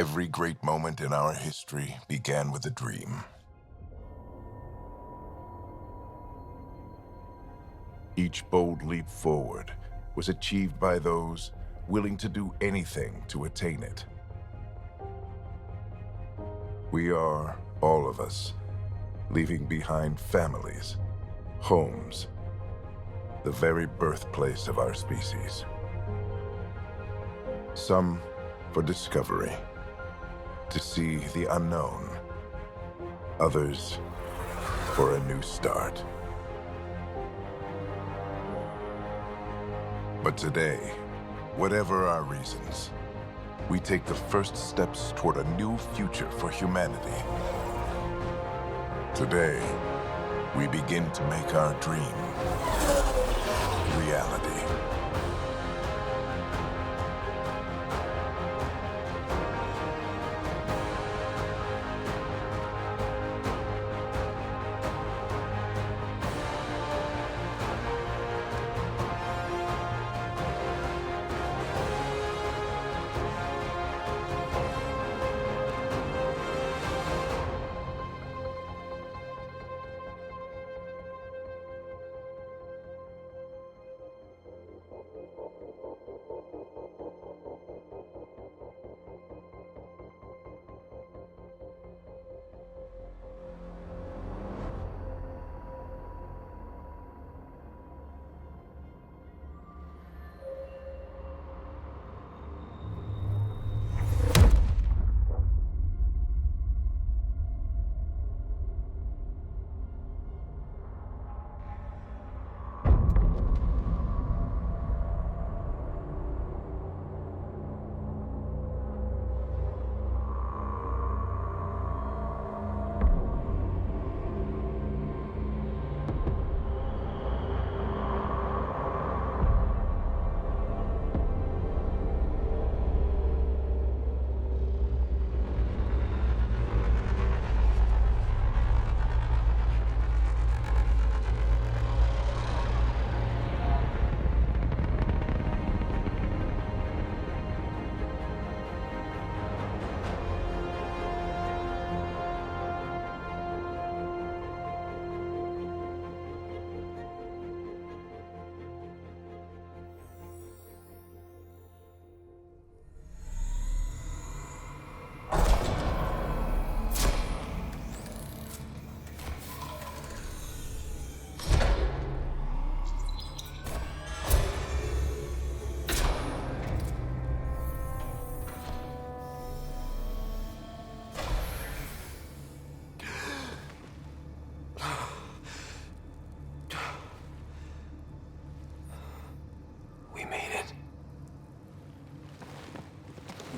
Every great moment in our history began with a dream. Each bold leap forward was achieved by those willing to do anything to attain it. We are, all of us, leaving behind families, homes, the very birthplace of our species. Some for discovery, to see the unknown. Others for a new start. But today, whatever our reasons, we take the first steps toward a new future for humanity. Today, we begin to make our dream reality.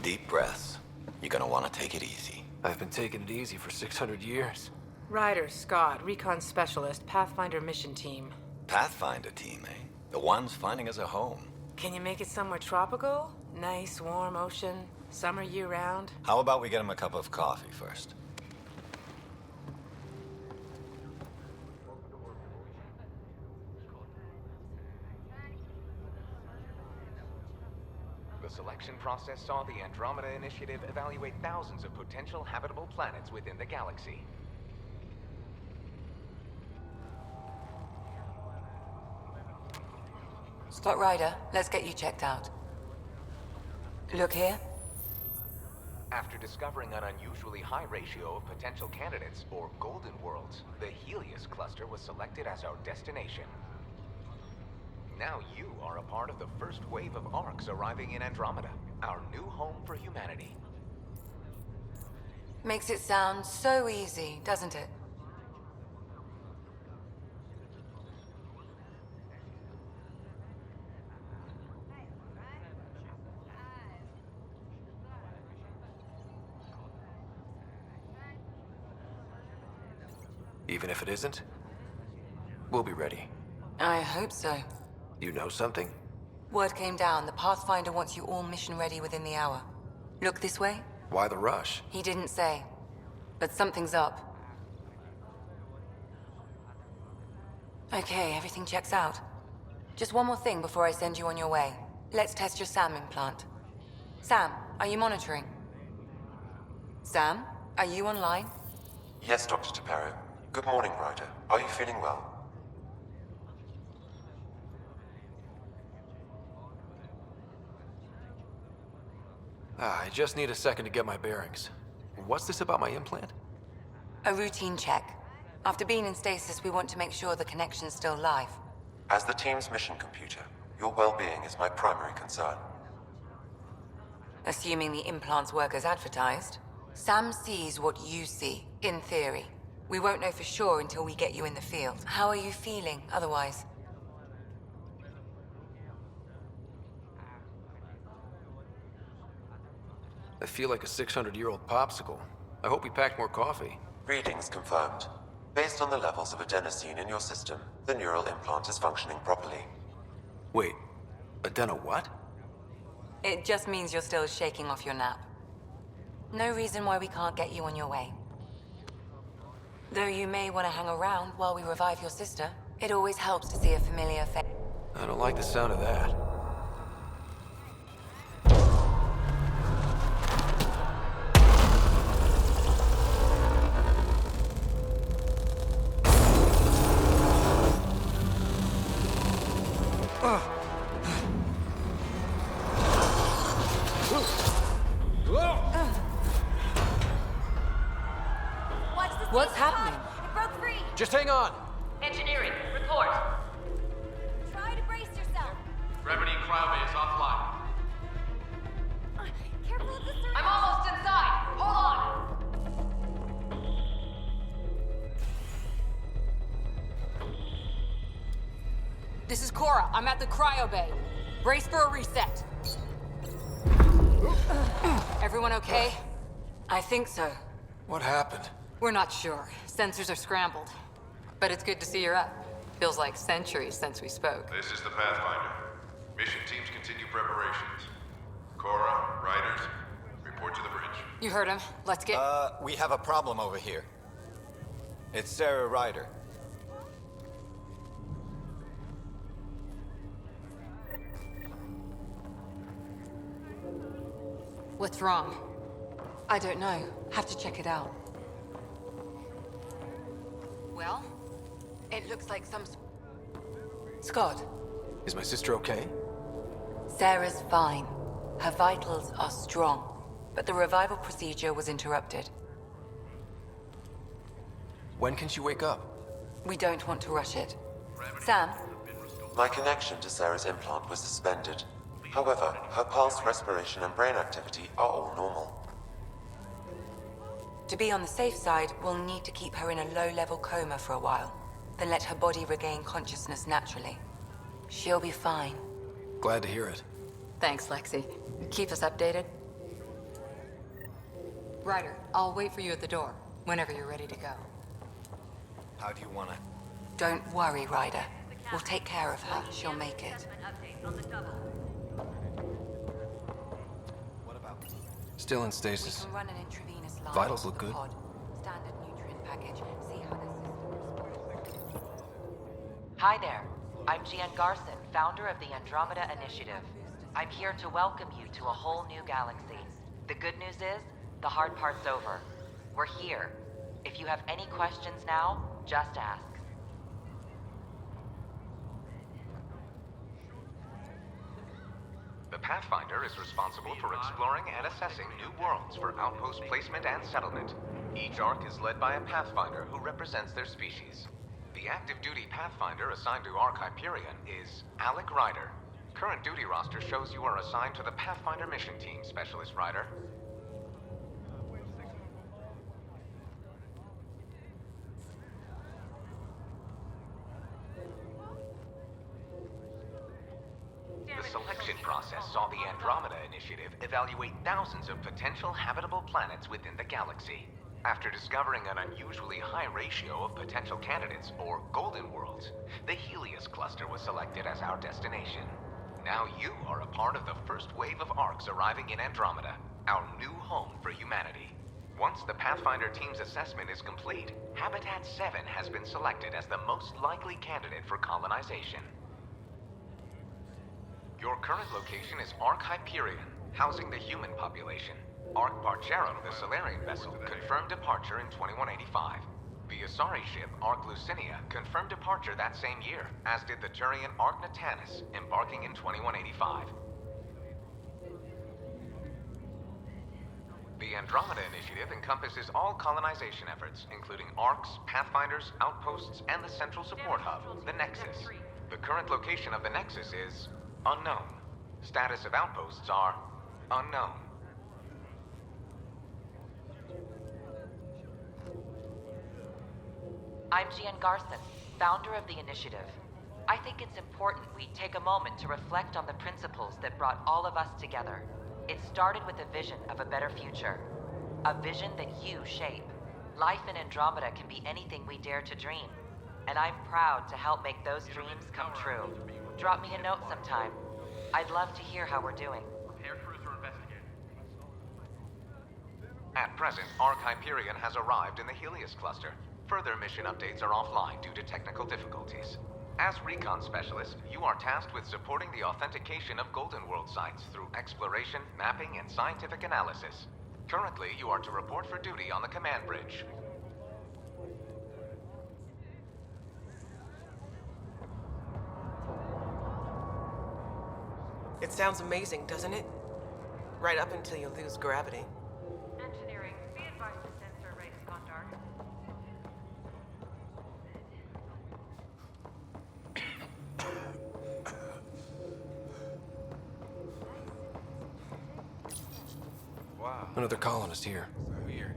Deep breaths. You're gonna want to take it easy. I've been taking it easy for 600 years. Ryder Sr, Recon Specialist, Pathfinder Mission Team. Pathfinder team, eh? The ones finding us a home. Can you make it somewhere tropical? Nice, warm ocean, summer year-round? How about we get him a cup of coffee first? The selection process saw the Andromeda Initiative evaluate thousands of potential habitable planets within the galaxy. Scott Ryder, let's get you checked out. Look here. After discovering an unusually high ratio of potential candidates, or golden worlds, the Helios cluster was selected as our destination. Now you are a part of the first wave of ARCs arriving in Andromeda, our new home for humanity. Makes it sound so easy, doesn't it? Even if it isn't, we'll be ready. I hope so. You know something? Word came down. The Pathfinder wants you all mission ready within the hour. Look this way? Why the rush? He didn't say. But something's up. Okay, everything checks out. Just one more thing before I send you on your way. Let's test your SAM implant. Sam, are you monitoring? Sam, are you online? Yes, Dr. Tapero. Good morning, Ryder. Are you feeling well? I just need a second to get my bearings. What's this about my implant? A routine check. After being in stasis, we want to make sure the connection's still live. As the team's mission computer, your well-being is my primary concern. Assuming the implants work as advertised, Sam sees what you see, in theory. We won't know for sure until we get you in the field. How are you feeling otherwise? I feel like a 600-year-old popsicle. I hope we packed more coffee. Readings confirmed. Based on the levels of adenosine in your system, the neural implant is functioning properly. Wait, adeno what? It just means you're still shaking off your nap. No reason why we can't get you on your way. Though you may want to hang around while we revive your sister, it always helps to see a familiar face. I don't like the sound of that. What's happening? It broke free! Just hang on! Engineering, report. Try to brace yourself. Gravity cryo is offline. Careful of the surface. I'm almost inside! Hold on! This is Cora. I'm at the cryo bay. Brace for a reset. Everyone okay? I think so. What happened? We're not sure. Sensors are scrambled. But it's good to see you're up. Feels like centuries since we spoke. This is the Pathfinder. Mission teams continue preparations. Cora, Riders, report to the bridge. You heard him. Let's get... We have a problem over here. It's Sarah Ryder. What's wrong? I don't know. Have to check it out. Well, it looks like some... Scott, Is my sister okay? Sarah's fine. Her vitals are strong, but the revival procedure was interrupted. When can she wake up? We don't want to rush it. Sam, My connection to Sarah's implant was suspended. However, her pulse, respiration, and brain activity are all normal. to be on the safe side, we'll need to keep her in a low-level coma for a while, then let her body regain consciousness naturally. She'll be fine. Glad to hear it. Thanks, Lexi. Keep us updated. Ryder, I'll wait for you at the door, whenever you're ready to go. How do you want to... Don't worry, Ryder. We'll take care of her. She'll make it. What about... Still in We stasis. can run an intravenous line Vitals to look the good. pod. Standard nutrient package. See how the system responds. Hi there. I'm Gian Garson, founder of the Andromeda Initiative. I'm here to welcome you to a whole new galaxy. The good news is, the hard part's over. We're here. If you have any questions now, just ask. The Pathfinder is responsible for exploring and assessing new worlds for outpost placement and settlement. Each arc is led by a Pathfinder who represents their species. The active duty Pathfinder assigned to Arc Hyperion is Alec Ryder. Current duty roster shows you are assigned to the Pathfinder mission team, Specialist Ryder. The selection process saw the Andromeda Initiative evaluate thousands of potential habitable planets within the galaxy. After discovering an unusually high ratio of potential candidates, or golden worlds, the Helios cluster was selected as our destination. Now you are a part of the first wave of arcs arriving in Andromeda, our new home for humanity. Once the Pathfinder team's assessment is complete, Habitat 7 has been selected as the most likely candidate for colonization. Your current location is Arc Hyperion, housing the human population. Ark Parchero, the Solarian vessel, confirmed departure in 2185. The Asari ship, Ark Lucinia, confirmed departure that same year, as did the Turian Ark Natanus, embarking in 2185. The Andromeda Initiative encompasses all colonization efforts, including Arks, Pathfinders, outposts, and the central support hub, the Nexus. The current location of the Nexus is unknown. Status of outposts are unknown. I'm Gian Garson, founder of the initiative. I think it's important we take a moment to reflect on the principles that brought all of us together. It started with a vision of a better future. A vision that you shape. Life in Andromeda can be anything we dare to dream. And I'm proud to help make those dreams come true. Drop me a note sometime. I'd love to hear how we're doing. At present, Ark Hyperion has arrived in the Helios cluster. Further mission updates are offline due to technical difficulties. As recon specialist, you are tasked with supporting the authentication of Golden World sites through exploration, mapping, and scientific analysis. Currently, you are to report for duty on the command bridge. It sounds amazing, doesn't it? Right up until you lose gravity. Engineering, be advised the sensor array has gone dark. Wow. Another colonist here. Weird.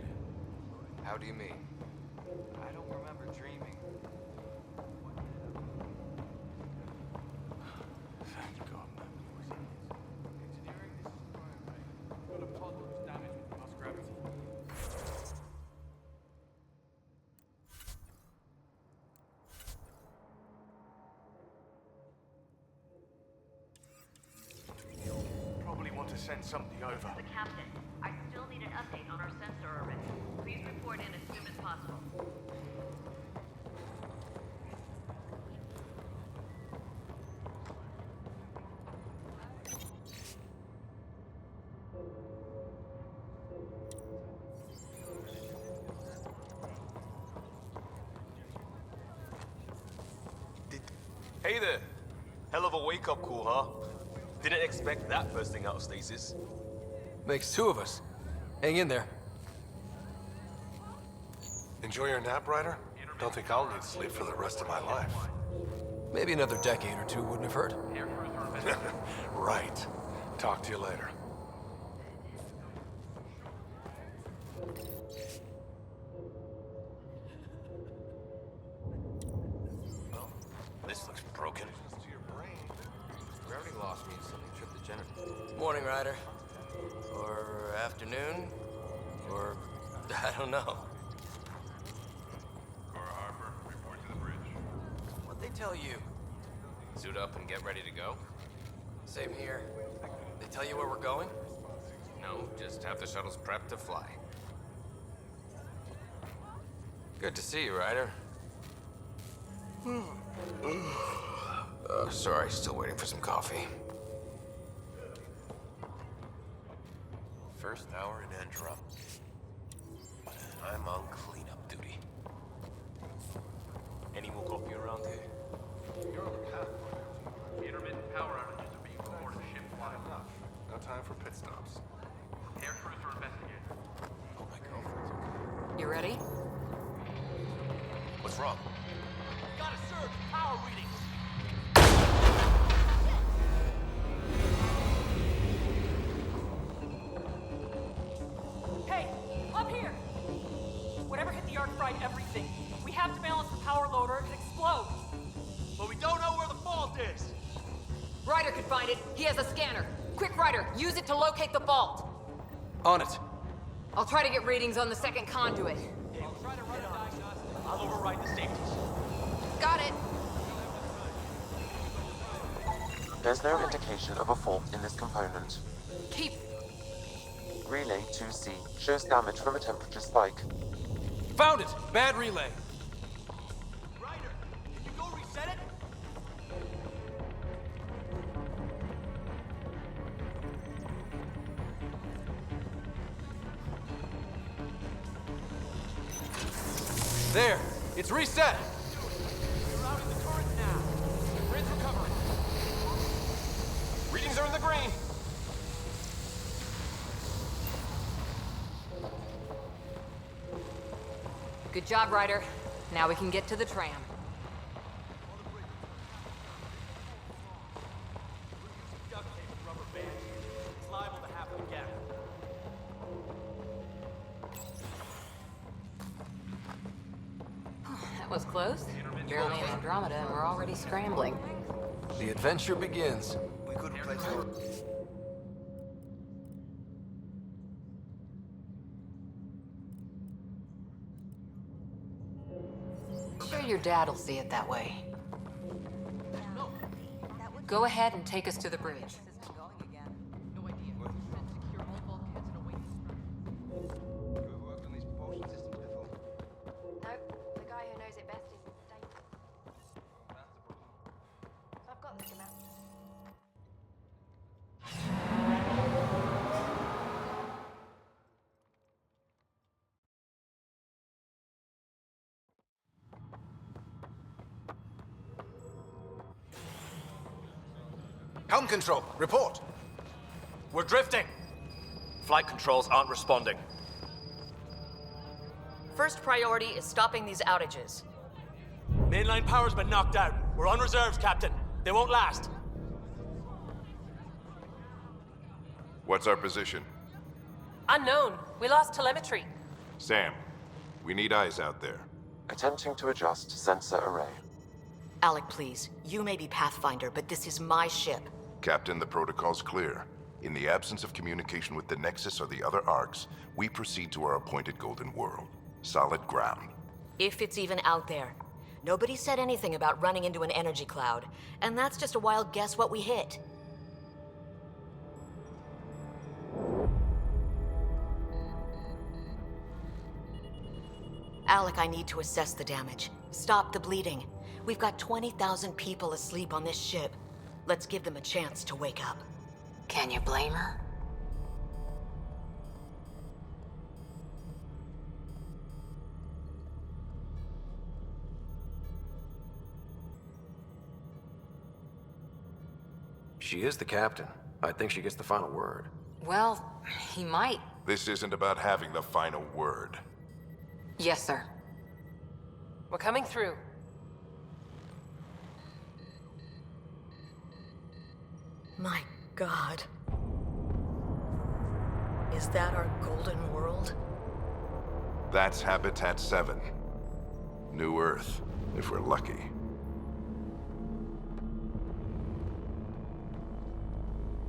How do you mean? I don't remember dreaming. Thank God. Engineering, this is Brian. Got a pod that was damaged with lost gravity. Probably want to send somebody over. The captain, I still need an update on our sensor array. Please report in as soon as possible. Hey there. Hell of a wake-up call, huh? Didn't expect that first thing out of stasis. Makes two of us. Hang in there. Enjoy your nap, Ryder? Don't think I'll need sleep for the rest of my life. Maybe another decade or two wouldn't have hurt. Right. Talk to you later. Well, this looks broken. Gravity loss means something tripped the generator. Morning, Ryder. Or afternoon. Or I don't know. Cora Harper, report to the bridge. What'd they tell you? Suit up and get ready to go? Same here. They tell you where we're going? No, just have the shuttles prepped to fly. Good to see you, Ryder. Sorry, still waiting for some coffee. First hour in Andromeda. I'm on cleanup duty. Any more coffee around here? You're on the Pathfinder. Intermittent power outages are being reported ship flying up. No time for pit stops. Air crews are investigating. Oh, my girlfriend's You ready? What's wrong? got a surge power readings. Hey, up here! Whatever hit the arc fried everything. We have to balance the power load or it could explode. But we don't know where the fault is. Ryder could find it. He has a scanner. Quick, Ryder, use it to locate the vault. On it. I'll try to get readings on the second conduit. I'll try to run a diagnostic. I'll override the safeties. Got it. There's no indication of a fault in this component. Keep. Relay 2C shows damage from a temperature spike. Found it! Bad relay. Ryder, can you go reset it? There! It's reset! We're out in the turret now. The grid's recovering. Readings are in the green. Good job, Ryder. Now we can get to the tram. Duct tape and rubber bands. It's liable to happen again. That was close. Barely in Andromeda, and we're already scrambling. The adventure begins. We could replace her. Sure your dad'll see it that way. Go ahead and take us to the bridge. Helm control, report. We're drifting. Flight controls aren't responding. First priority is stopping these outages. Mainline power's been knocked out. We're on reserves, Captain. They won't last. What's our position? Unknown. We lost telemetry. Sam, we need eyes out there. Attempting to adjust sensor array. Alec, please. You may be Pathfinder, but this is my ship. Captain, the protocol's clear. In the absence of communication with the Nexus or the other arcs, we proceed to our appointed Golden World. Solid ground. If it's even out there. Nobody said anything about running into an energy cloud, and that's just a wild guess what we hit. Alec, I need to assess the damage. Stop the bleeding. We've got 20,000 people asleep on this ship. Let's give them a chance to wake up. Can you blame her? She is the captain. I think she gets the final word. Well, he might. This isn't about having the final word. Yes, sir. We're coming through. My God. Is that our Golden World? That's Habitat 7. New Earth, if we're lucky.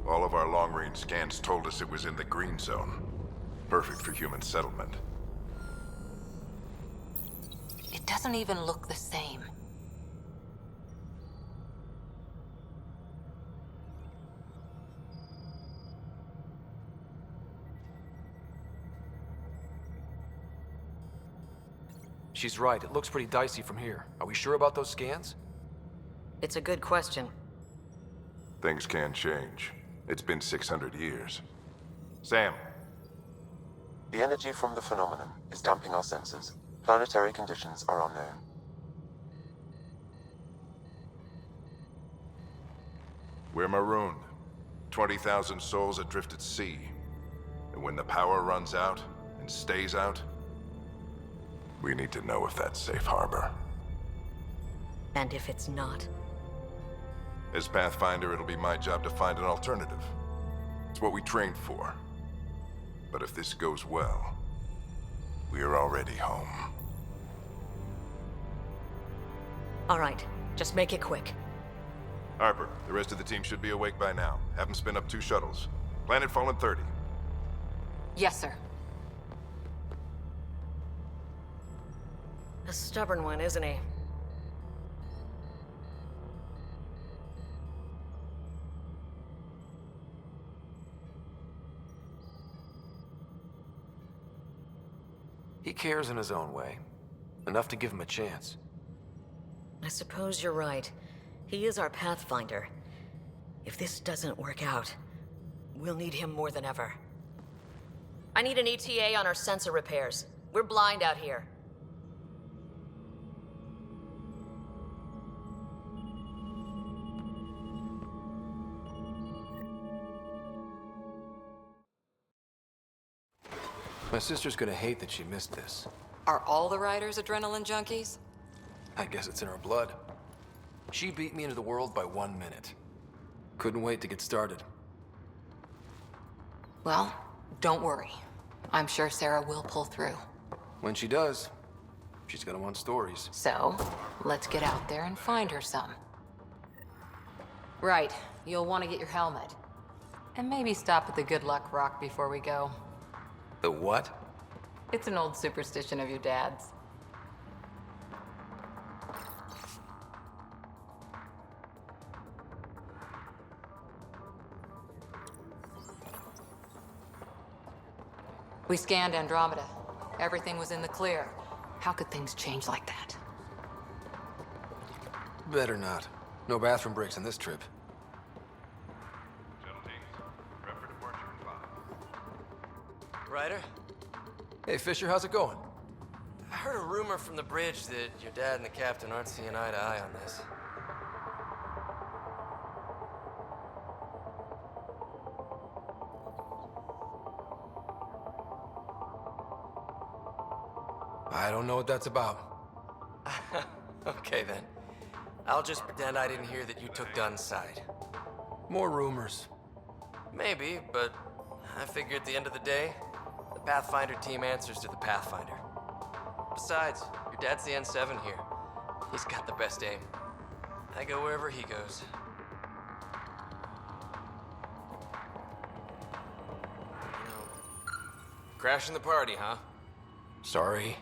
All of our long-range scans told us it was in the green zone. Perfect for human settlement. It doesn't even look the same. She's right. It looks pretty dicey from here. Are we sure about those scans? It's a good question. Things can change. It's been 600 years. Sam. The energy from the phenomenon is damping our sensors. Planetary conditions are unknown. We're marooned. 20,000 souls adrift at sea. And when the power runs out, and stays out, we need to know if that's safe harbor. And if it's not? As Pathfinder, it'll be my job to find an alternative. It's what we trained for. But if this goes well, we're already home. All right, just make it quick. Harper, the rest of the team should be awake by now. Have them spin up 2 shuttles. Planet Fallen 30. Yes, sir. A stubborn one, isn't he? He cares in his own way. Enough to give him a chance. I suppose you're right. He is our Pathfinder. If this doesn't work out, we'll need him more than ever. I need an ETA on our sensor repairs. We're blind out here. My sister's gonna hate that she missed this. Are all the riders adrenaline junkies? I guess it's in her blood. She beat me into the world by 1 minute. Couldn't wait to get started. Well, don't worry. I'm sure Sarah will pull through. When she does, she's gonna want stories. So, let's get out there and find her some. Right, you'll want to get your helmet. And maybe stop at the Good Luck Rock before we go. The what? It's an old superstition of your dad's. We scanned Andromeda. Everything was in the clear. How could things change like that? Better not. No bathroom breaks on this trip. Shuttle teams, prep for departure in 5. Ryder? Hey, Fisher, how's it going? I heard a rumor from the bridge that your dad and the captain aren't seeing eye to eye on this. I don't know what that's about. Okay, then. I'll just pretend I didn't hear that you took Dunn's side. More rumors. Maybe, but I figure at the end of the day, the Pathfinder team answers to the Pathfinder. Besides, your dad's the N7 here. He's got the best aim. I go wherever he goes. Crashing the party, huh? Sorry.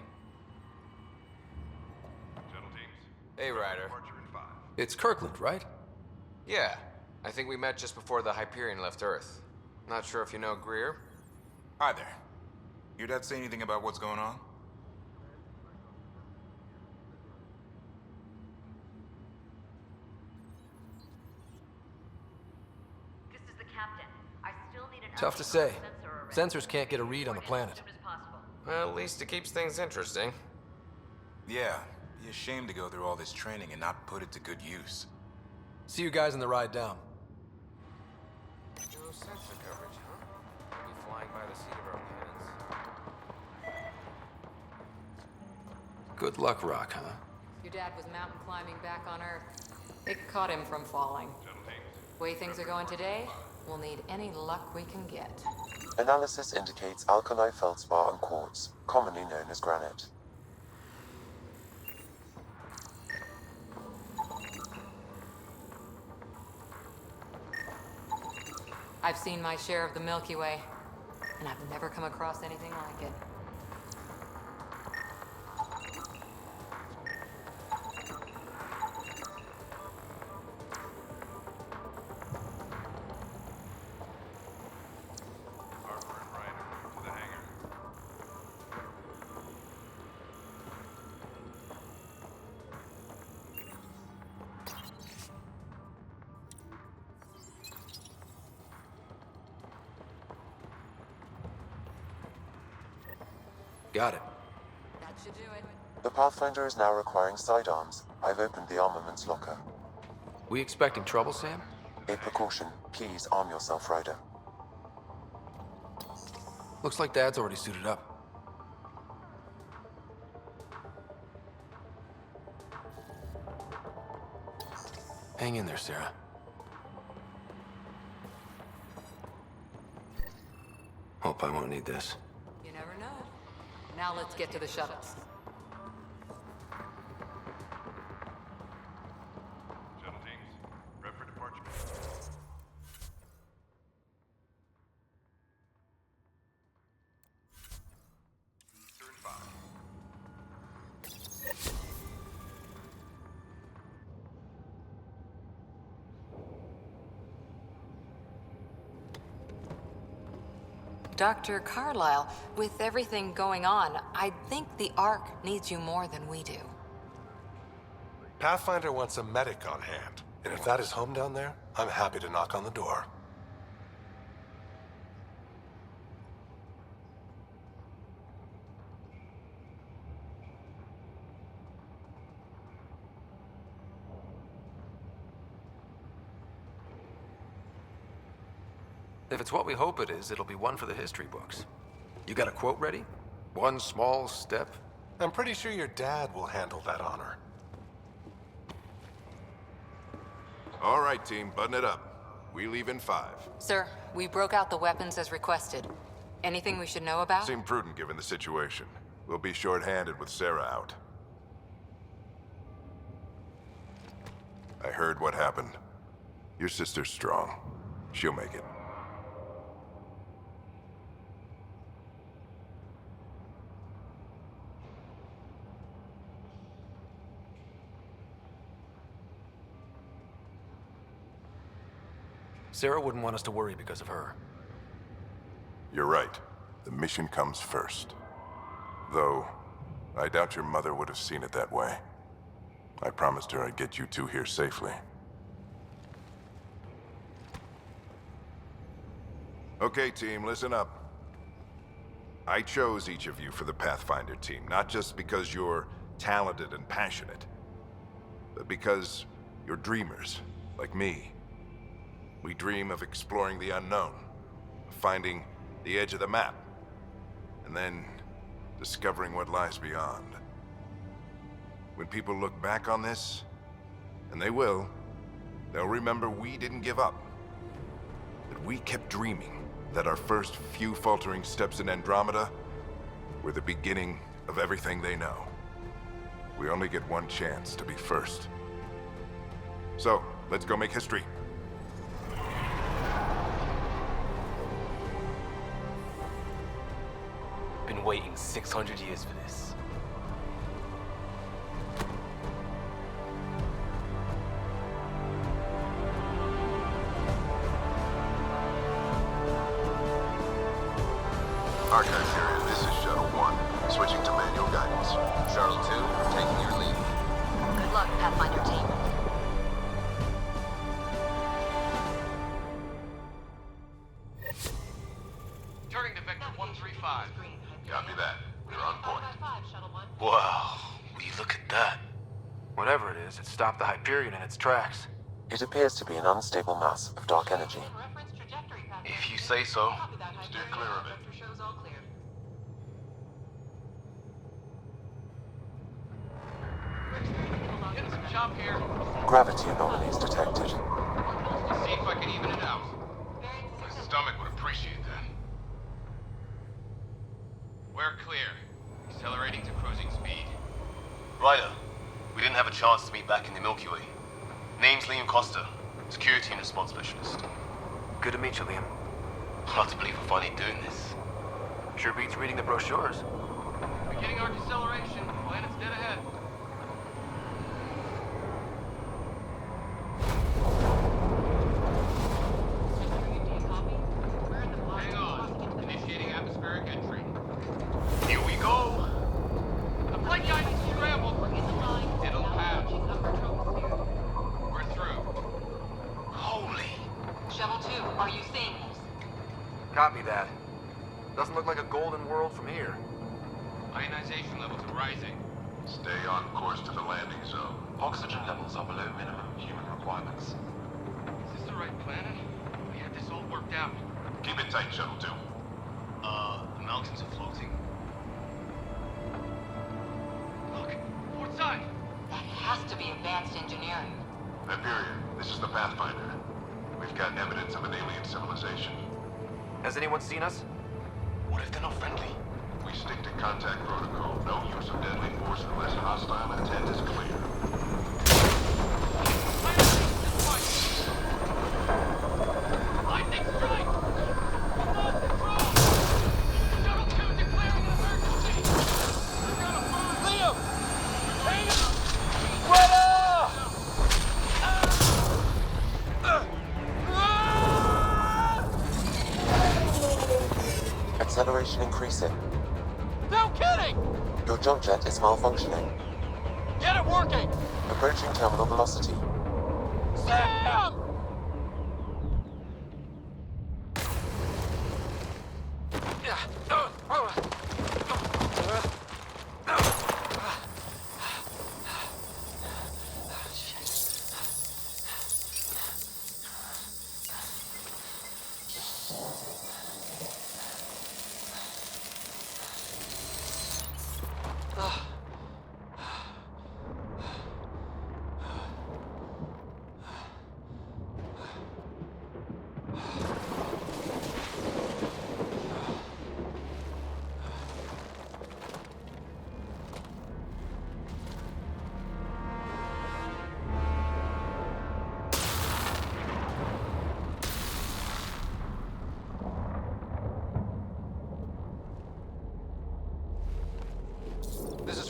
Shuttle teams, Hey, Ryder. departure in 5. It's Kirkland, right? Yeah, I think we met just before the Hyperion left Earth. Not sure if you know Greer. Hi there. Your dad say anything about what's going on? This is the captain. I still need an Tough to update say. on the sensor array. Sensors can't get a read on the planet. As soon as possible. Well, at least it keeps things interesting. Yeah, be a shame to go through all this training and not put it to good use. See you guys on the ride down. No sensor coverage, huh? We'll be flying by the seat of our pants. Good luck, Rock, huh? Your dad was mountain climbing back on Earth. It caught him from falling. Way things are going today, we'll need any luck we can get. Analysis indicates alkali feldspar and quartz, commonly known as granite. I've seen my share of the Milky Way, and I've never come across anything like it. Harper and Ryder, to the hangar. Got it. That should do it. The Pathfinder is now requiring sidearms. I've opened the armaments locker. We expecting trouble, Sam? A precaution. Please arm yourself, Ryder. Looks like Dad's already suited up. Hang in there, Sarah. Hope I won't need this. You never know. Now let's get to the shuttles. Shuttle teams, prep for departure. Turn 5. Dr. Carlyle, with everything going on, I think the Ark needs you more than we do. Pathfinder wants a medic on hand, and if that is home down there, I'm happy to knock on the door. If it's what we hope it is, it'll be one for the history books. You got a quote ready? One small step? I'm pretty sure your dad will handle that honor. All right, team, button it up. We leave in 5. Sir, we broke out the weapons as requested. Anything we should know about? Seemed prudent given the situation. We'll be short-handed with Sarah out. I heard what happened. Your sister's strong. She'll make it. Sarah wouldn't want us to worry because of her. You're right. The mission comes first. Though, I doubt your mother would have seen it that way. I promised her I'd get you two here safely. Okay, team, listen up. I chose each of you for the Pathfinder team, not just because you're talented and passionate, but because you're dreamers, like me. We dream of exploring the unknown, of finding the edge of the map, and then discovering what lies beyond. When people look back on this, and they will, they'll remember we didn't give up. That we kept dreaming, that our first few faltering steps in Andromeda were the beginning of everything they know. We only get one chance to be first. So, let's go make history. Been waiting 600 years for this. Archive area, this is Shuttle 1. Switching to manual guidance. Shuttle 2, taking your lead. Good luck, Pathfinder team. Turning to Vector 135. Copy that. We're on point. Wow, will you look at that? Whatever it is, it stopped the Hyperion in its tracks. It appears to be an unstable mass of dark energy. If you say so. Steer clear of it. Getting some chop here. Gravity anomalies detected. See if I can even it out. My stomach would appreciate that. We're clear. Accelerating to cruising speed. Ryder, we didn't have a chance to meet back in the Milky Way. Name's Liam Costa, Security and Response Specialist. Good to meet you, Liam. Hard to believe we're finally doing this. Sure beats reading the brochures. Beginning our deceleration. Planet's dead ahead. Hang on. Initiating atmospheric entry. Here we go! The flight guidance is scrambled. It'll pass. We're through. Holy. Shovel 2, are you seeing this? Copy that. Doesn't look like a golden world from here. Ionization levels are rising. Stay on course to the landing zone. Oxygen levels are below minimum human requirements. Is this the right planet? We had this all worked out. Keep it tight, Shuttle 2. The mountains are floating. Look, port side. That has to be advanced engineering. Hyperion, this is the Pathfinder. We've got evidence of an alien civilization. Has anyone seen us? What if they're not friendly? We stick to contact protocol. No use of deadly force unless hostile intent is clear. Lightning strike! Remote control! Shuttle 2 declaring an emergency! I've got a find! Liam! Hang on! Greta! Acceleration increasing. No kidding! Your jump jet is malfunctioning. Get it working! Approaching terminal velocity. Sam!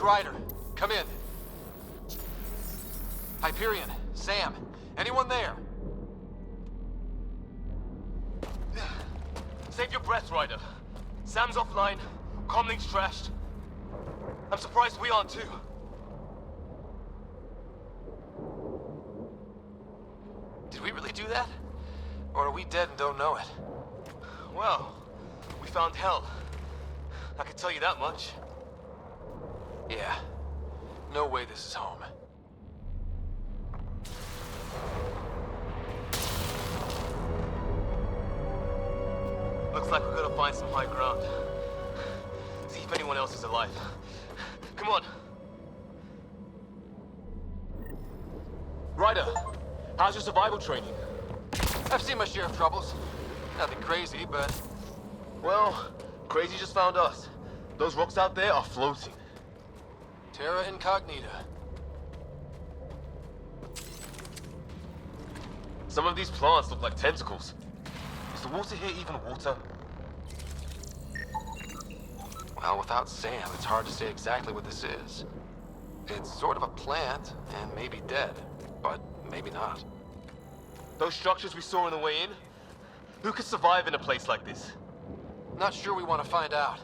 Ryder. Come in. Hyperion, Sam, anyone there? Save your breath, Ryder. Sam's offline. Comlink's trashed. I'm surprised we aren't too. Did we really do that? Or are we dead and don't know it? Well, we found hell. I can tell you that much. Yeah. No way this is home. Looks like we're gonna find some high ground. See if anyone else is alive. Come on. Ryder, how's your survival training? I've seen my share of troubles. Nothing crazy, but... Well, crazy just found us. Those rocks out there are floating. Terra Incognita. Some of these plants look like tentacles. Is the water here even water? Well, without Sam, it's hard to say exactly what this is. It's sort of a plant, and maybe dead, but maybe not. Those structures we saw on the way in? Who could survive in a place like this? Not sure we want to find out.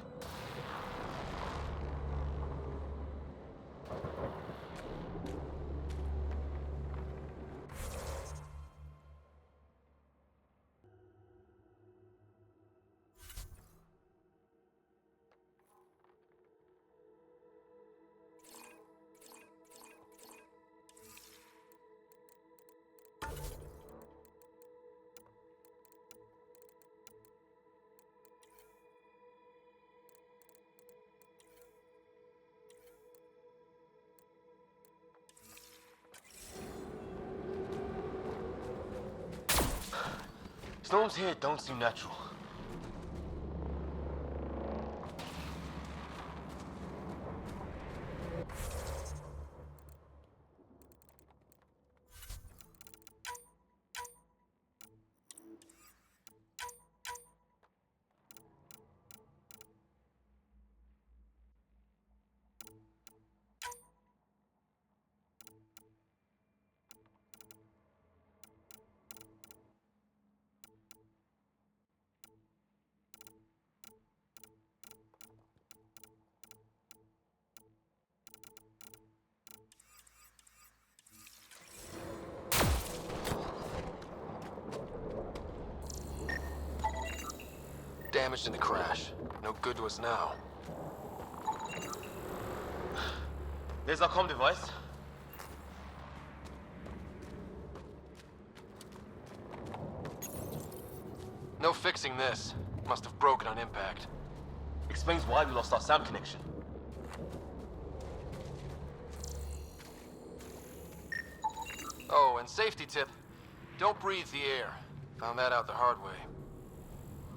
Storms here don't seem natural. Damaged in the crash. No good to us now. There's our comm device. No fixing this. Must have broken on impact. Explains why we lost our SAM connection. Oh, and safety tip. Don't breathe the air. Found that out the hard way.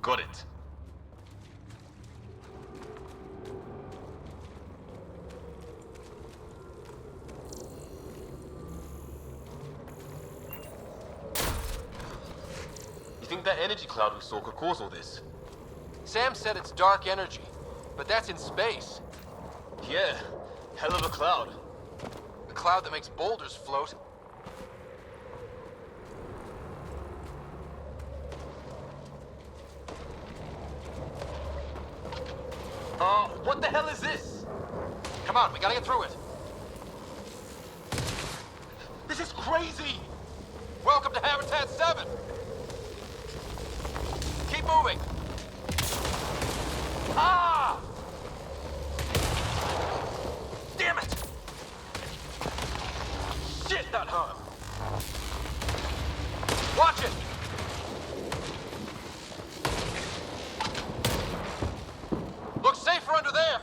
Got it. You think that energy cloud we saw could cause all this? Sam said it's dark energy, but that's in space. Yeah, hell of a cloud. A cloud that makes boulders float. What the hell is this? Come on, we gotta get through it. This is crazy! Welcome to Habitat 7! Keep moving! Ah! Damn it! Shit, that hurt! Watch it! Looks safer under there!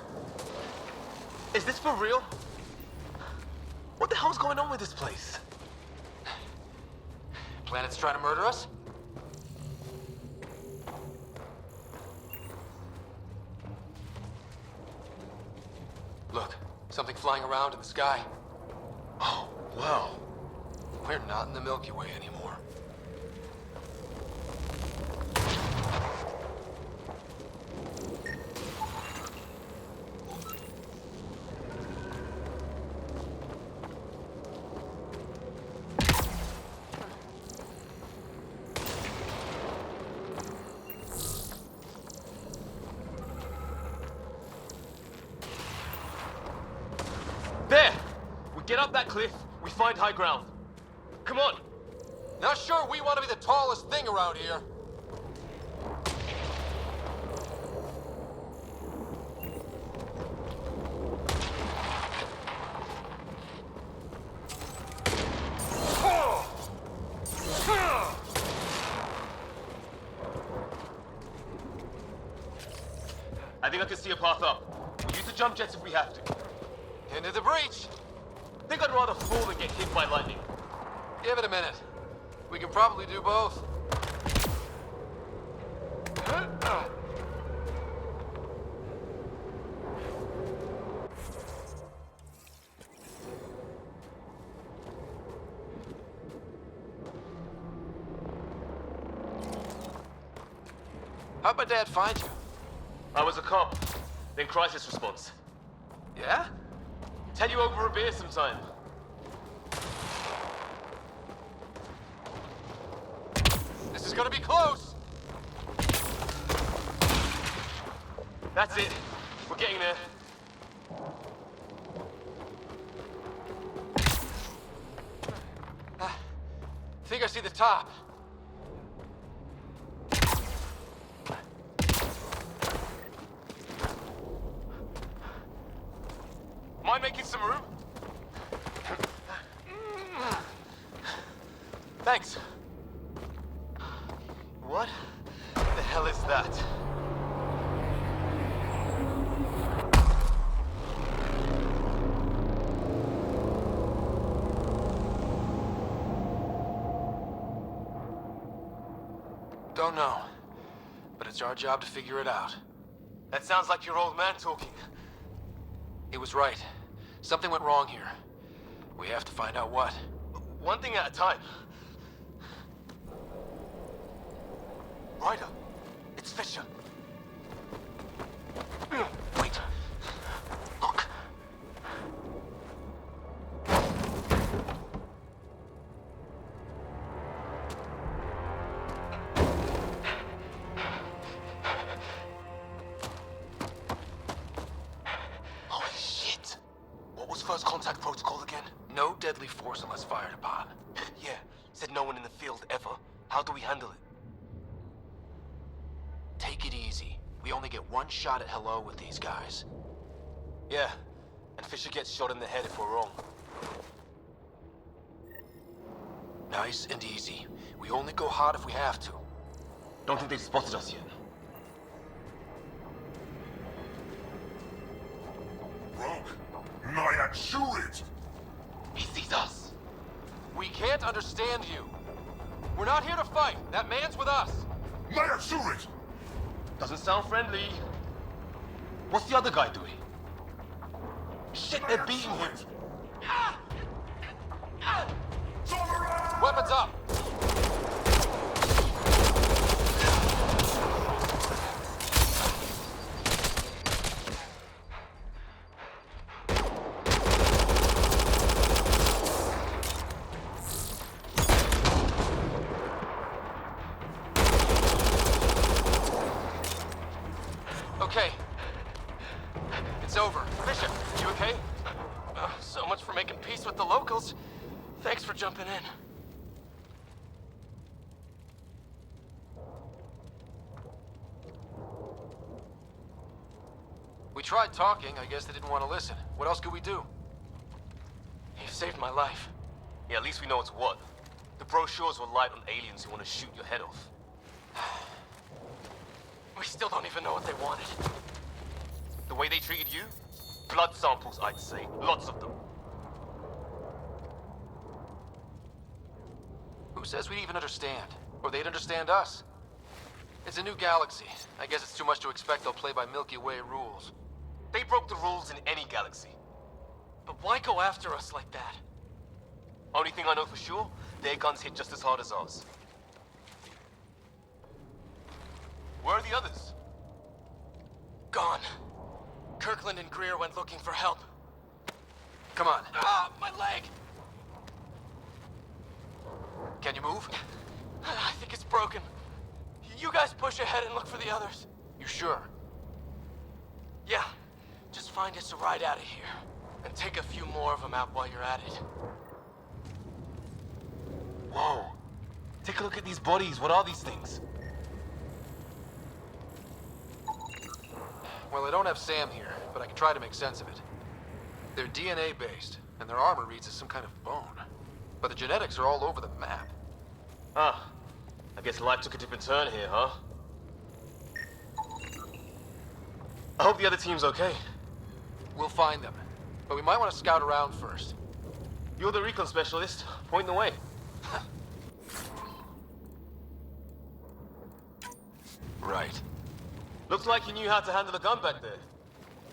Is this for real? What the hell's going on with this place? Planet's trying to murder us? Look, something flying around in the sky. Oh, wow. We're not in the Milky Way anymore. up that cliff, we find high ground. Come on! Not sure we want to be the tallest thing around here. I think I can see a path up. We'll use the jump jets if we have to. Into the breach. Think I'd rather fall than get hit by lightning. Give it a minute. We can probably do both. How'd my dad find you? I was a cop, then crisis response. Yeah? Tell you over a beer sometime. This is gonna be close! That's it. We're getting there. Think I see the top. Mind making some room? Thanks. What the hell is that? Don't know. But it's our job to figure it out. That sounds like your old man talking. He was right. Something went wrong here. We have to find out what. One thing at a time. Ryder, it's Fisher. Wait. Look. Holy shit. What was first contact protocol again? No deadly force unless fired upon. Yeah, said no one in the field ever. How do we handle it? Take it easy. We only get one shot at hello with these guys. Yeah, and Fisher gets shot in the head if we're wrong. Nice and easy. We only go hot if we have to. Don't think they've spotted us yet. Rogue, Nyack, shoot it! He sees us. We can't understand you. We're not here to fight. That man's with us. Nyack, shoot it! Doesn't sound friendly. What's the other guy doing? Shit, they're beating him. Weapons up! Okay. It's over. Fisher, you okay? So much for making peace with the locals. Thanks for jumping in. We tried talking. I guess they didn't want to listen. What else could we do? You saved my life. Yeah, at least we know it's what. The brochures were light on aliens who want to shoot your head off. We still don't even know what they wanted. The way they treated you? Blood samples, I'd say. Lots of them. Who says we'd even understand? Or they'd understand us? It's a new galaxy. I guess it's too much to expect they'll play by Milky Way rules. They broke the rules in any galaxy. But why go after us like that? Only thing I know for sure, their guns hit just as hard as ours. Where are the others? Gone. Kirkland and Greer went looking for help. Come on. Ah, my leg! Can you move? I think it's broken. You guys push ahead and look for the others. You sure? Yeah. Just find us a ride out of here. And take a few more of them out while you're at it. Whoa. Take a look at these bodies. What are these things? Well, I don't have Sam here, but I can try to make sense of it. They're DNA-based, and their armor reads as some kind of bone. But the genetics are all over the map. Ah. I guess life took a different turn here, huh? I hope the other team's okay. We'll find them, but we might want to scout around first. You're the recon specialist. Point the way. Right. Looks like you knew how to handle a gun back there.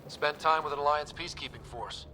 Spent time with an Alliance peacekeeping force.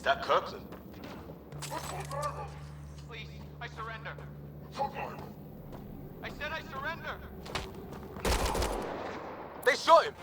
That Kirkland? Please, I surrender. I said I surrender. They shot him.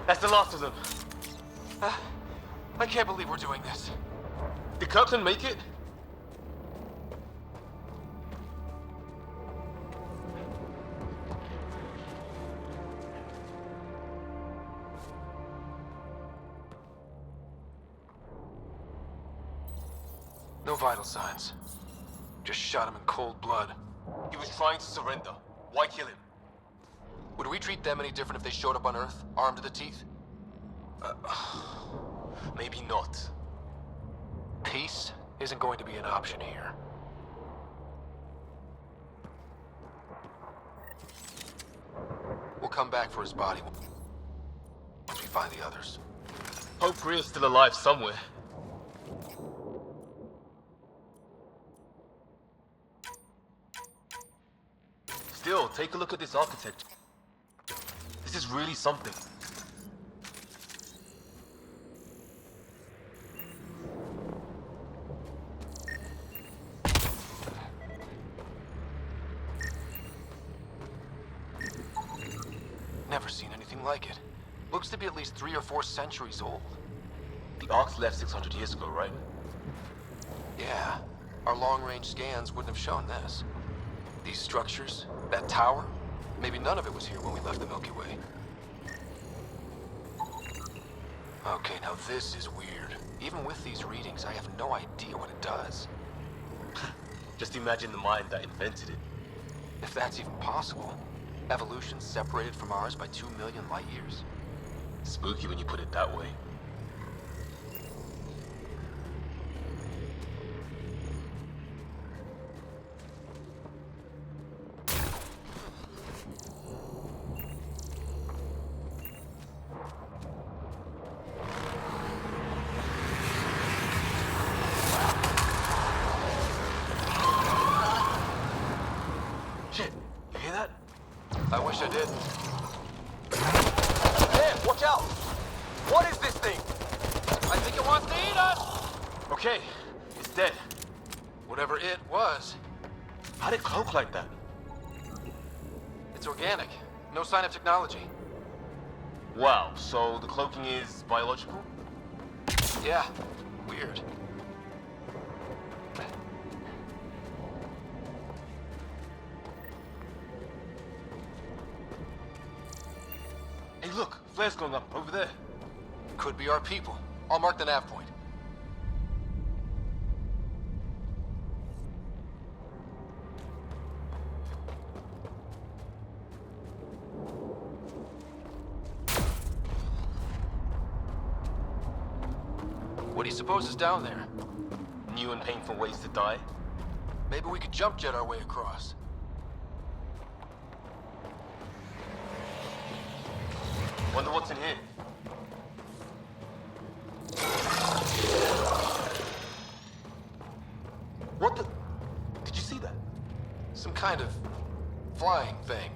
That's the last of them. I can't believe we're doing this. Did Kirkland make it? No vital signs. Just shot him in cold blood. He was trying to surrender. Why kill him? Would we treat them any different if they showed up on Earth, armed to the teeth? Maybe not. Peace isn't going to be an option here. We'll come back for his body once we find the others. Hope Greer's still alive somewhere. Still, take a look at this architecture. This is really something. Never seen anything like it. Looks to be at least 3 or 4 centuries old. The Ark's left 600 years ago, right? Yeah. Our long-range scans wouldn't have shown this. These structures, that tower, maybe none of it was here when we left the Milky Way. Okay, now this is weird. Even with these readings, I have no idea what it does. Just imagine the mind that invented it. If that's even possible. Evolution separated from ours by 2 million light years. Spooky when you put it that way. I wish I did. Hey, watch out! What is this thing? I think it wants to eat us! Okay, it's dead. Whatever it was. How'd it cloak like that? It's organic. No sign of technology. Wow, so the cloaking is biological? Yeah, weird. Hey, look, flares going up over there. Could be our people. I'll mark the nav point. What do you suppose is down there? New and painful ways to die? Maybe we could jump jet our way across. Wonder what's in here. What the? Did you see that? Some kind of flying thing.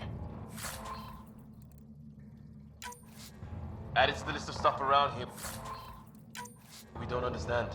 Added to the list of stuff around here we don't understand.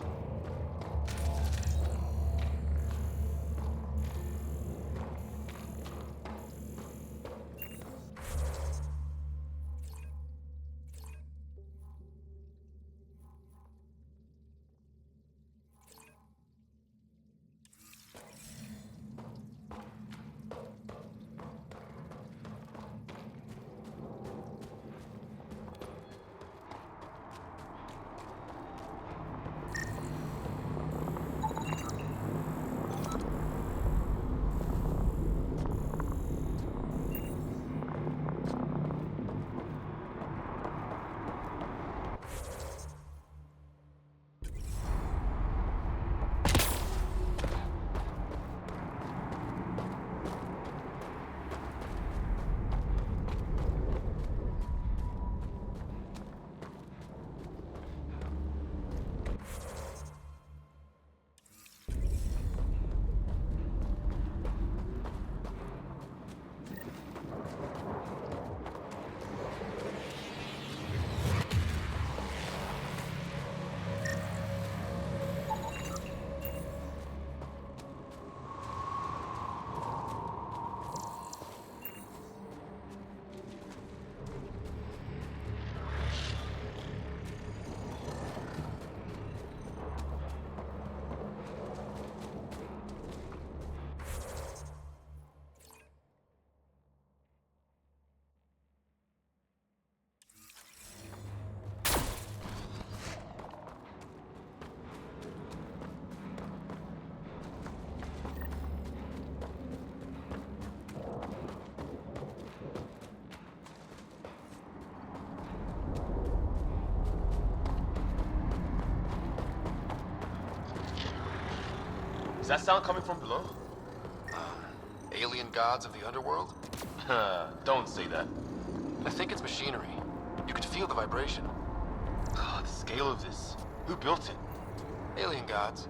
Is that sound coming from below? Alien gods of the underworld? Don't say that. I think it's machinery. You could feel the vibration. The scale of this. Who built it? Alien gods.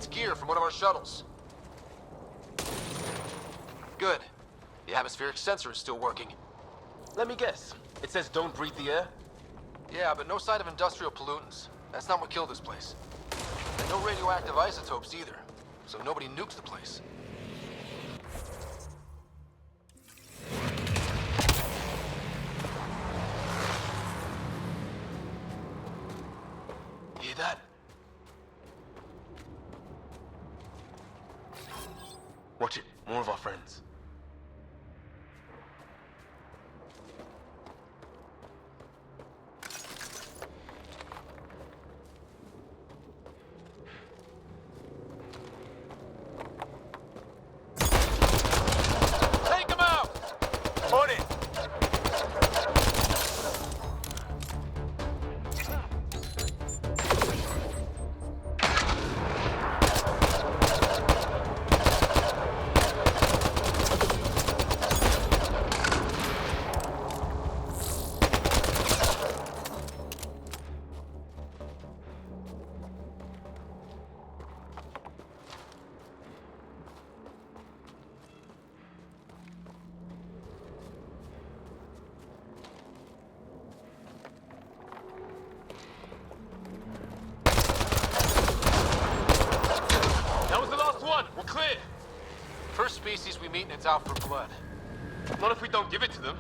It's gear from one of our shuttles. Good. The atmospheric sensor is still working. Let me guess. It says don't breathe the air? Yeah, but no sign of industrial pollutants. That's not what killed this place. And no radioactive isotopes either. So nobody nukes the place. Hear that? Watch it. More of our friends. Take him out! On it! That was the last one. We're clear. First species we meet and it's out for blood. Not if we don't give it to them.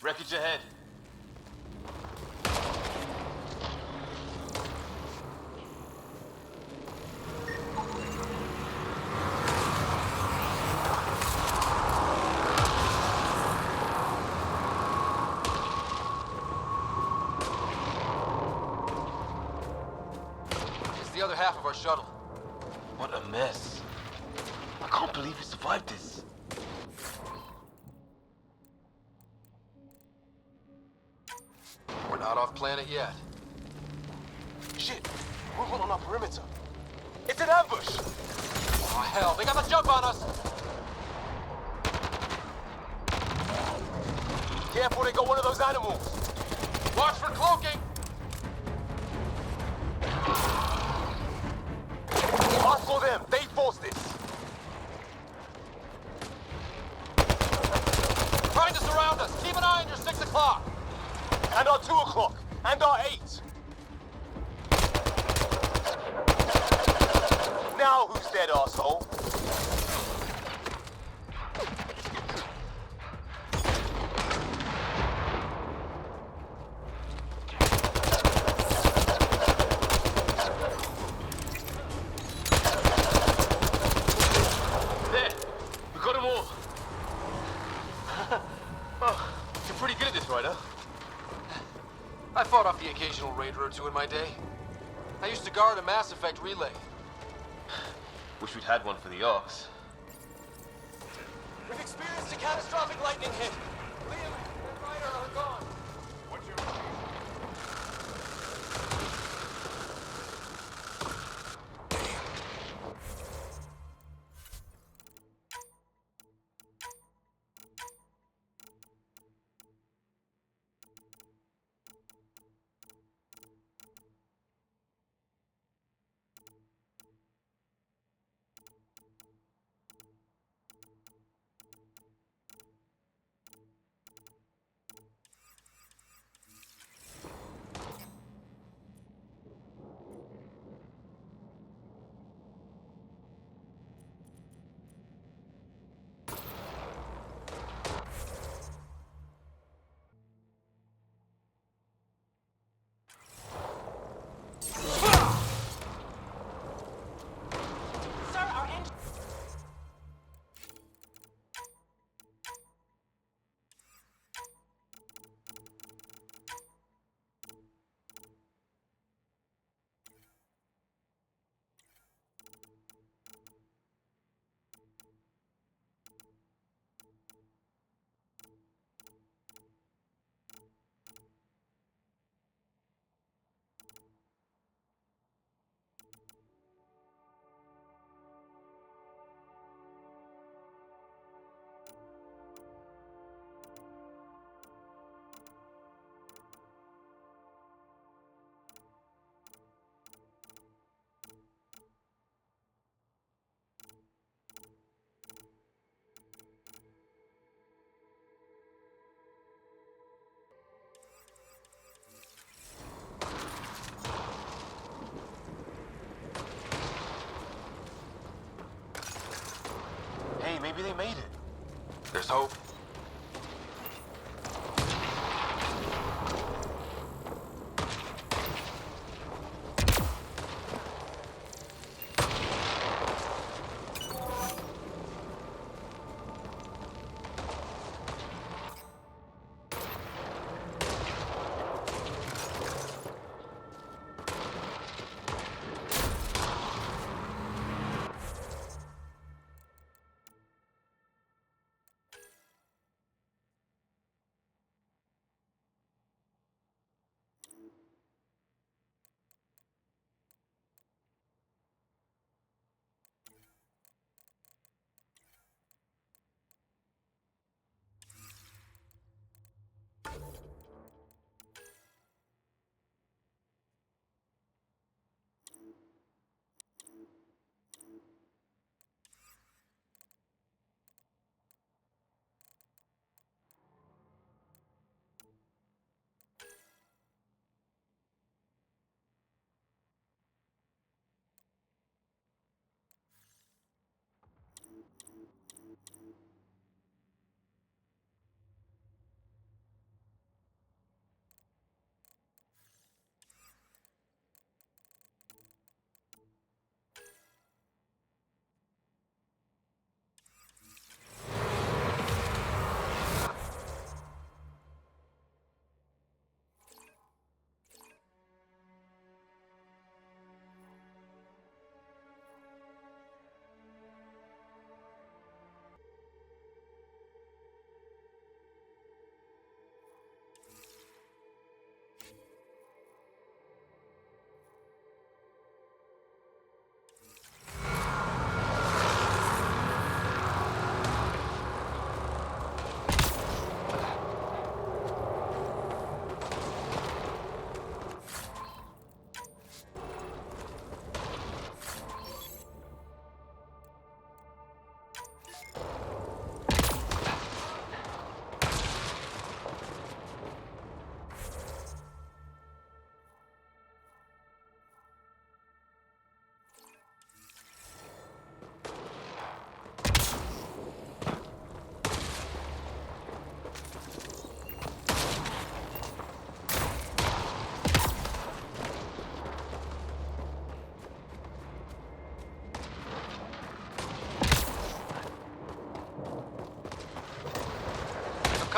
Wreckage ahead. It's the other half of our shuttle. What a mess. I can't believe we survived this. We're not off planet yet. Shit! Movement on our perimeter. It's an ambush! Oh, hell, they got the jump on us! Careful, they got one of those animals! Watch for cloaking! dead, asshole. There, we got them all. Oh, you're pretty good at this, Ryder. I fought off the occasional raider or two in my day. I used to guard a Mass Effect relay. Wish we'd had one for the Orcs. We've experienced a catastrophic lightning hit. Liam and Ryder are gone. What's your... Sir, our engine... Hey, maybe they made it. There's hope.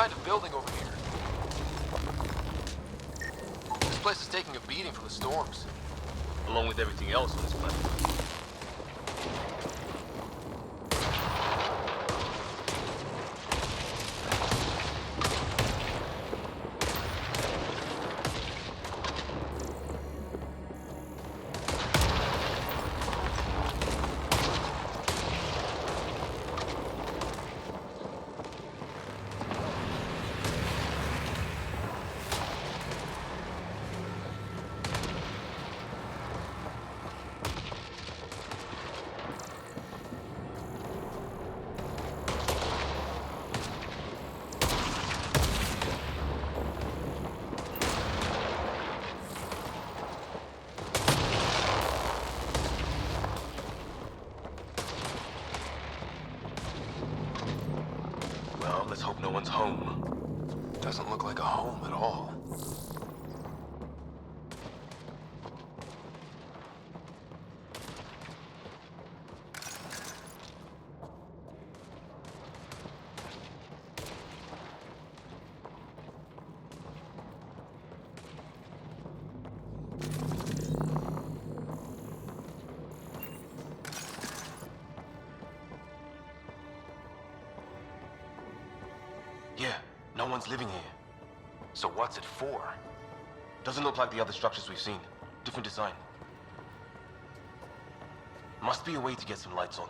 kind of building over here? This place is taking a beating from the storms. Along with everything else on this planet. Let's hope no one's home. Doesn't look like a home at all. Yeah, no one's living here. So what's it for? Doesn't look like the other structures we've seen. Different design. Must be a way to get some lights on.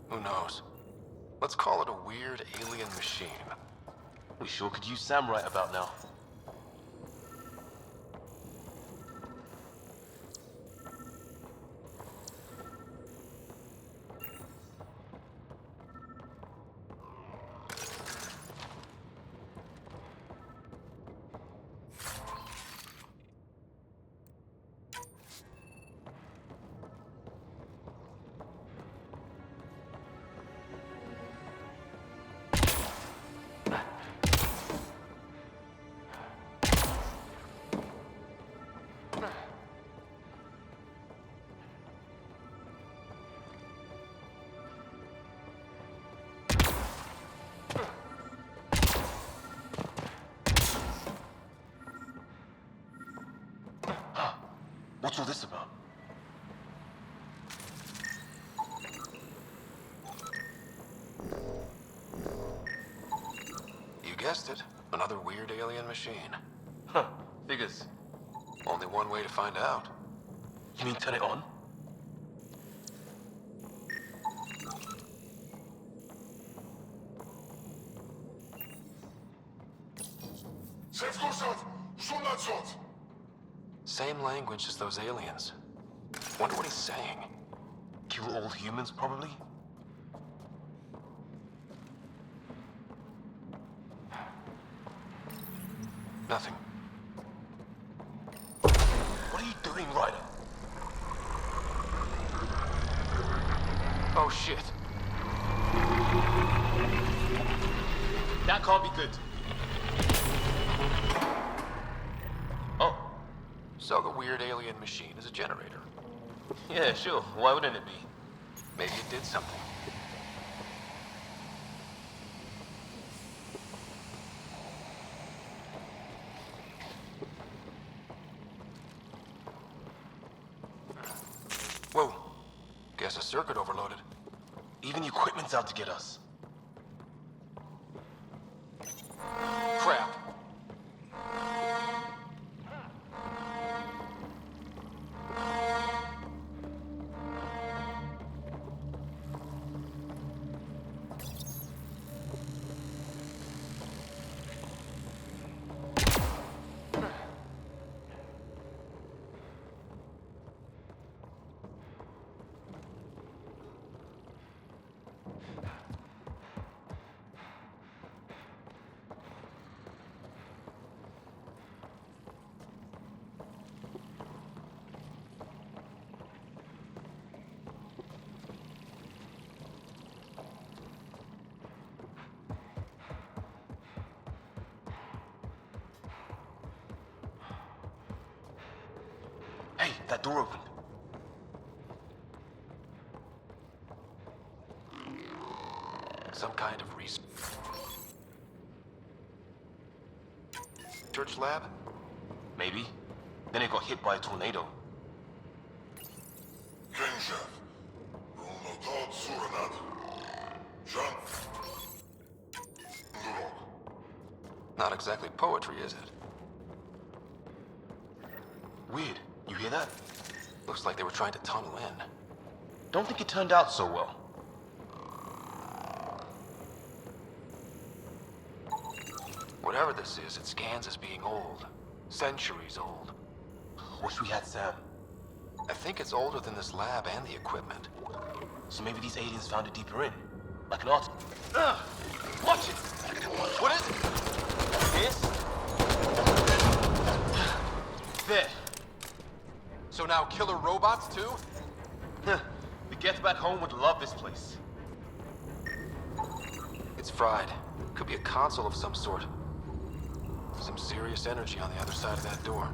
Who knows? Let's call it a weird alien machine. We sure could use Sam right about now. What's all this about? You guessed it. Another weird alien machine. Huh. Figures. Only one way to find out. You mean turn it on? Same language as those aliens. Wonder what he's saying. Kill all humans, probably? Nothing. What are you doing, Ryder? Oh shit. That can't be good. Oh. So the weird alien machine is a generator. Yeah, sure. Why wouldn't it be? Maybe it did something. Whoa. Guess a circuit overloaded. Even equipment's out to get us. Crap. that door open. Some kind of research lab? Maybe. Then it got hit by a tornado. Not exactly poetry, is it? Weird. You hear that? Looks like they were trying to tunnel in. Don't think it turned out so well. Whatever this is, it scans as being old. Centuries old. Wish we had Sam. I think it's older than this lab and the equipment. So maybe these aliens found it deeper in. Like an art. Watch it! What is it? This? There. So now killer robots too? The Kett back home would love this place. It's fried. Could be a console of some sort. Some serious energy on the other side of that door.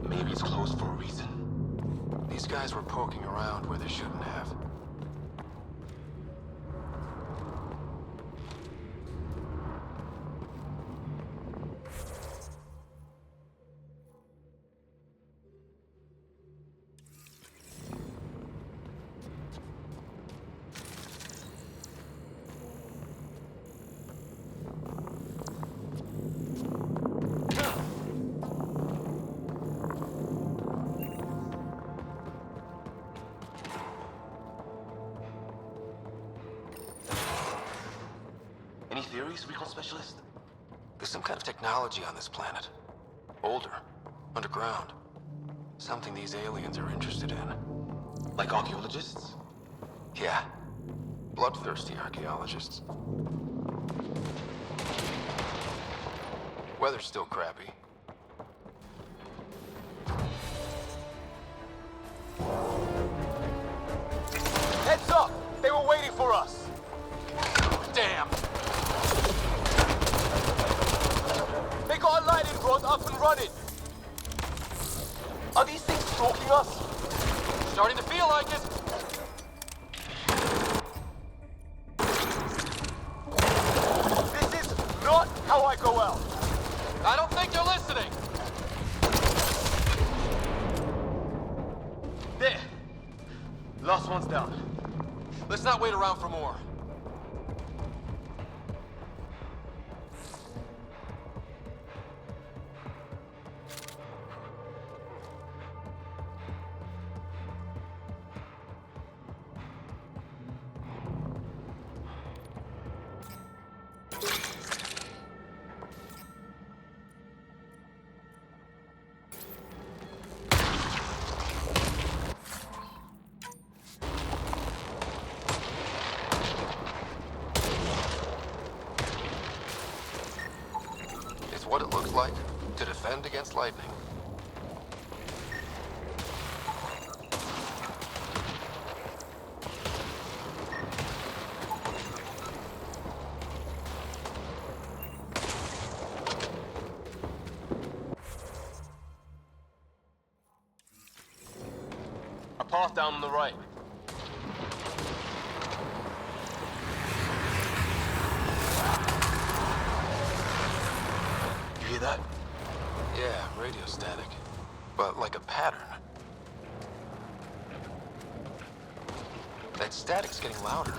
Maybe it's closed for a reason. These guys were poking around where they shouldn't have. Any theories, recon specialist? There's some kind of technology on this planet. Older. Underground. Something these aliens are interested in. Like archaeologists? Yeah. Bloodthirsty archaeologists. Weather's still crappy. Heads up! They were waiting for us! Damn! They got a lightning rod up and running! Are these things stalking us? Starting to feel like it! This is not how I go out! I don't think you're listening! There! Last one's down. Let's not wait around for more. What it looks like to defend against lightning. A path down on the right. You hear that? Yeah, radio static. But like a pattern. That static's getting louder.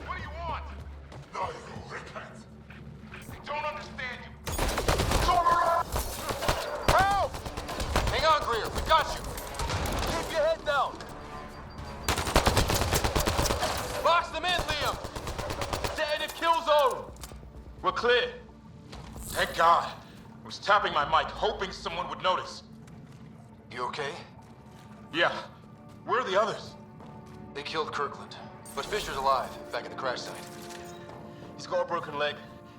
What do you want? No, you repent. They don't understand you. Help! Hang on, Greer. We got you. Keep your head down. Box them in, Liam! Detonate kill zone. We're clear. Thank God. I was tapping my mic, hoping someone would notice. You okay? Yeah. Where are the others? They killed Kirkland. But Fisher's alive, back at the crash site. He's got a broken leg.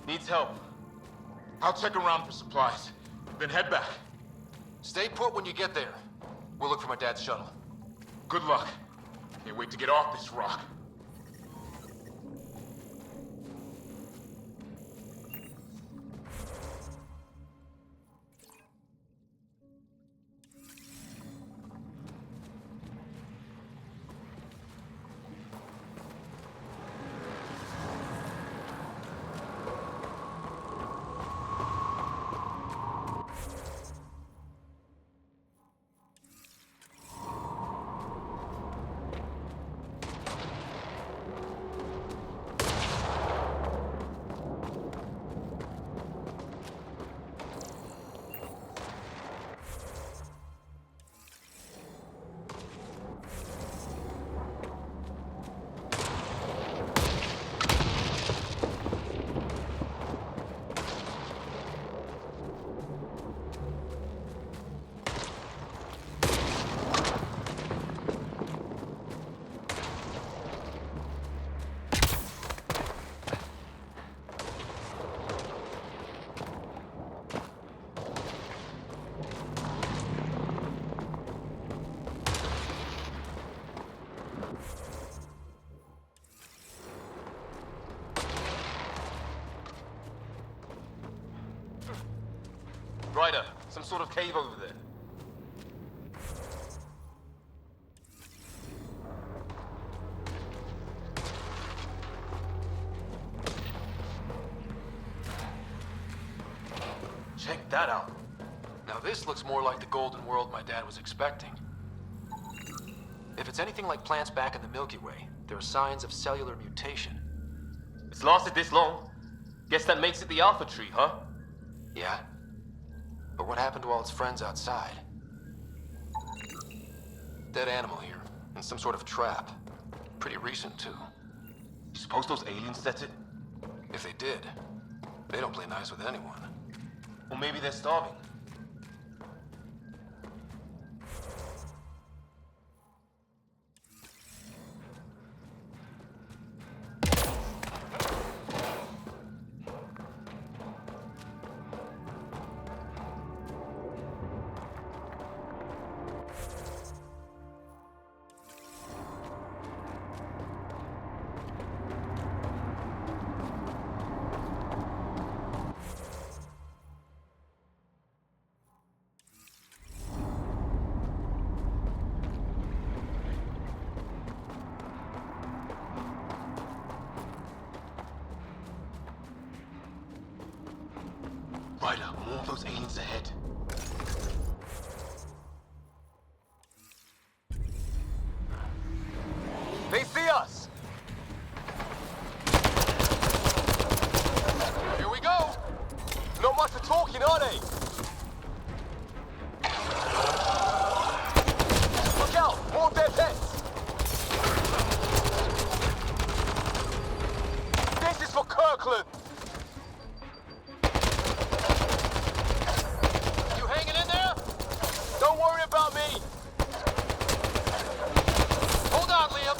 Needs help. I'll check around for supplies, then head back. Stay put when you get there. We'll look for my dad's shuttle. Good luck. Can't wait to get off this rock. Ryder, some sort of cave over there. Check that out. Now this looks more like the golden world my dad was expecting. If it's anything like plants back in the Milky Way, there are signs of cellular mutation. It's lasted this long. Guess that makes it the Alpha Tree, huh? Yeah? But what happened to all its friends outside? Dead animal here, in some sort of trap. Pretty recent, too. You suppose those aliens set it? If they did, they don't play nice with anyone. Or maybe they're starving. Ryder, more of those aliens ahead. They see us! Here we go! Not much for talking, are they? Look out! More of their pets! This is for Kirkland! Don't worry about me! Hold on, Liam!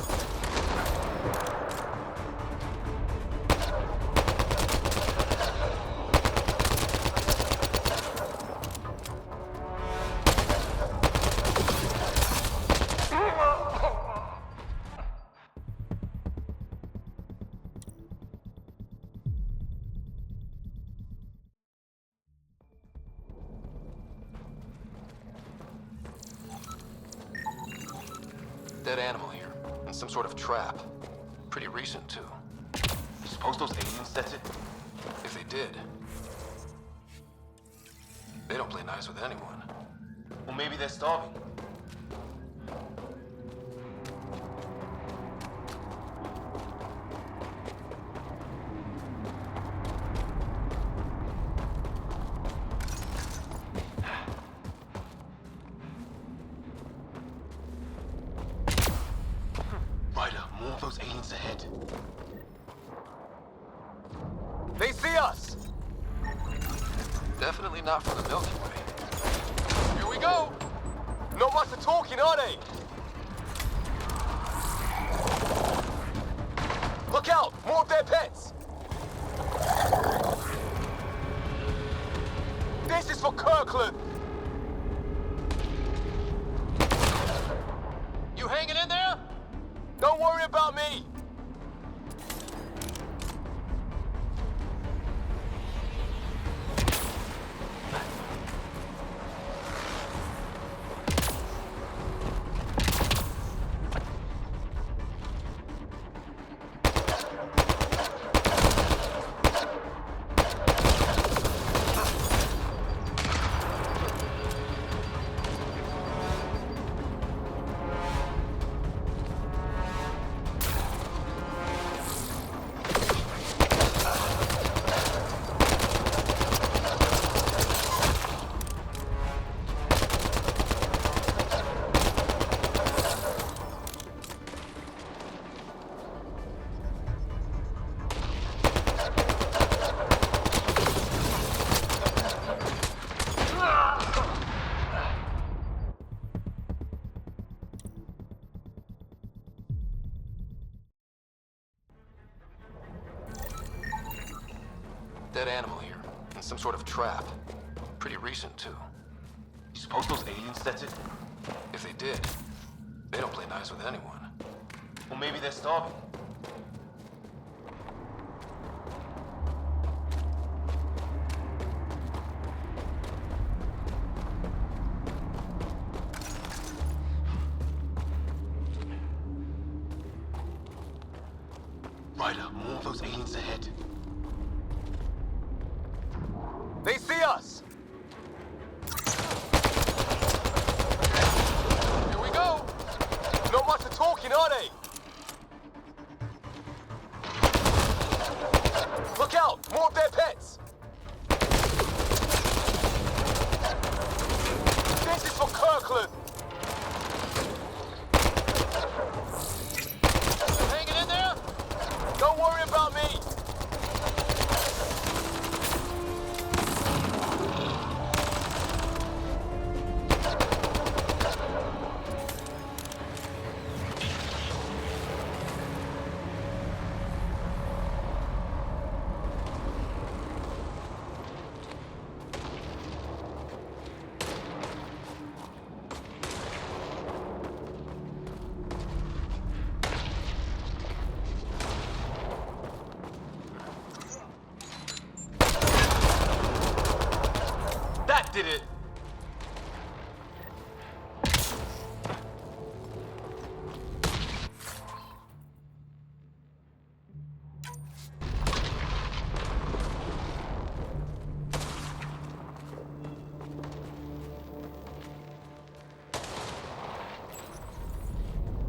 Dead animal here, in some sort of trap. Pretty recent, too. You suppose those aliens set it? If they did, they don't play nice with anyone. Or maybe they're starving. Those aliens ahead. They see us! Definitely not from the Milky Way. Here we go! Not much for talking, are they? Look out! More of their pets! This is for Kirkland! You hanging in there? Don't worry about me! Dead animal here, in some sort of trap. Pretty recent, too. You suppose those aliens set it? If they did, they don't play nice with anyone. maybe they're starving. Ryder, more of those aliens ahead. They see us! Here we go! Not much of talking, are they? Look out! More of their pets! This is for Kirkland! Hanging in there? Don't worry about me! That did it!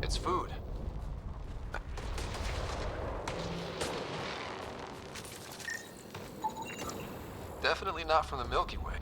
It's food. Definitely not from the Milky Way.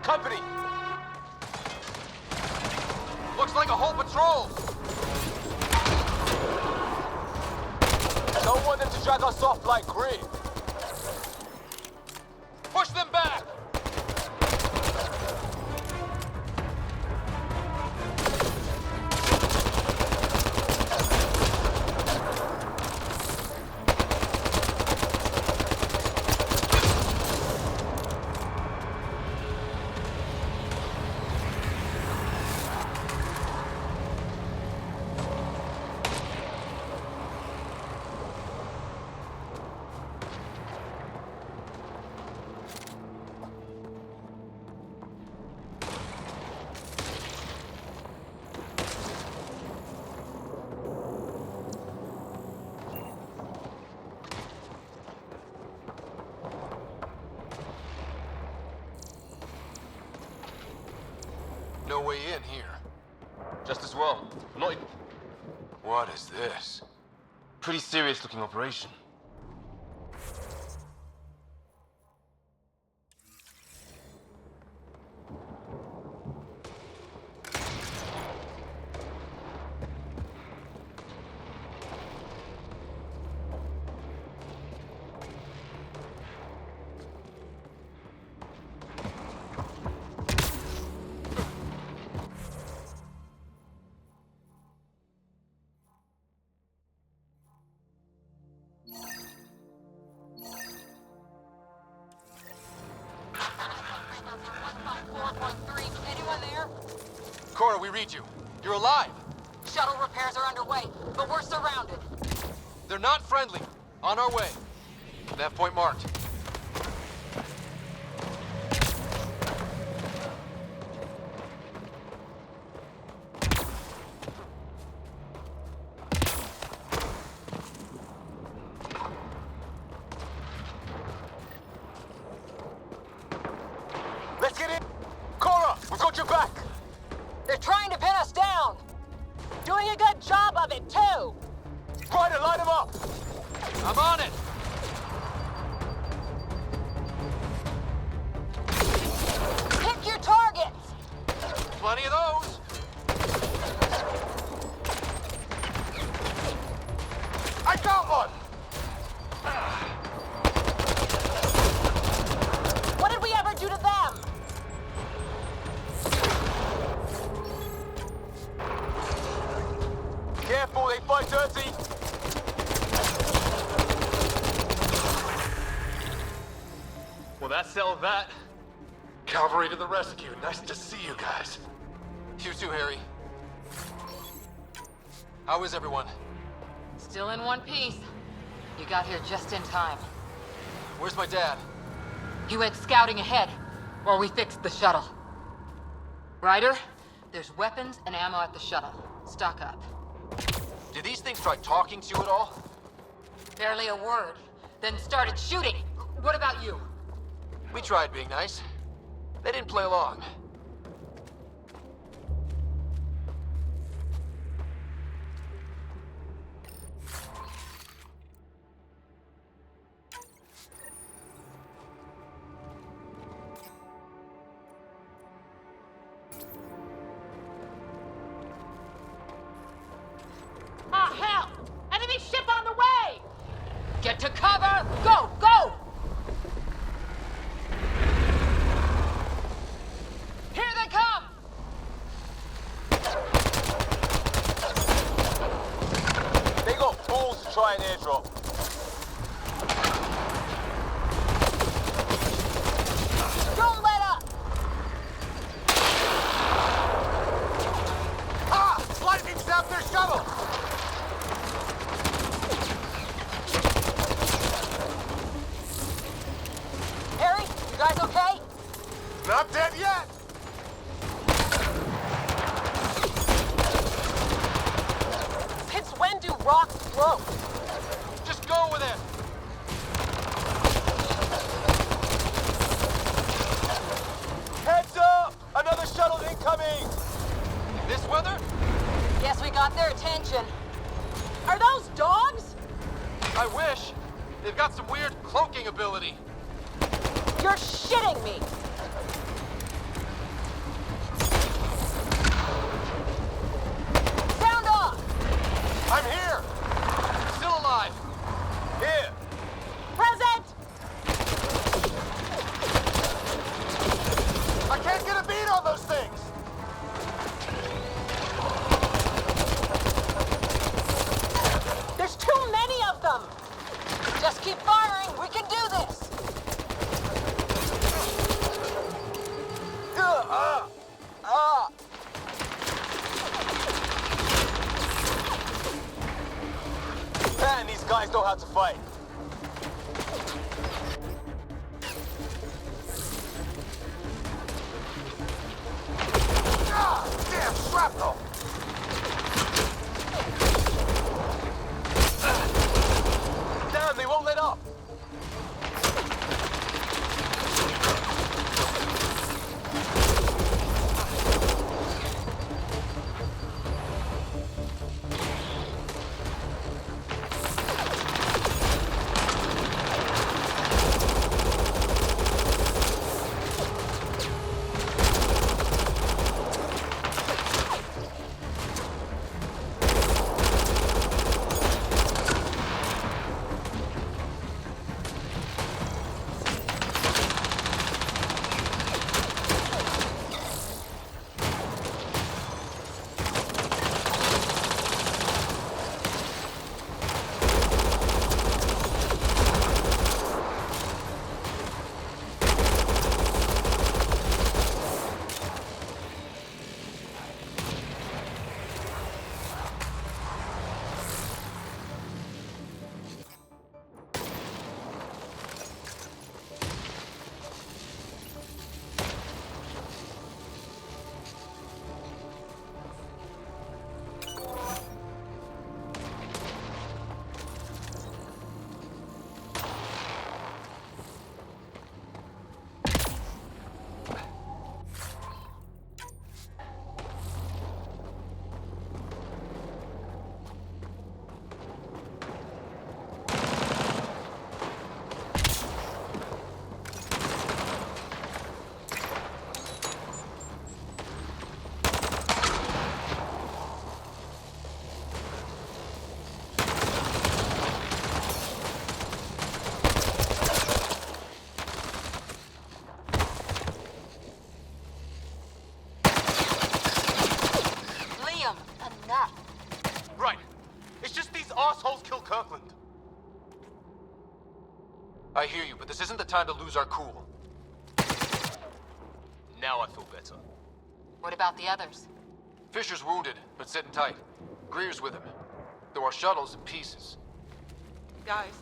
Company! Looks like a whole patrol! Don't want them to drag us off like grid. Push them back! No way in here. Just as well. Not even... What is this? Pretty serious looking operation. Anyone there? Cora, we read you. You're alive. Shuttle repairs are underway, but we're surrounded. They're not friendly. On our way. That point marked. Let's get in! Cora, we've got your back! They're trying to pin us down! Doing a good job of it, too! Ryder, line them up! I'm on it! Pick your targets! Plenty of those! I got one! What did we ever do to them? Careful, they fight dirty! Well, that settled that. Cavalry to the rescue. Nice to see you guys. You too, Harry. How is everyone? Still in one piece. You got here just in time. Where's my dad? He went scouting ahead while we fixed the shuttle. Ryder, there's weapons and ammo at the shuttle. Stock up. Did these things try talking to you at all? Barely a word. Then started shooting. What about you? We tried being nice. They didn't play along. Ah, hell! Enemy ship on the way! Get to cover! Go! Go! Here they come! They got balls to try an airdrop. Don't let up! Ah! Lightning zapped their shuttle! Harry, you guys okay? Not dead yet! Since when do rocks float? Just go with it! Heads up! Another shuttle incoming! This weather? Guess we got their attention. Are those dogs? I wish. They've got some weird cloaking ability. You're shitting me! speed on those things! There's too many of them! Just keep firing! We can do this! Man, these guys know how to fight. Damn shrapnel! Damn, they won't let up. Right. It's just these assholes kill Kirkland. I hear you, but this isn't the time to lose our cool. Now I feel better. What about the others? Fisher's wounded, but sitting tight. Greer's with him. There are shuttles in pieces. Guys.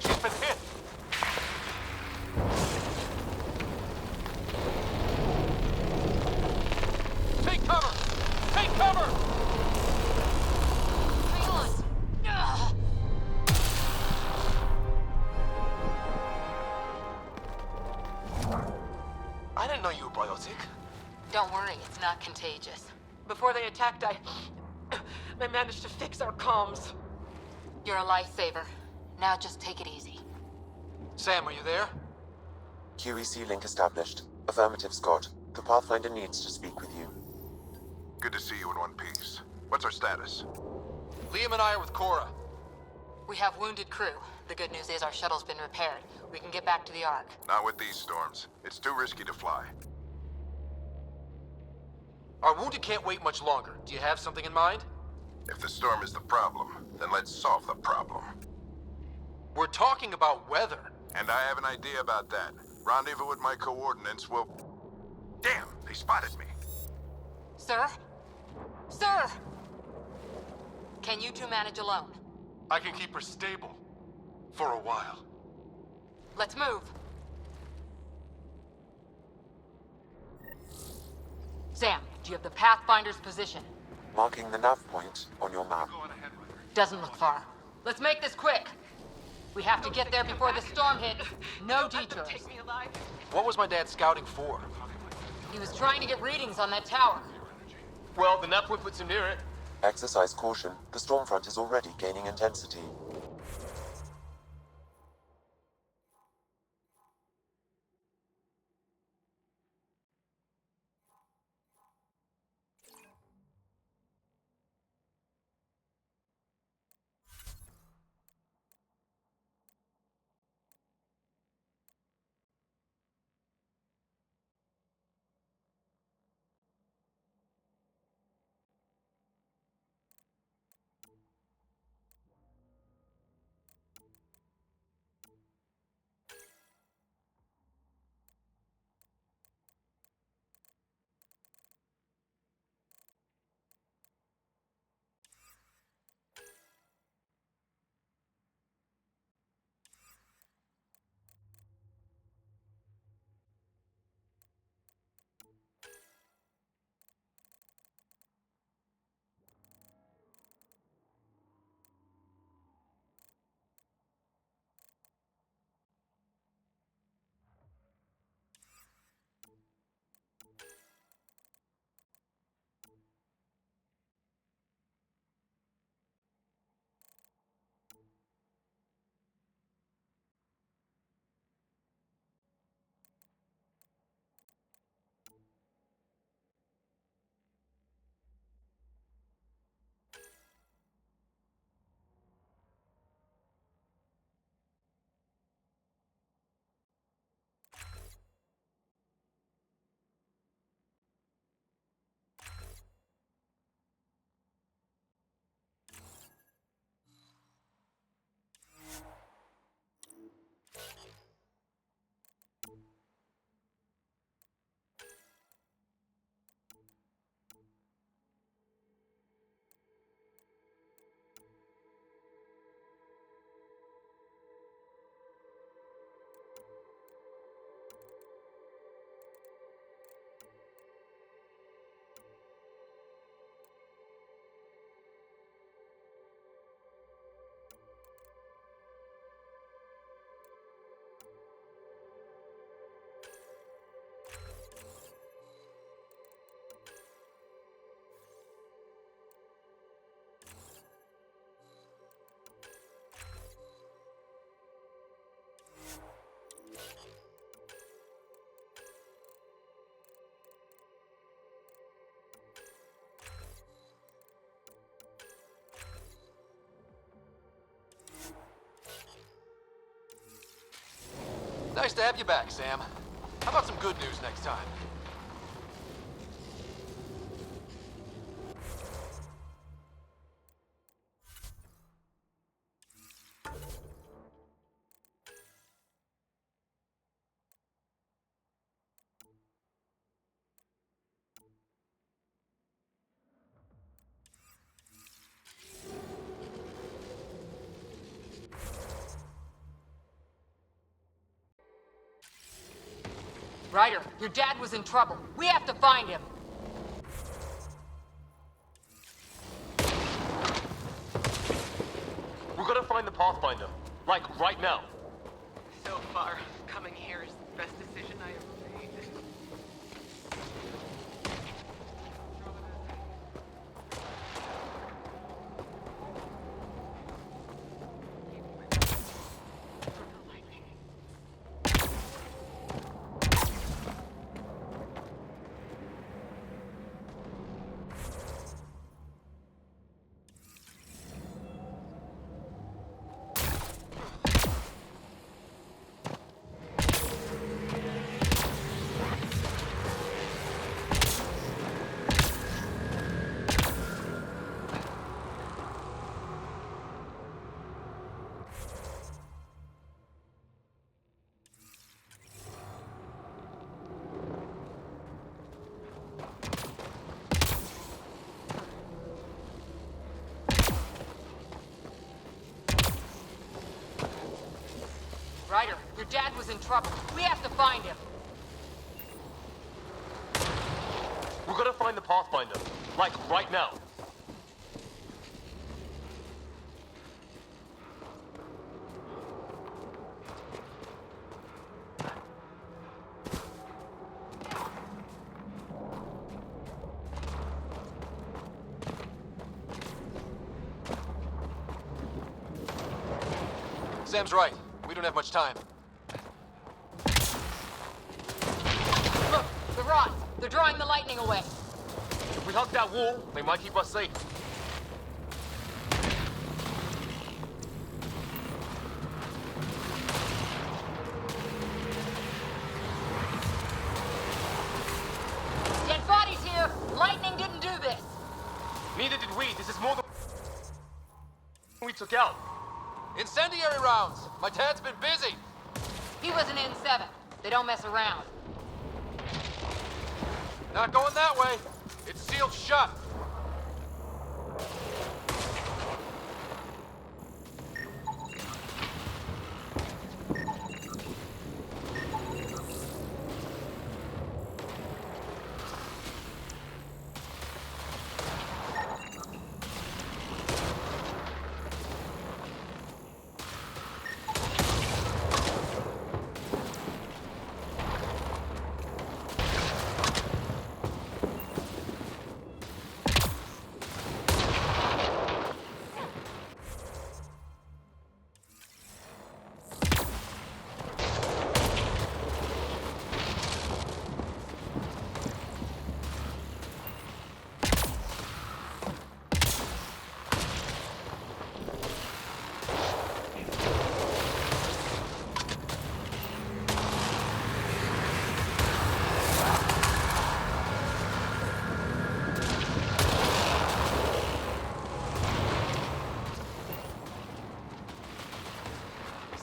She's been hit! Take cover! Take cover! Hang on! Ugh. I didn't know you were biotic. Don't worry, it's not contagious. Before they attacked, I managed to fix our comms. You're a lifesaver. Now just take it easy. Sam, are you there? QEC link established. Affirmative, Scott. The Pathfinder needs to speak with you. Good to see you in one piece. What's our status? Liam and I are with Cora. We have wounded crew. The good news is our shuttle's been repaired. We can get back to the Ark. Not with these storms. It's too risky to fly. Our wounded can't wait much longer. Do you have something in mind? If the storm is the problem, then let's solve the problem. We're talking about weather. And I have an idea about that. Rendezvous with my coordinates will... Damn, they spotted me. Sir? Sir! Can you two manage alone? I can keep her stable. For a while. Let's move. Sam, do you have the Pathfinder's position? Marking the nav point on your map. Doesn't look far. Let's make this quick. We have to get there before the storm hits. No detours. What was my dad scouting for? He was trying to get readings on that tower. Well, the nav point puts him near it. Exercise caution. The storm front is already gaining intensity. Nice to have you back, Sam. How about some good news next time? Ryder, your dad was in trouble. We have to find him. We're gonna find the Pathfinder. Like, right now. So far, coming here is the best decision I ever made. Ryder, your dad was in trouble. We have to find him. We're gonna find the Pathfinder. Like, right now. Sam's right. We don't have much time. Look, the rods. They're drawing the lightning away. If we hug that wall, they might keep us safe. Dead bodies here. Lightning didn't do this. Neither did we. This is more than we took out. Incendiary rounds! My dad's been busy! He was an N7. They don't mess around. Not going that way. It's sealed shut.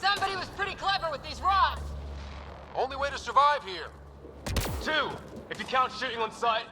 Somebody was pretty clever with these rods. Only way to survive here. 2, if you count shooting on sight.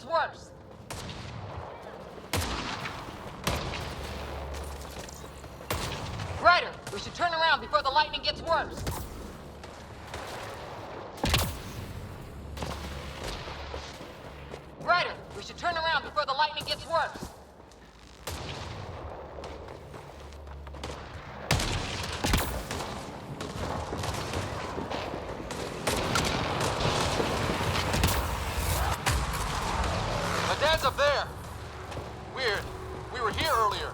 worse. Ryder, we should turn around before the lightning gets worse. Ryder, we should turn around before the lightning gets worse. My dad's up there. Weird. We were here earlier.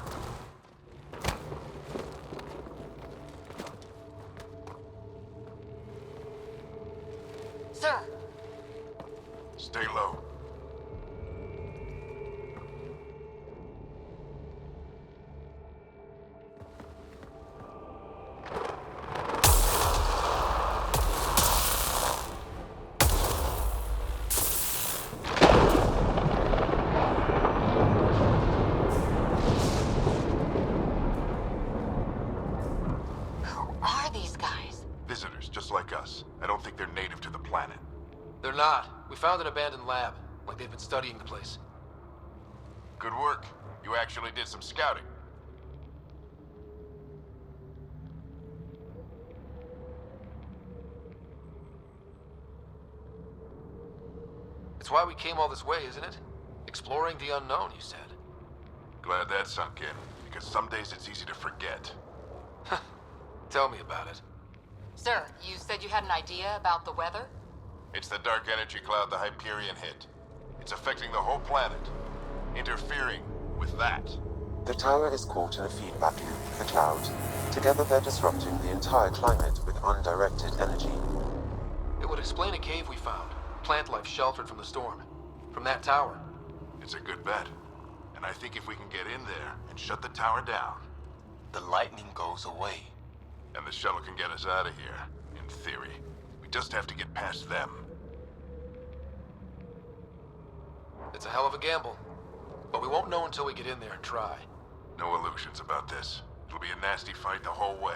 Sir. Stay low. Just like us. I don't think they're native to the planet. They're not. We found an abandoned lab, like they've been studying the place. Good work. You actually did some scouting. It's why we came all this way, isn't it? Exploring the unknown, you said. Glad that sunk in, because some days it's easy to forget. Tell me about it. Sir, you said you had an idea about the weather? It's the dark energy cloud the Hyperion hit. It's affecting the whole planet, interfering with that. The tower is caught in a feedback loop, the cloud. Together they're disrupting the entire climate with undirected energy. It would explain a cave we found. Plant life sheltered from the storm. From that tower. It's a good bet. And I think if we can get in there and shut the tower down, the lightning goes away. And the shuttle can get us out of here, in theory. We just have to get past them. It's a hell of a gamble. But we won't know until we get in there and try. No illusions about this. It'll be a nasty fight the whole way.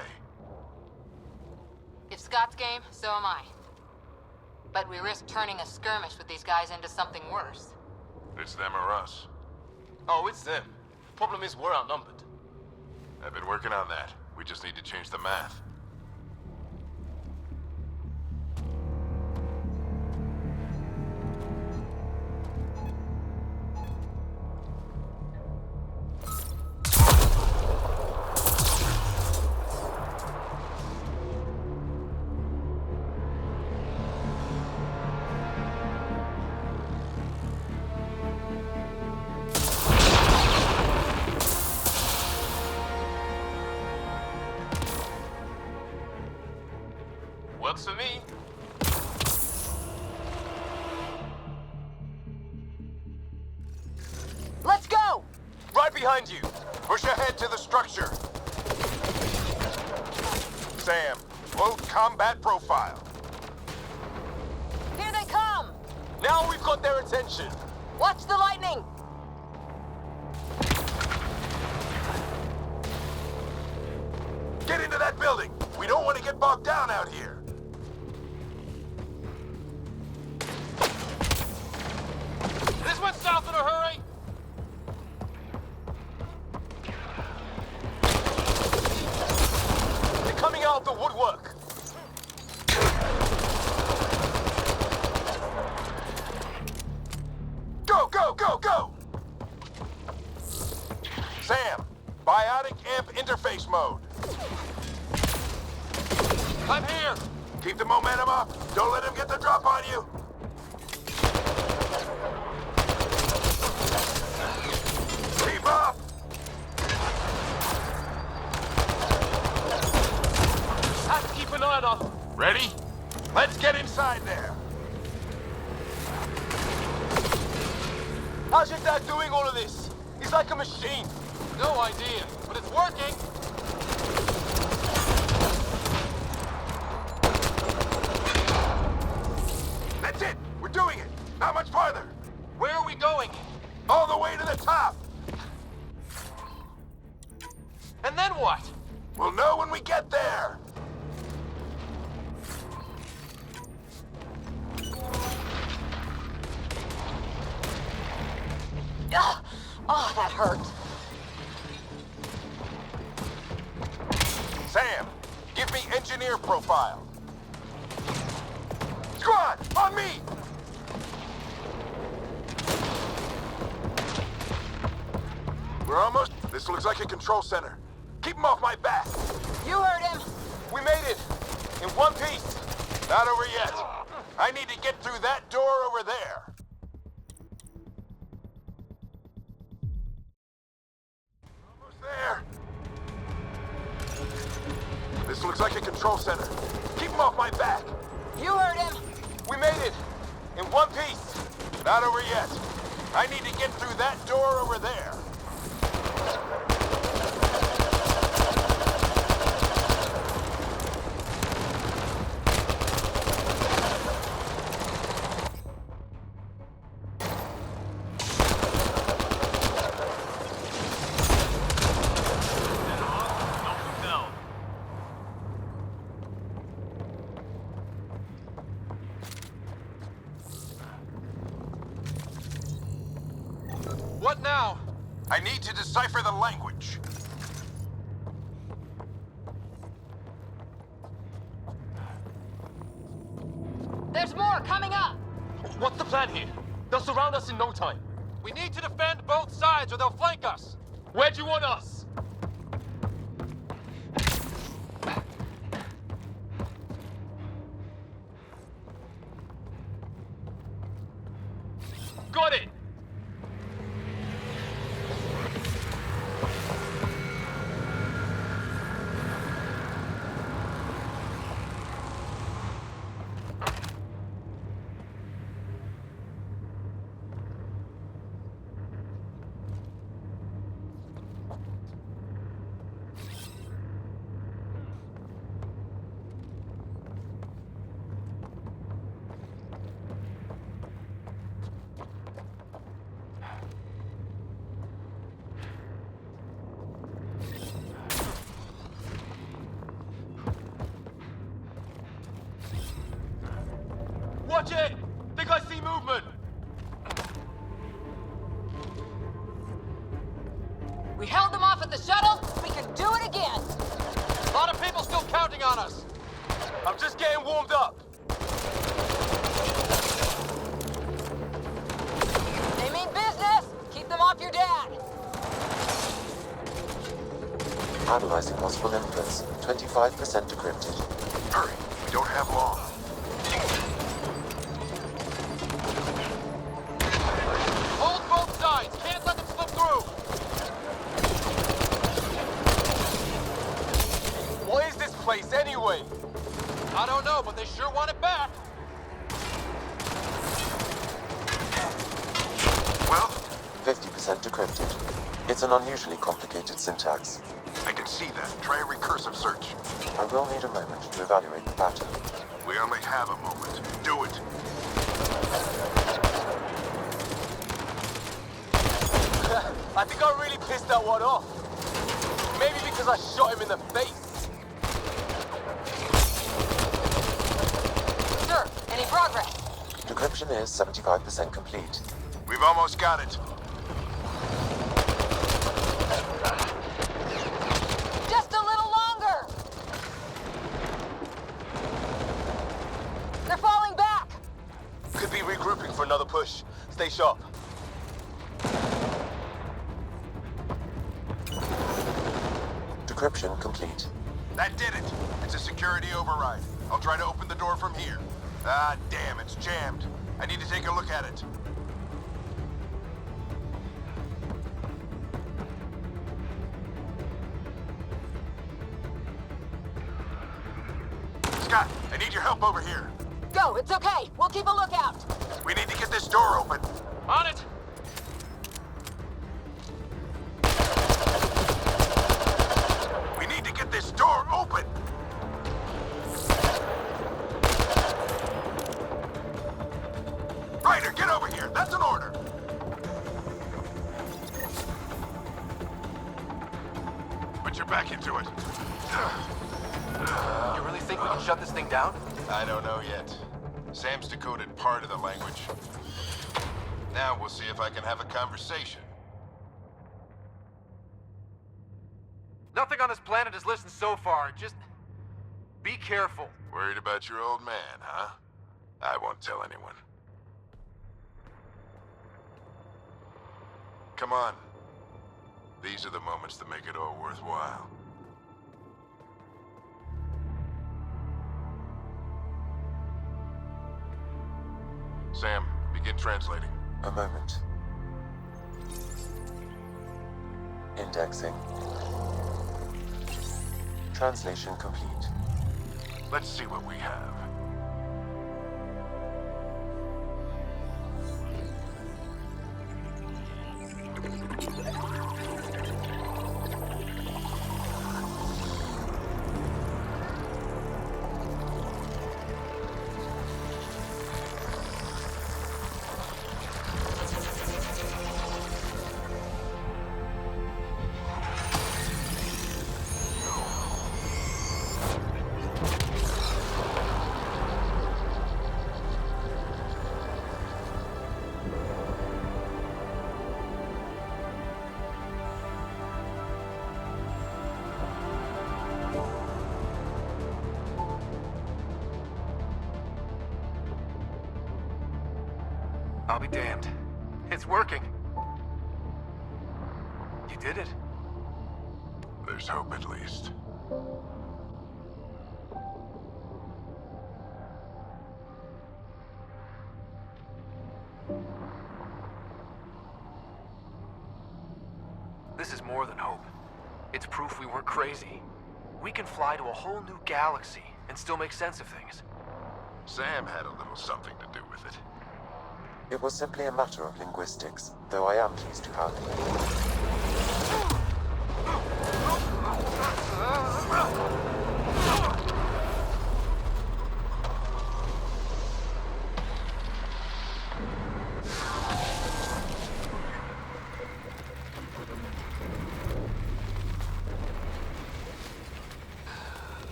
If Scott's game, so am I. But we risk turning a skirmish with these guys into something worse. It's them or us. Oh, it's them. Problem is, we're outnumbered. I've been working on that. We just need to change the math. Works for me. Let's go! Right behind you. Push ahead to the structure. Sam, load combat profile. Here they come! Now we've got their attention. Watch the lightning! Get into that building. We don't want to get bogged down out here. This went south in a hurry. They're coming out of the woodwork. Go, go, go, go! Sam, biotic amp interface mode. I'm here. Keep the momentum up. Don't let him get the drop on you. Keep up. Have to keep an eye on them. Ready? Let's get inside there. How's your dad doing all of this? He's like a machine. No idea, but it's working. That's it. We're doing it. Not much farther. Where are we going? All the way to the top. And then what? We'll know when we get there. Ugh. Oh, that hurt. Sam, give me engineer profile. Squad, on me! We're almost... This looks like a control center. Keep him off my back. You heard him. We made it. In one piece. Not over yet. I need to get through that door over there. Almost there. This looks like a control center. Keep him off my back. You heard him. We made it. In one piece. Not over yet. I need to get through that door over there. What now? I need to decipher the language. There's more coming up. What's the plan here? They'll surround us in no time. We need to defend both sides or they'll flank us. Where'd you want us? Got it! Watch it! Think I see movement! We held them off at the shuttle. We can do it again. A lot of people still counting on us. I'm just getting warmed up. They mean business. Keep them off your dad. Analyzing possible inputs. 25% decrypted. Hurry, we don't have long. Hold both sides. Can't let them slip through. What is this place anyway? I don't know, but they sure want it back. Well? 50% decrypted. It's an unusually complicated syntax. I can see that. Try a recursive search. I will need a moment to evaluate the pattern. We only have a moment. Do it. I think I really pissed that one off. Maybe because I shot him in the face. Sir, any progress? Decryption is 75% complete. We've almost got it. Just a little longer. They're falling back. Could be regrouping for another push. Stay sharp. Decryption complete. That did it. It's a security override. I'll try to open the door from here. Ah, damn, it's jammed. I need to take a look at it. Scott, I need your help over here. Go, it's okay. We'll keep a lookout. We need to get this door open. On it! We need to get this door open. Ryder, get over here. That's an order. Put your back into it. You really think we can shut this thing down? I don't know yet. Sam's decoded part of the language. Now we'll see if I can have a conversation. Nothing on this planet has listened so far. Just be careful. Worried about your old man, huh? I won't tell anyone. Come on. These are the moments that make it all worthwhile. Sam, begin translating. A moment. Indexing. Translation complete. Let's see what we have. I'll be damned. It's working. You did it. There's hope at least. This is more than hope. It's proof we weren't crazy. We can fly to a whole new galaxy and still make sense of things. Sam had a little something to do with it. It was simply a matter of linguistics, though I am pleased to have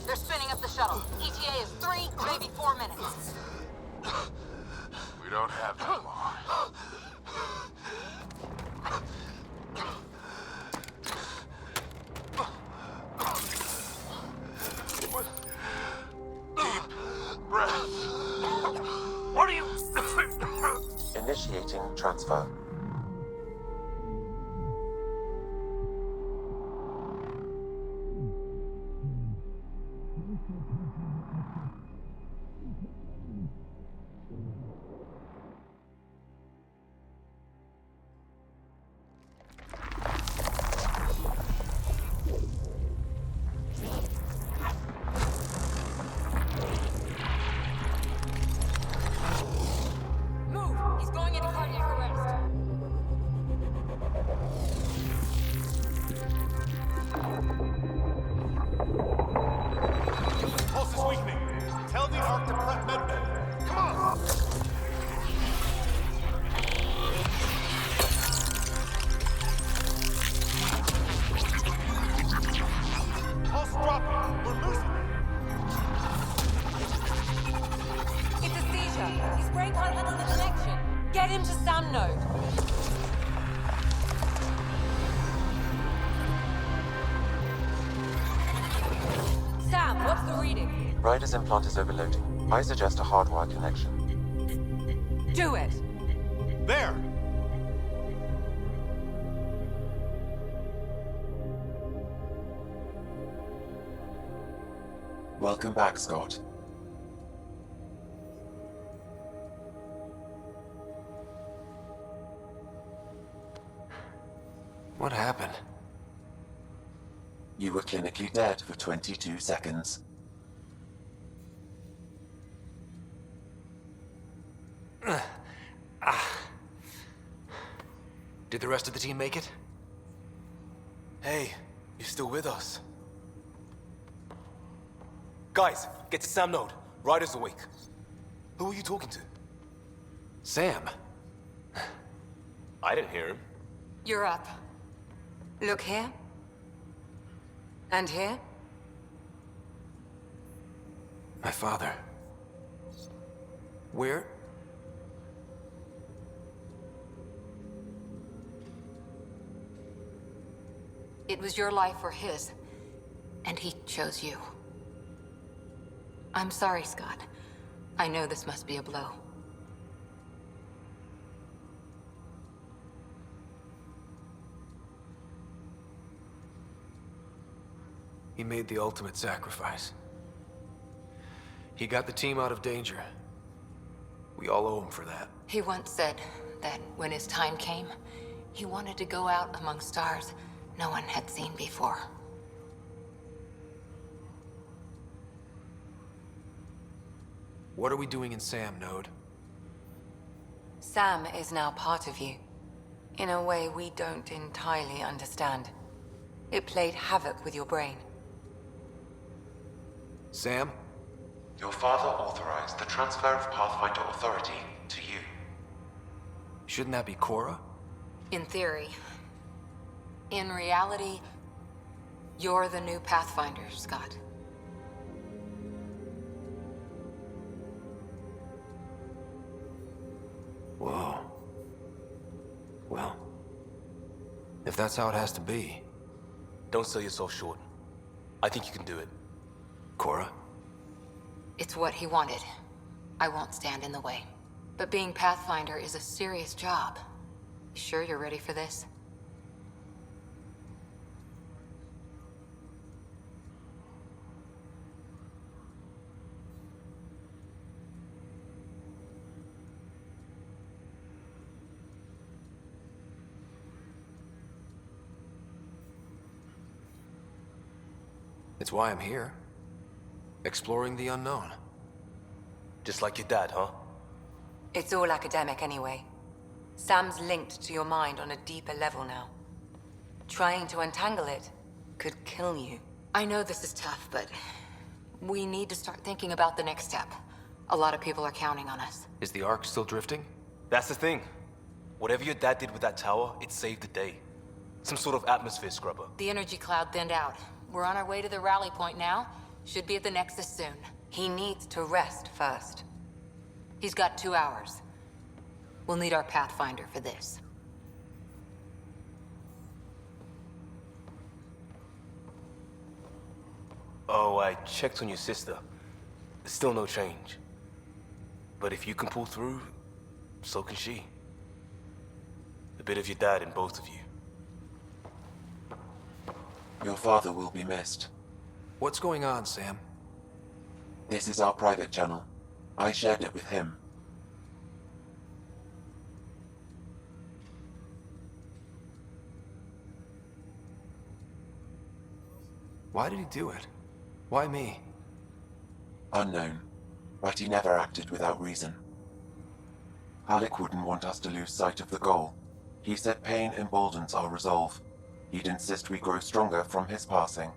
They're spinning up the shuttle. ETA is 3, maybe 4 minutes. We don't have that long. Deep breath. What are you... Initiating transfer. Ryder's implant is overloading. I suggest a hardwire connection. Do it! There! Welcome back, Scott. What happened? You were clinically dead for 22 seconds. Did the rest of the team make it? Hey, you're still with us. Guys, get to Sam Node. Ryder's awake. Who are you talking to? Sam. I didn't hear him. You're up. Look here. And here? My father. Where? It was your life or his, and he chose you. I'm sorry, Scott. I know this must be a blow. He made the ultimate sacrifice. He got the team out of danger. We all owe him for that. He once said that when his time came, he wanted to go out among stars no one had seen before. What are we doing in Sam, Node? Sam is now part of you, in a way we don't entirely understand. It played havoc with your brain. Sam? Your father authorized the transfer of Pathfinder authority to you. Shouldn't that be Cora? In theory. In reality, you're the new Pathfinder, Scott. Whoa. Well, if that's how it has to be. Don't sell yourself short. I think you can do it. Cora? It's what he wanted. I won't stand in the way. But being Pathfinder is a serious job. Sure you're ready for this? It's why I'm here. Exploring the unknown. Just like your dad, huh? It's all academic anyway. Sam's linked to your mind on a deeper level now. Trying to untangle it could kill you. I know this is tough, but we need to start thinking about the next step. A lot of people are counting on us. Is the Ark still drifting? That's the thing. Whatever your dad did with that tower, it saved the day. Some sort of atmosphere scrubber. The energy cloud thinned out. We're on our way to the rally point now. Should be at the Nexus soon. He needs to rest first. He's got 2 hours. We'll need our Pathfinder for this. Oh, I checked on your sister. Still no change. But if you can pull through, so can she. A bit of your dad in both of you. Your father will be missed. What's going on, Sam? This is our private channel. I shared it with him. Why did he do it? Why me? Unknown, but he never acted without reason. Alec wouldn't want us to lose sight of the goal. He said pain emboldens our resolve. He'd insist we grow stronger from his passing.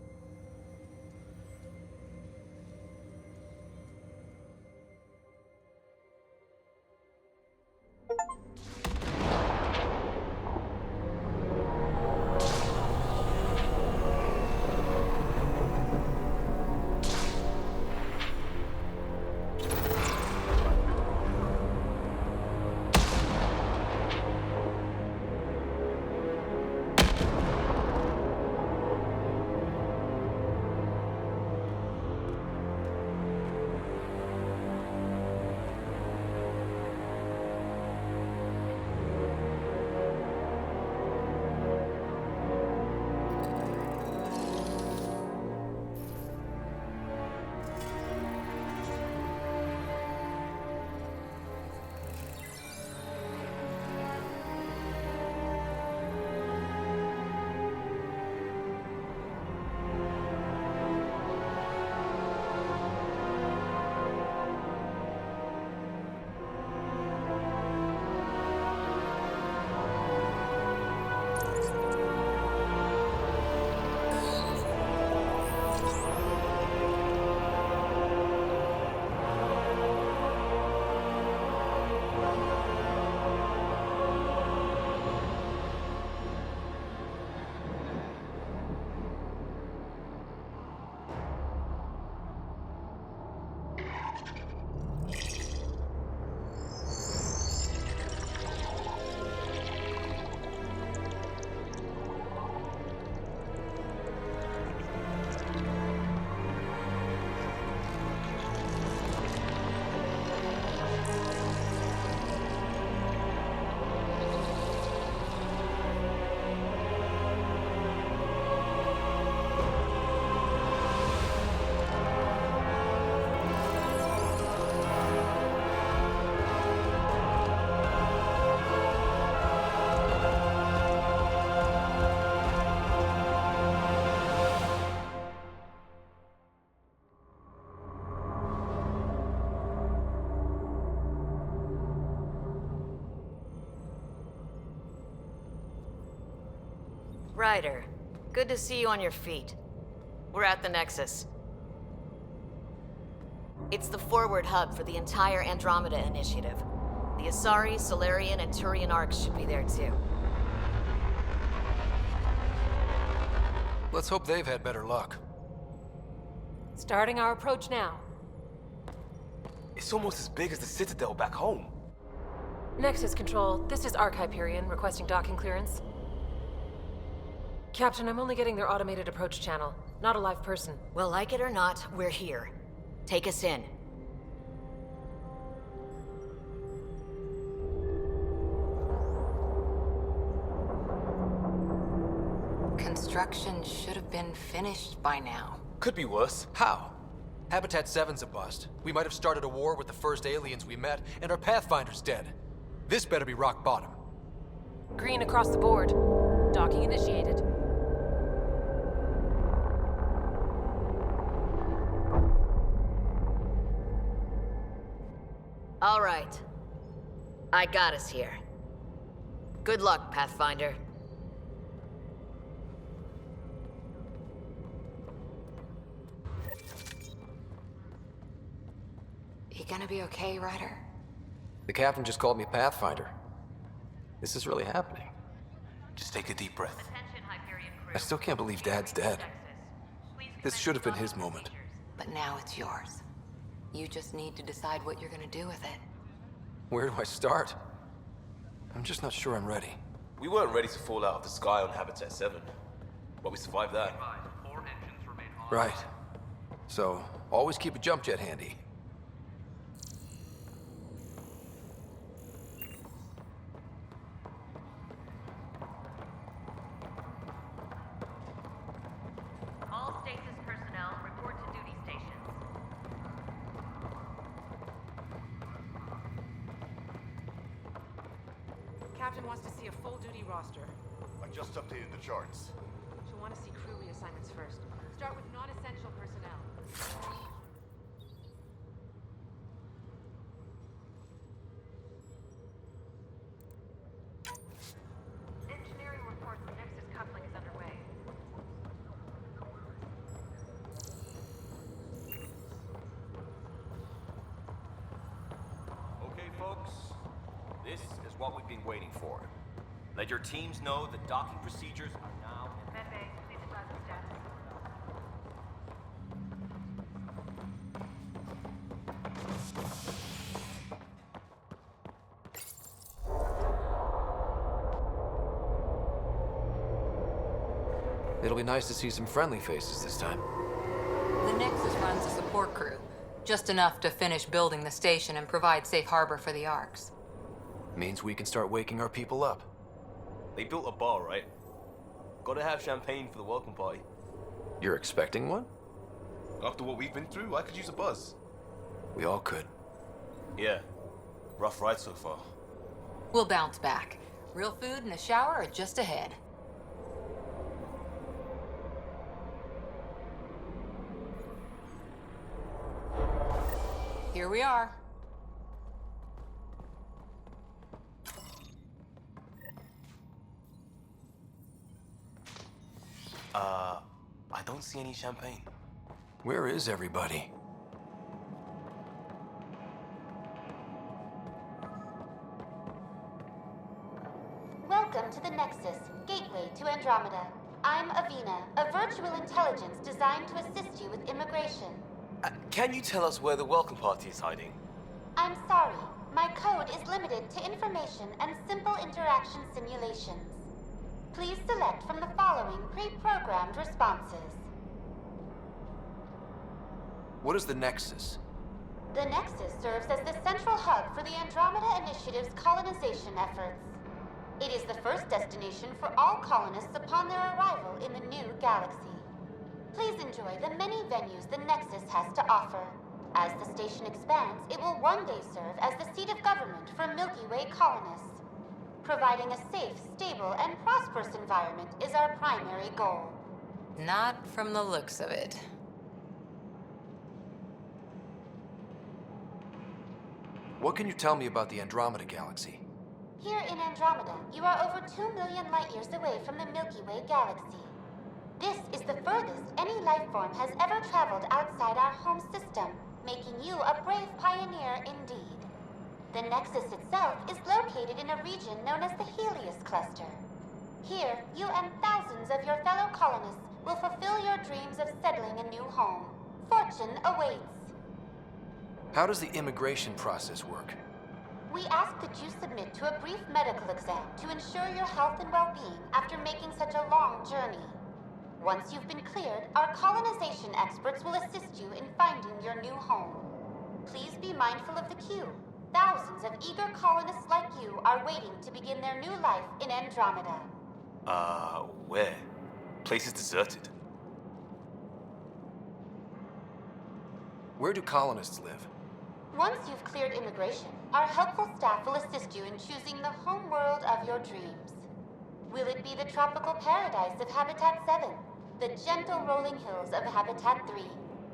Ryder, good to see you on your feet. We're at the Nexus. It's the forward hub for the entire Andromeda initiative. The Asari, Solarian, and Turian arcs should be there too. Let's hope they've had better luck. Starting our approach now. It's almost as big as the Citadel back home. Nexus Control, this is Arc Hyperion requesting docking clearance. Captain, I'm only getting their automated approach channel, not a live person. Well, like it or not, we're here. Take us in. Construction should have been finished by now. Could be worse. How? Habitat 7's a bust. We might have started a war with the first aliens we met, and our Pathfinder's dead. This better be rock bottom. Green across the board. Docking initiated. All right. I got us here. Good luck, Pathfinder. You gonna be okay, Ryder? The captain just called me Pathfinder. This is really happening. Just take a deep breath. I still can't believe Dad's dead. This should have been his moment. But now it's yours. You just need to decide what you're gonna do with it. Where do I start? I'm just not sure I'm ready. We weren't ready to fall out of the sky on Habitat 7, but we survived that. Right. So, always keep a jump jet handy. All stasis personnel report to duty stations. Captain wants to see a full duty roster. I just updated the charts. She'll want to see crew reassignments first. Start with non-essential personnel. Engineering reports the Nexus coupling is underway. Okay, folks. This is what we've been waiting for. Let your teams know the docking procedures are now... Medbay, please advise the status. It'll be nice to see some friendly faces this time. The Nexus runs a support crew. Just enough to finish building the station and provide safe harbor for the arcs. Means we can start waking our people up. They built a bar, right? Gotta have champagne for the welcome party. You're expecting one? After what we've been through, I could use a buzz. We all could. Yeah. Rough ride so far. We'll bounce back. Real food and a shower are just ahead. Here we are. I don't see any champagne. Where is everybody? Welcome to the Nexus, gateway to Andromeda. I'm Avina, a virtual intelligence designed to assist you with immigration. Can you tell us where the welcome party is hiding? I'm sorry, my code is limited to information and simple interaction simulations. Please select from the following pre-programmed responses. What is the Nexus? The Nexus serves as the central hub for the Andromeda Initiative's colonization efforts. It is the first destination for all colonists upon their arrival in the new galaxy. Please enjoy the many venues the Nexus has to offer. As the station expands, it will one day serve as the seat of government for Milky Way colonists. Providing a safe, stable, and prosperous environment is our primary goal. Not from the looks of it. What can you tell me about the Andromeda galaxy? Here in Andromeda, you are over 2 million light years away from the Milky Way galaxy. This is the furthest any life form has ever traveled outside our home system, making you a brave pioneer indeed. The Nexus itself is located in a region known as the Helios Cluster. Here, you and thousands of your fellow colonists will fulfill your dreams of settling a new home. Fortune awaits. How does the immigration process work? We ask that you submit to a brief medical exam to ensure your health and well-being after making such a long journey. Once you've been cleared, our colonization experts will assist you in finding your new home. Please be mindful of the queue. Thousands of eager colonists like you are waiting to begin their new life in Andromeda. Where? Place is deserted. Where do colonists live? Once you've cleared immigration, our helpful staff will assist you in choosing the home world of your dreams. Will it be the tropical paradise of Habitat 7, the gentle rolling hills of Habitat 3,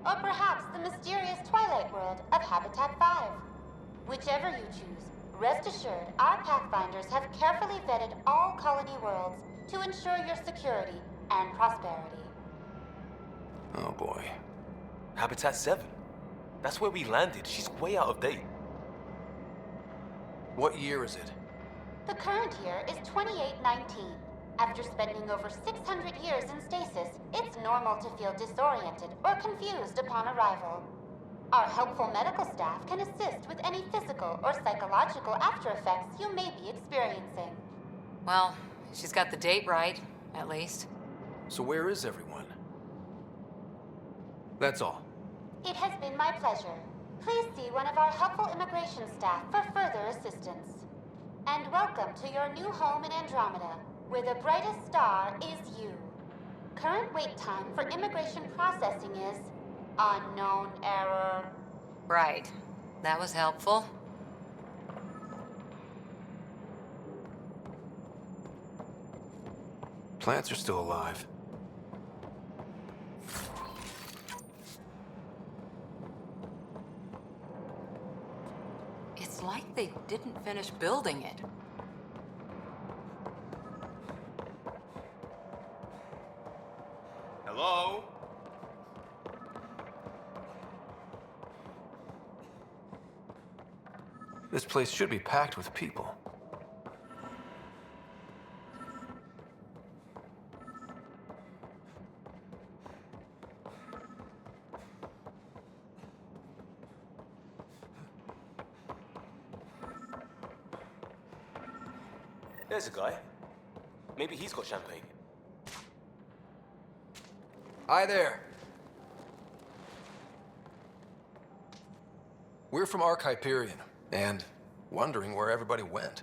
or perhaps the mysterious twilight world of Habitat 5? Whichever you choose, rest assured our Pathfinders have carefully vetted all colony worlds to ensure your security and prosperity. Oh boy. Habitat 7. That's where we landed. She's way out of date. What year is it? The current year is 2819. After spending over 600 years in stasis, it's normal to feel disoriented or confused upon arrival. Our helpful medical staff can assist with any physical or psychological after effects you may be experiencing. Well, she's got the date right, at least. So where is everyone? That's all. It has been my pleasure. Please see one of our helpful immigration staff for further assistance. And welcome to your new home in Andromeda, where the brightest star is you. Current wait time for immigration processing is unknown error. Right. That was helpful. Plants are still alive. It's like they didn't finish building it. Hello? This place should be packed with people. There's a guy. Maybe he's got champagne. Hi there. We're from Ark Hyperion, and wondering where everybody went.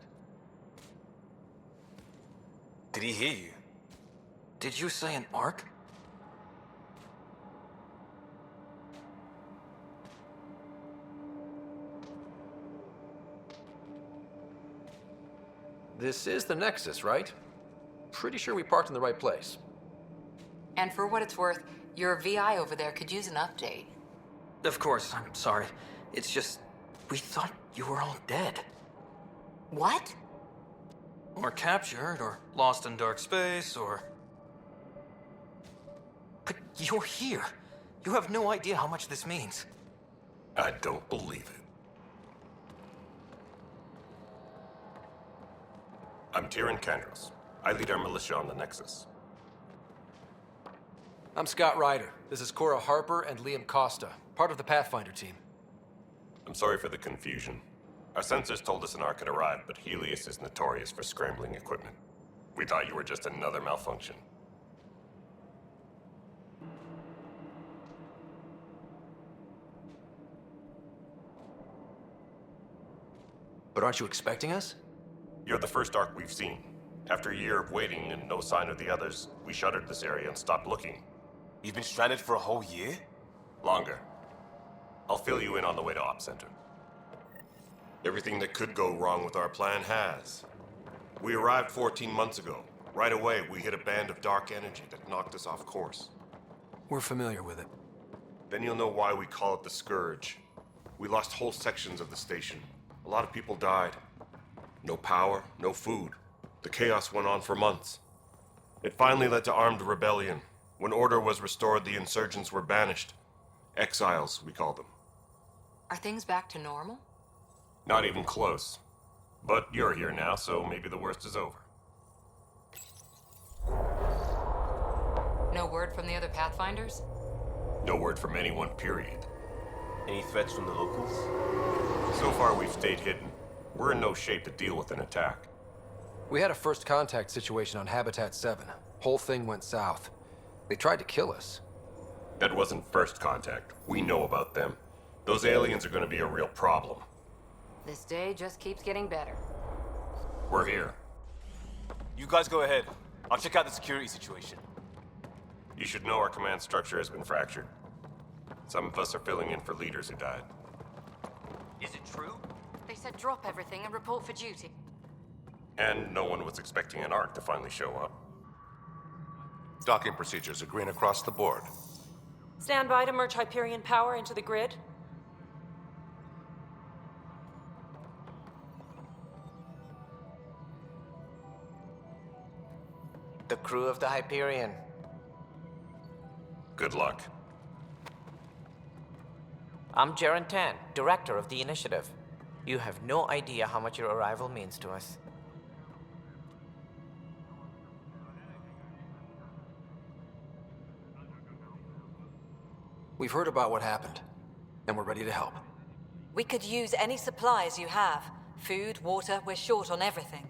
Did he hear you? Did you say an Ark? This is the Nexus, right? Pretty sure we parked in the right place. And for what it's worth, your VI over there could use an update. Of course, I'm sorry. It's just, we thought you were all dead. What? Or captured, or lost in dark space, or... But you're here. You have no idea how much this means. I don't believe it. I'm Tyrion Kandros. I lead our militia on the Nexus. I'm Scott Ryder. This is Cora Harper and Liam Costa, part of the Pathfinder team. I'm sorry for the confusion. Our sensors told us an Ark had arrived, but Helios is notorious for scrambling equipment. We thought you were just another malfunction. But aren't you expecting us? You're the first Ark we've seen. After a year of waiting and no sign of the others, we shuttered this area and stopped looking. You've been stranded for a whole year? Longer. I'll fill you in on the way to Op Center. Everything that could go wrong with our plan has. We arrived 14 months ago. Right away, we hit a band of dark energy that knocked us off course. We're familiar with it. Then you'll know why we call it the Scourge. We lost whole sections of the station. A lot of people died. No power, no food. The chaos went on for months. It finally led to armed rebellion. When order was restored, the insurgents were banished. Exiles, we call them. Are things back to normal? Not even close. But you're here now, so maybe the worst is over. No word from the other Pathfinders? No word from anyone, period. Any threats from the locals? So far, we've stayed hidden. We're in no shape to deal with an attack. We had a first contact situation on Habitat 7. Whole thing went south. They tried to kill us. That wasn't first contact. We know about them. Those aliens are going to be a real problem. This day just keeps getting better. We're here. You guys go ahead. I'll check out the security situation. You should know our command structure has been fractured. Some of us are filling in for leaders who died. Is it true? They said drop everything and report for duty. And no one was expecting an Ark to finally show up. Docking procedures are green across the board. Stand by to merge Hyperion power into the grid. The crew of the Hyperion. Good luck. I'm Jaren Tan, director of the initiative. You have no idea how much your arrival means to us. We've heard about what happened, and we're ready to help. We could use any supplies you have. Food, water, we're short on everything.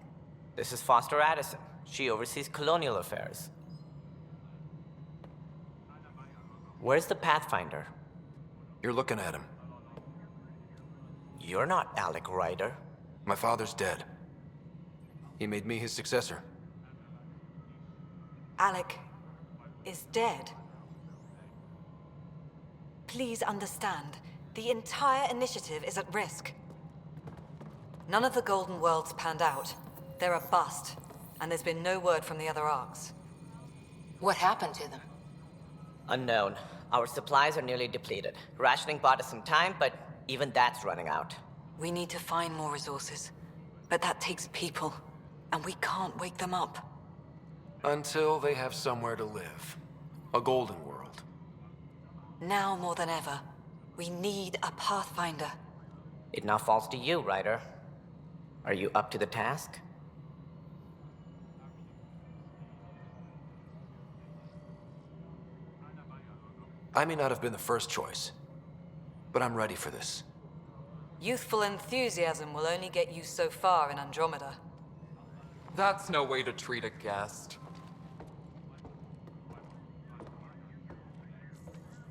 This is Foster Addison. She oversees colonial affairs. Where's the Pathfinder? You're looking at him. You're not Alec Ryder. My father's dead. He made me his successor. Alec is dead. Please understand, the entire initiative is at risk. None of the Golden Worlds panned out. They're a bust, and there's been no word from the other arcs. What happened to them? Unknown. Our supplies are nearly depleted. Rationing bought us some time, but even that's running out. We need to find more resources, but that takes people, and we can't wake them up. Until they have somewhere to live. A golden world. Now more than ever, we need a Pathfinder. It now falls to you, Ryder. Are you up to the task? I may not have been the first choice, but I'm ready for this. Youthful enthusiasm will only get you so far in Andromeda. That's no way to treat a guest.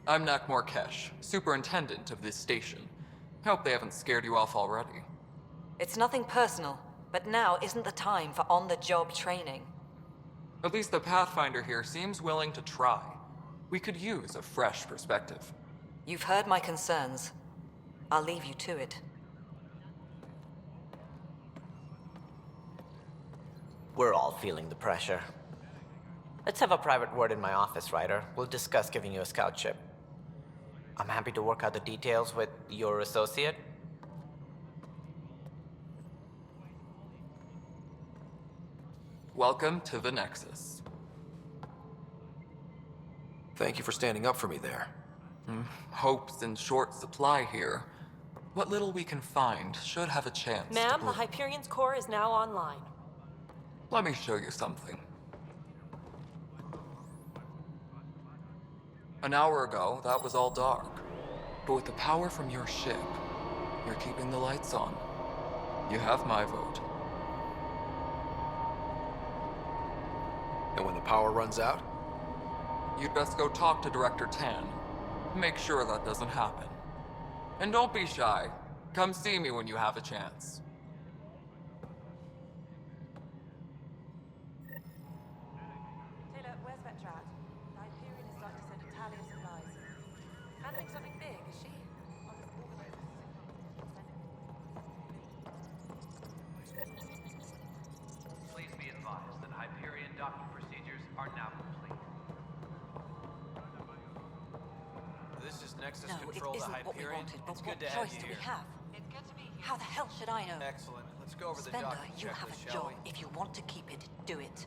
I'm Nakmor Kesh, superintendent of this station. Hope they haven't scared you off already. It's nothing personal, but now isn't the time for on-the-job training. At least the Pathfinder here seems willing to try. We could use a fresh perspective. You've heard my concerns. I'll leave you to it. We're all feeling the pressure. Let's have a private word in my office, Ryder. We'll discuss giving you a scout ship. I'm happy to work out the details with your associate. Welcome to the Nexus. Thank you for standing up for me there. Hope's in short supply here. What little we can find should have a chance. Ma'am, the Hyperion's core is now online. Let me show you something. An hour ago, that was all dark. But with the power from your ship, you're keeping the lights on. You have my vote. And when the power runs out? You'd best go talk to Director Tan. Make sure that doesn't happen. And don't be shy. Come see me when you have a chance. Taylor, where's Vetrat? The Hyperion is starting to send a tally of supplies. Handling something big, is she? Please be advised that Hyperion docking procedures are now complete. This is Nexus No, Control it to isn't what we Hyperion. wanted, but It's what good to have choice you do we here. have? It's good to be here. How the hell should I know? Excellent. Let's go over the Spender, docking you have checklist, a shall job. we? If you want to keep it, do it.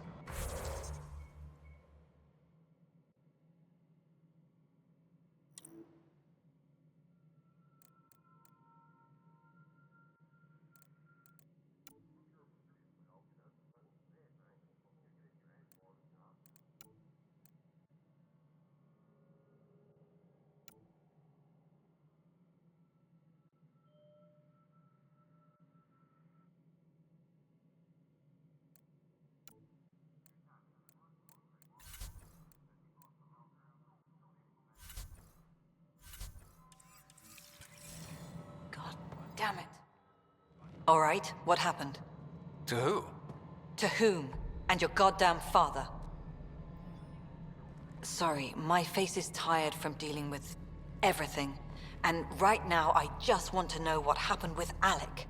Damn it. All right, what happened? To who? To whom? And your goddamn father. Sorry, my face is tired from dealing with everything. And right now, I just want to know what happened with Alec.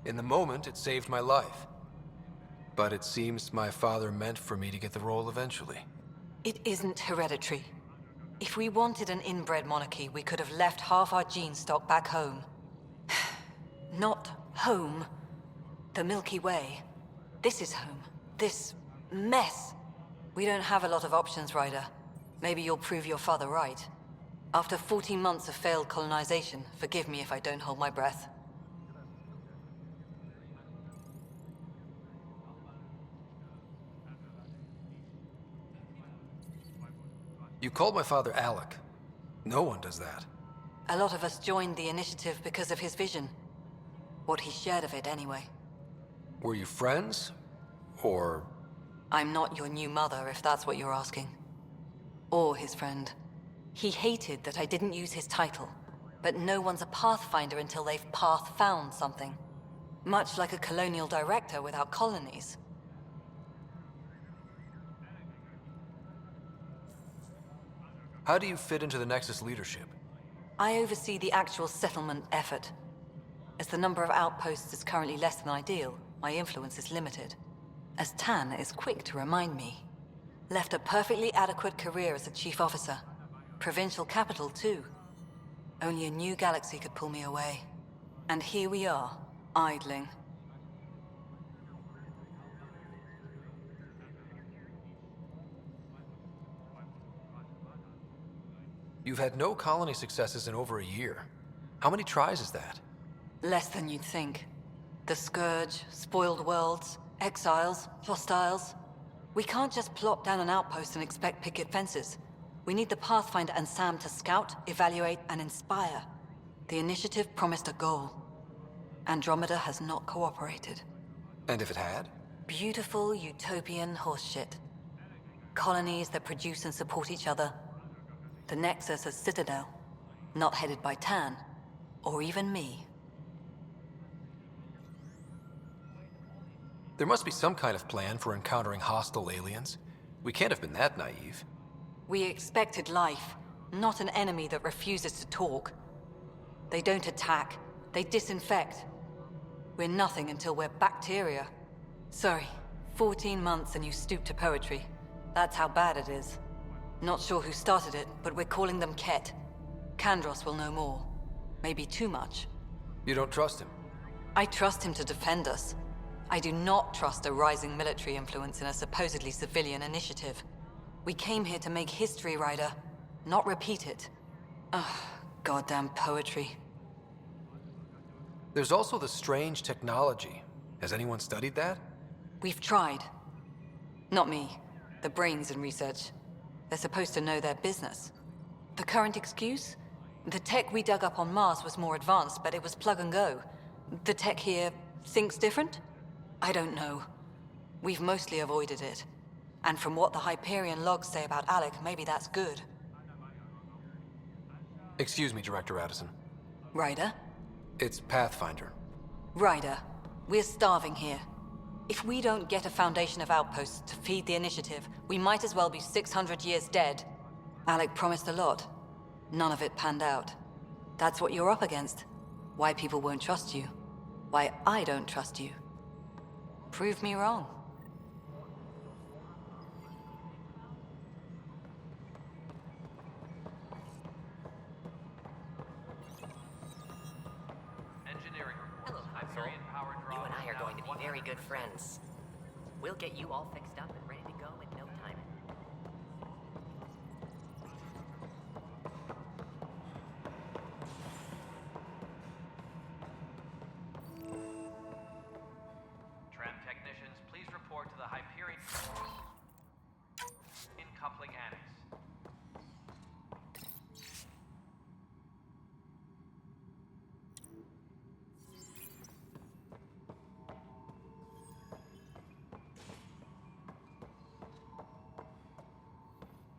In the moment, it saved my life. But it seems my father meant for me to get the role eventually. It isn't hereditary. If we wanted an inbred monarchy, we could have left half our gene stock back home. Not home. The Milky Way. This is home. This mess. We don't have a lot of options, Ryder. Maybe you'll prove your father right. After 14 months of failed colonization, forgive me if I don't hold my breath. You called my father Alec. No one does that. A lot of us joined the initiative because of his vision. What he shared of it, anyway. Were you friends? Or... I'm not your new mother, if that's what you're asking. Or his friend. He hated that I didn't use his title. But no one's a Pathfinder until they've path-found something. Much like a colonial director without colonies. How do you fit into the Nexus leadership? I oversee the actual settlement effort. As the number of outposts is currently less than ideal, my influence is limited. As Tan is quick to remind me. Left a perfectly adequate career as a chief officer. Provincial capital, too. Only a new galaxy could pull me away. And here we are, idling. You've had no colony successes in over a year. How many tries is that? Less than you'd think. The Scourge, spoiled worlds, exiles, hostiles. We can't just plop down an outpost and expect picket fences. We need the Pathfinder and Sam to scout, evaluate, and inspire. The initiative promised a goal. Andromeda has not cooperated. And if it had? Beautiful utopian horseshit. Colonies that produce and support each other. The Nexus a citadel, not headed by Tan, or even me. There must be some kind of plan for encountering hostile aliens. We can't have been that naive. We expected life, not an enemy that refuses to talk. They don't attack, they disinfect. We're nothing until we're bacteria. Sorry, 14 months and you stoop to poetry. That's how bad it is. Not sure who started it, but we're calling them Kett. Kandros will know more. Maybe too much. You don't trust him? I trust him to defend us. I do not trust a rising military influence in a supposedly civilian initiative. We came here to make history, Ryder, not repeat it. Ugh, goddamn poetry. There's also the strange technology. Has anyone studied that? We've tried. Not me. The brains in research. They're supposed to know their business. The current excuse? The tech we dug up on Mars was more advanced, but it was plug and go. The tech here thinks different? I don't know. We've mostly avoided it. And from what the Hyperion logs say about Alec, maybe that's good. Excuse me, Director Addison. Ryder? It's Pathfinder. Ryder, we're starving here. If we don't get a foundation of outposts to feed the initiative, we might as well be 600 years dead. Alec promised a lot. None of it panned out. That's what you're up against. Why people won't trust you. Why I don't trust you. Prove me wrong. be very good friends. We'll get you all fixed up and ready to go in no time. Tram technicians, please report to the Hyperion in coupling annex.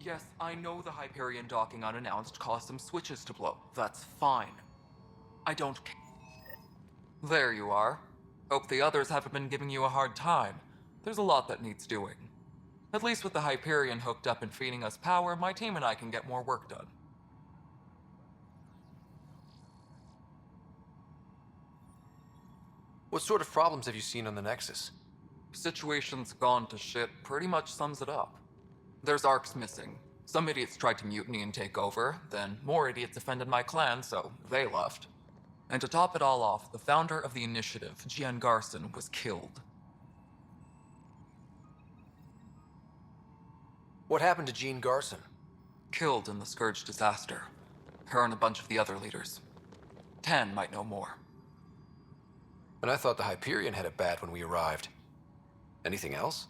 Yes, I know the Hyperion docking unannounced caused some switches to blow. That's fine. I don't care. There you are. Hope the others haven't been giving you a hard time. There's a lot that needs doing. At least with the Hyperion hooked up and feeding us power, my team and I can get more work done. What sort of problems have you seen on the Nexus? Situation's gone to shit pretty much sums it up. There's arcs missing. Some idiots tried to mutiny and take over, then more idiots offended my clan, so they left. And to top it all off, the founder of the initiative, Gian Garson, was killed. What happened to Jean Garson? Killed in the Scourge disaster. Her and a bunch of the other leaders. Tan might know more. And I thought the Hyperion had it bad when we arrived. Anything else?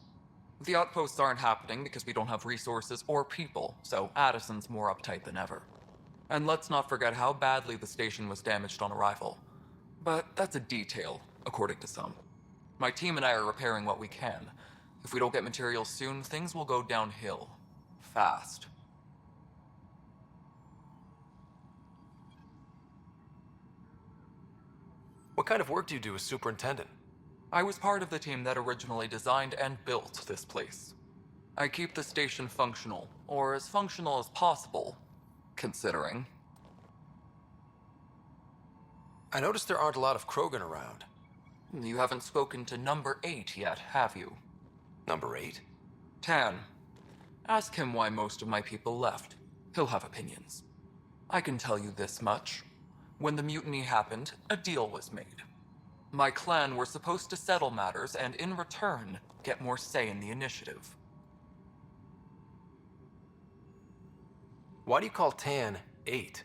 The outposts aren't happening because we don't have resources or people, so Addison's more uptight than ever. And let's not forget how badly the station was damaged on arrival. But that's a detail, according to some. My team and I are repairing what we can. If we don't get materials soon, things will go downhill. Fast. What kind of work do you do as superintendent? I was part of the team that originally designed and built this place. I keep the station functional, or as functional as possible, considering. I noticed there aren't a lot of Krogan around. You haven't spoken to number 8 yet, have you? Number 8? Tan. Ask him why most of my people left. He'll have opinions. I can tell you this much. When the mutiny happened, a deal was made. My clan were supposed to settle matters and, in return, get more say in the initiative. Why do you call Tan 8?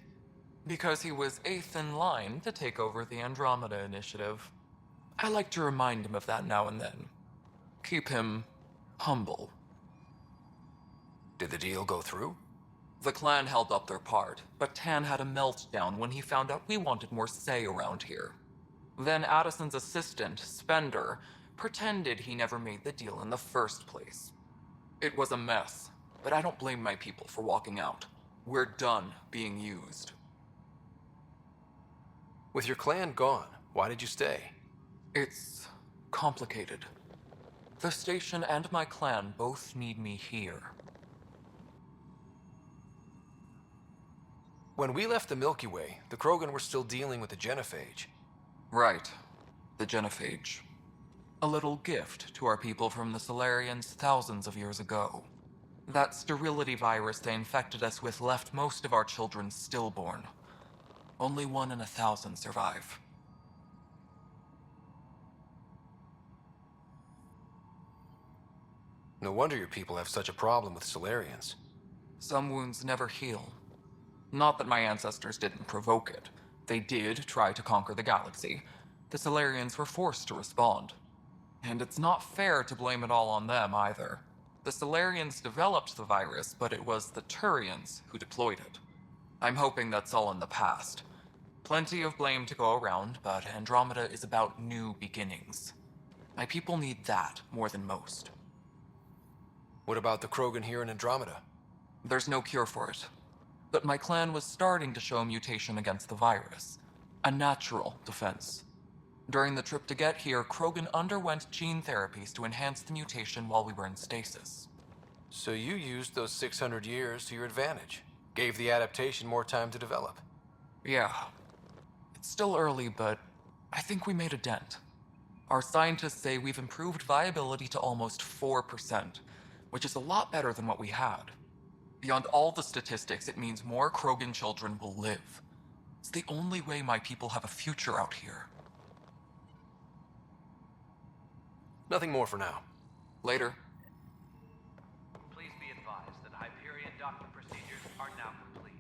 Because he was 8th in line to take over the Andromeda initiative. I like to remind him of that now and then. Keep him humble. Did the deal go through? The clan held up their part, but Tan had a meltdown when he found out we wanted more say around here. Then Addison's assistant, Spender, pretended he never made the deal in the first place. It was a mess, but I don't blame my people for walking out. We're done being used. With your clan gone, why did you stay? It's complicated. The station and my clan both need me here. When we left the Milky Way, the Krogan were still dealing with the genophage. Right. The genophage. A little gift to our people from the Solarians thousands of years ago. That sterility virus they infected us with left most of our children stillborn. Only 1 in 1,000 survive. No wonder your people have such a problem with Solarians. Some wounds never heal. Not that my ancestors didn't provoke it. They did try to conquer the galaxy. The Solarians were forced to respond. And it's not fair to blame it all on them, either. The Solarians developed the virus, but it was the Turians who deployed it. I'm hoping that's all in the past. Plenty of blame to go around, but Andromeda is about new beginnings. My people need that more than most. What about the Krogan here in Andromeda? There's no cure for it. But my clan was starting to show a mutation against the virus. A natural defense. During the trip to get here, Krogan underwent gene therapies to enhance the mutation while we were in stasis. So you used those 600 years to your advantage. Gave the adaptation more time to develop. Yeah. It's still early, but I think we made a dent. Our scientists say we've improved viability to almost 4%, which is a lot better than what we had. Beyond all the statistics, it means more Krogan children will live. It's the only way my people have a future out here. Nothing more for now. Later. Please be advised that Hyperion docking procedures are now complete.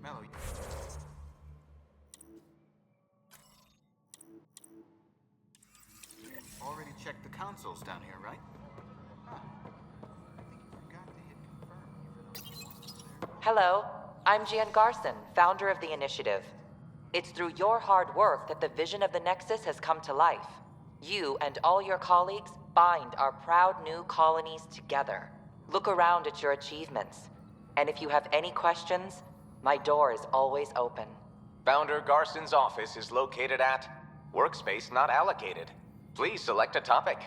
Mellow. Already checked the consoles down here, right? Hello, I'm Jan Garson, founder of the initiative. It's through your hard work that the vision of the Nexus has come to life. You and all your colleagues bind our proud new colonies together. Look around at your achievements. And if you have any questions, my door is always open. Founder Garson's office is located at Workspace Not Allocated. Please select a topic.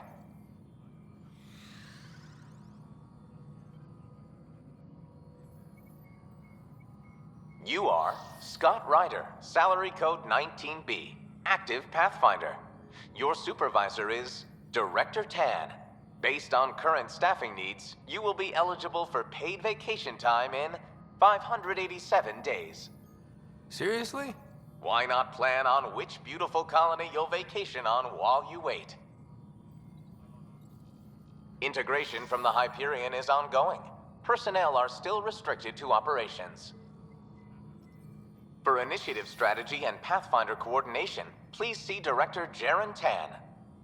You are Scott Ryder, salary code 19B, active Pathfinder. Your supervisor is Director Tan. Based on current staffing needs, you will be eligible for paid vacation time in 587 days. Seriously? Why not plan on which beautiful colony you'll vacation on while you wait? Integration from the Hyperion is ongoing. Personnel are still restricted to operations. For initiative strategy and Pathfinder coordination, please see Director Jaren Tan.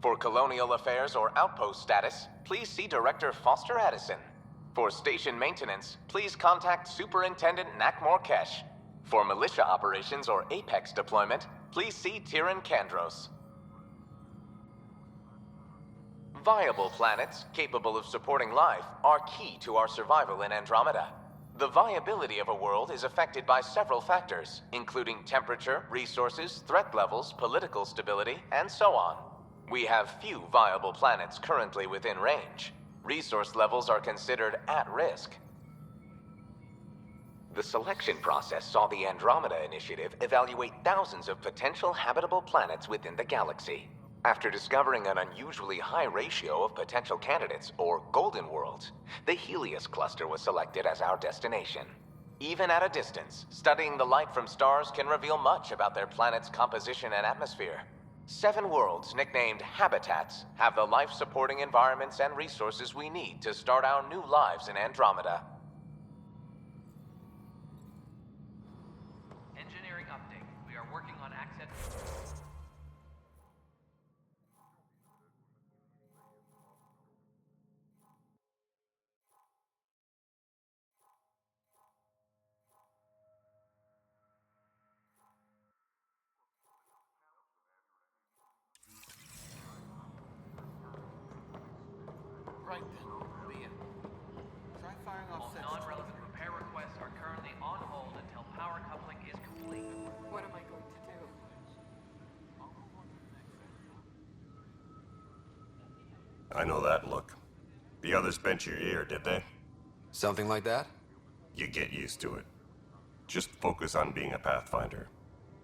For colonial affairs or outpost status, please see Director Foster Addison. For station maintenance, please contact Superintendent Nakmor Kesh. For militia operations or Apex deployment, please see Tyran Kandros. Viable planets capable of supporting life are key to our survival in Andromeda. The viability of a world is affected by several factors, including temperature, resources, threat levels, political stability, and so on. We have few viable planets currently within range. Resource levels are considered at risk. The selection process saw the Andromeda Initiative evaluate thousands of potential habitable planets within the galaxy. After discovering an unusually high ratio of potential candidates, or golden worlds, the Helios cluster was selected as our destination. Even at a distance, studying the light from stars can reveal much about their planet's composition and atmosphere. 7 worlds, nicknamed habitats, have the life-supporting environments and resources we need to start our new lives in Andromeda. Engineering update. We are working on access. Right then, Leah. Try firing off All non-relevant repair requests are currently on hold until power coupling is complete. What am I going to do? I know that look. The others bent your ear, did they? Something like that? You get used to it. Just focus on being a Pathfinder.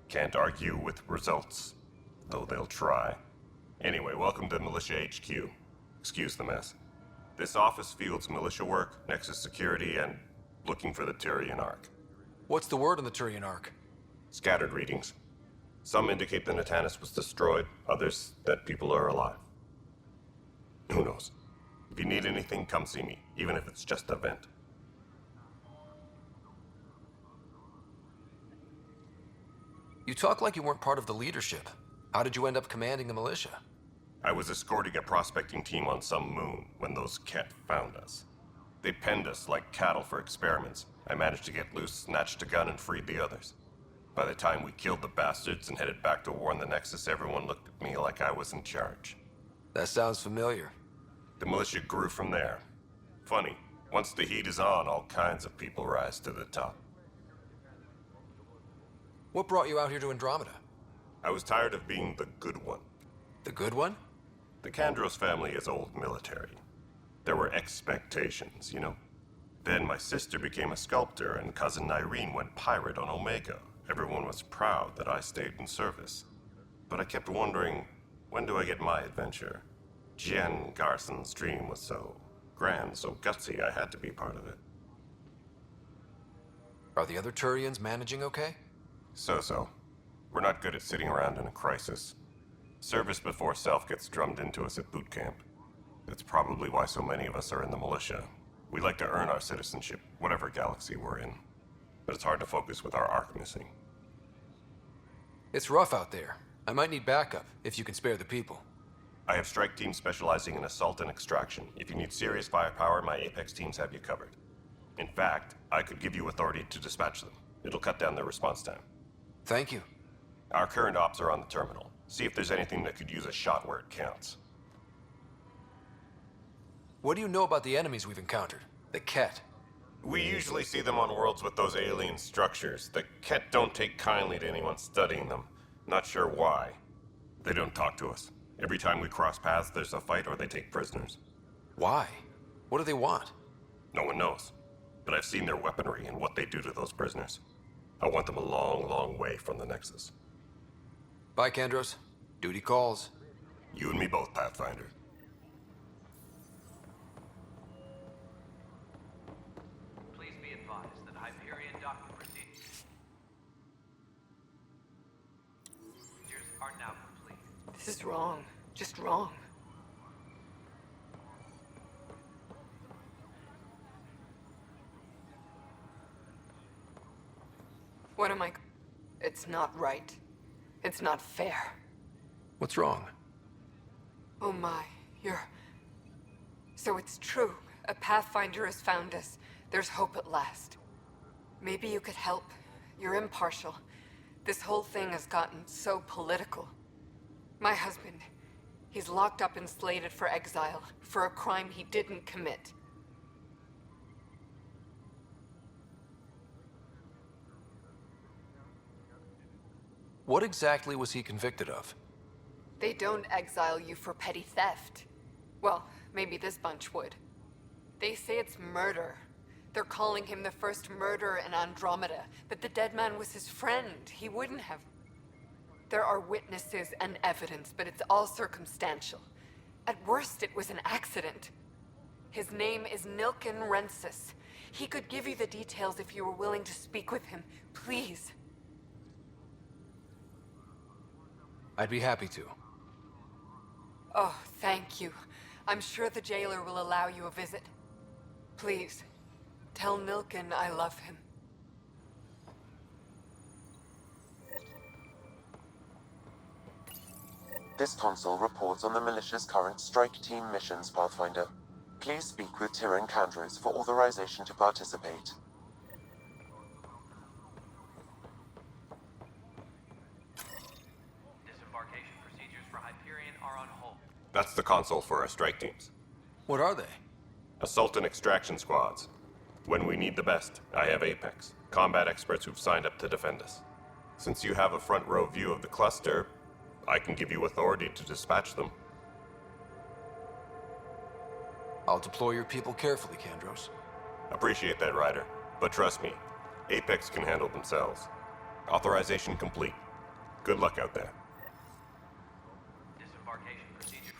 Can't argue with results, though they'll try. Anyway, welcome to Militia HQ. Excuse the mess. This office fields militia work, Nexus security, and looking for the Turian Ark. What's the word on the Turian Ark? Scattered readings. Some indicate the Natanus was destroyed, others that people are alive. Who knows? If you need anything, come see me, even if it's just a vent. You talk like you weren't part of the leadership. How did you end up commanding the militia? I was escorting a prospecting team on some moon when those Kett found us. They penned us like cattle for experiments. I managed to get loose, snatched a gun, and freed the others. By the time we killed the bastards and headed back to warn the Nexus, everyone looked at me like I was in charge. That sounds familiar. The militia grew from there. Funny, once the heat is on, all kinds of people rise to the top. What brought you out here to Andromeda? I was tired of being the good one. The good one? The Kandros family is old military. There were expectations, you know? Then my sister became a sculptor and cousin Irene went pirate on Omega. Everyone was proud that I stayed in service. But I kept wondering, when do I get my adventure? Jen Garson's dream was so grand, so gutsy I had to be part of it. Are the other Turians managing okay? So-so. We're not good at sitting around in a crisis. Service before self gets drummed into us at boot camp. That's probably why so many of us are in the militia. We like to earn our citizenship, whatever galaxy we're in. But it's hard to focus with our arc missing. It's rough out there. I might need backup, if you can spare the people. I have strike teams specializing in assault and extraction. If you need serious firepower, my Apex teams have you covered. In fact, I could give you authority to dispatch them. It'll cut down their response time. Thank you. Our current ops are on the terminal. See if there's anything that could use a shot where it counts. What do you know about the enemies we've encountered? The Kett? We usually see them on worlds with those alien structures. The Kett don't take kindly to anyone studying them. Not sure why. They don't talk to us. Every time we cross paths, there's a fight or they take prisoners. Why? What do they want? No one knows. But I've seen their weaponry and what they do to those prisoners. I want them a long, long way from the Nexus. Bye, Kandros. Duty calls. You and me both, Pathfinder. Please be advised that Hyperion docking procedures are now complete. This is wrong. Just wrong. What am I... It's not right. It's not fair. What's wrong? Oh my, you're... So it's true. A Pathfinder has found us. There's hope at last. Maybe you could help. You're impartial. This whole thing has gotten so political. My husband, he's locked up and slated for exile for a crime he didn't commit. What exactly was he convicted of? They don't exile you for petty theft. Well, maybe this bunch would. They say it's murder. They're calling him the first murderer in Andromeda, but the dead man was his friend. He wouldn't have... There are witnesses and evidence, but it's all circumstantial. At worst, it was an accident. His name is Nilken Rensis. He could give you the details if you were willing to speak with him. Please. I'd be happy to. Oh, thank you. I'm sure the jailer will allow you a visit. Please, tell Nilken I love him. This console reports on the militia's current strike team missions, Pathfinder. Please speak with Tyrion Kandros for authorization to participate. Disembarkation procedures for Hyperion are on hold. That's the console for our strike teams. What are they? Assault and extraction squads. When we need the best, I have Apex, combat experts who've signed up to defend us. Since you have a front row view of the cluster, I can give you authority to dispatch them. I'll deploy your people carefully, Kandros. Appreciate that, Ryder. But trust me, Apex can handle themselves. Authorization complete. Good luck out there. Disembarkation procedure.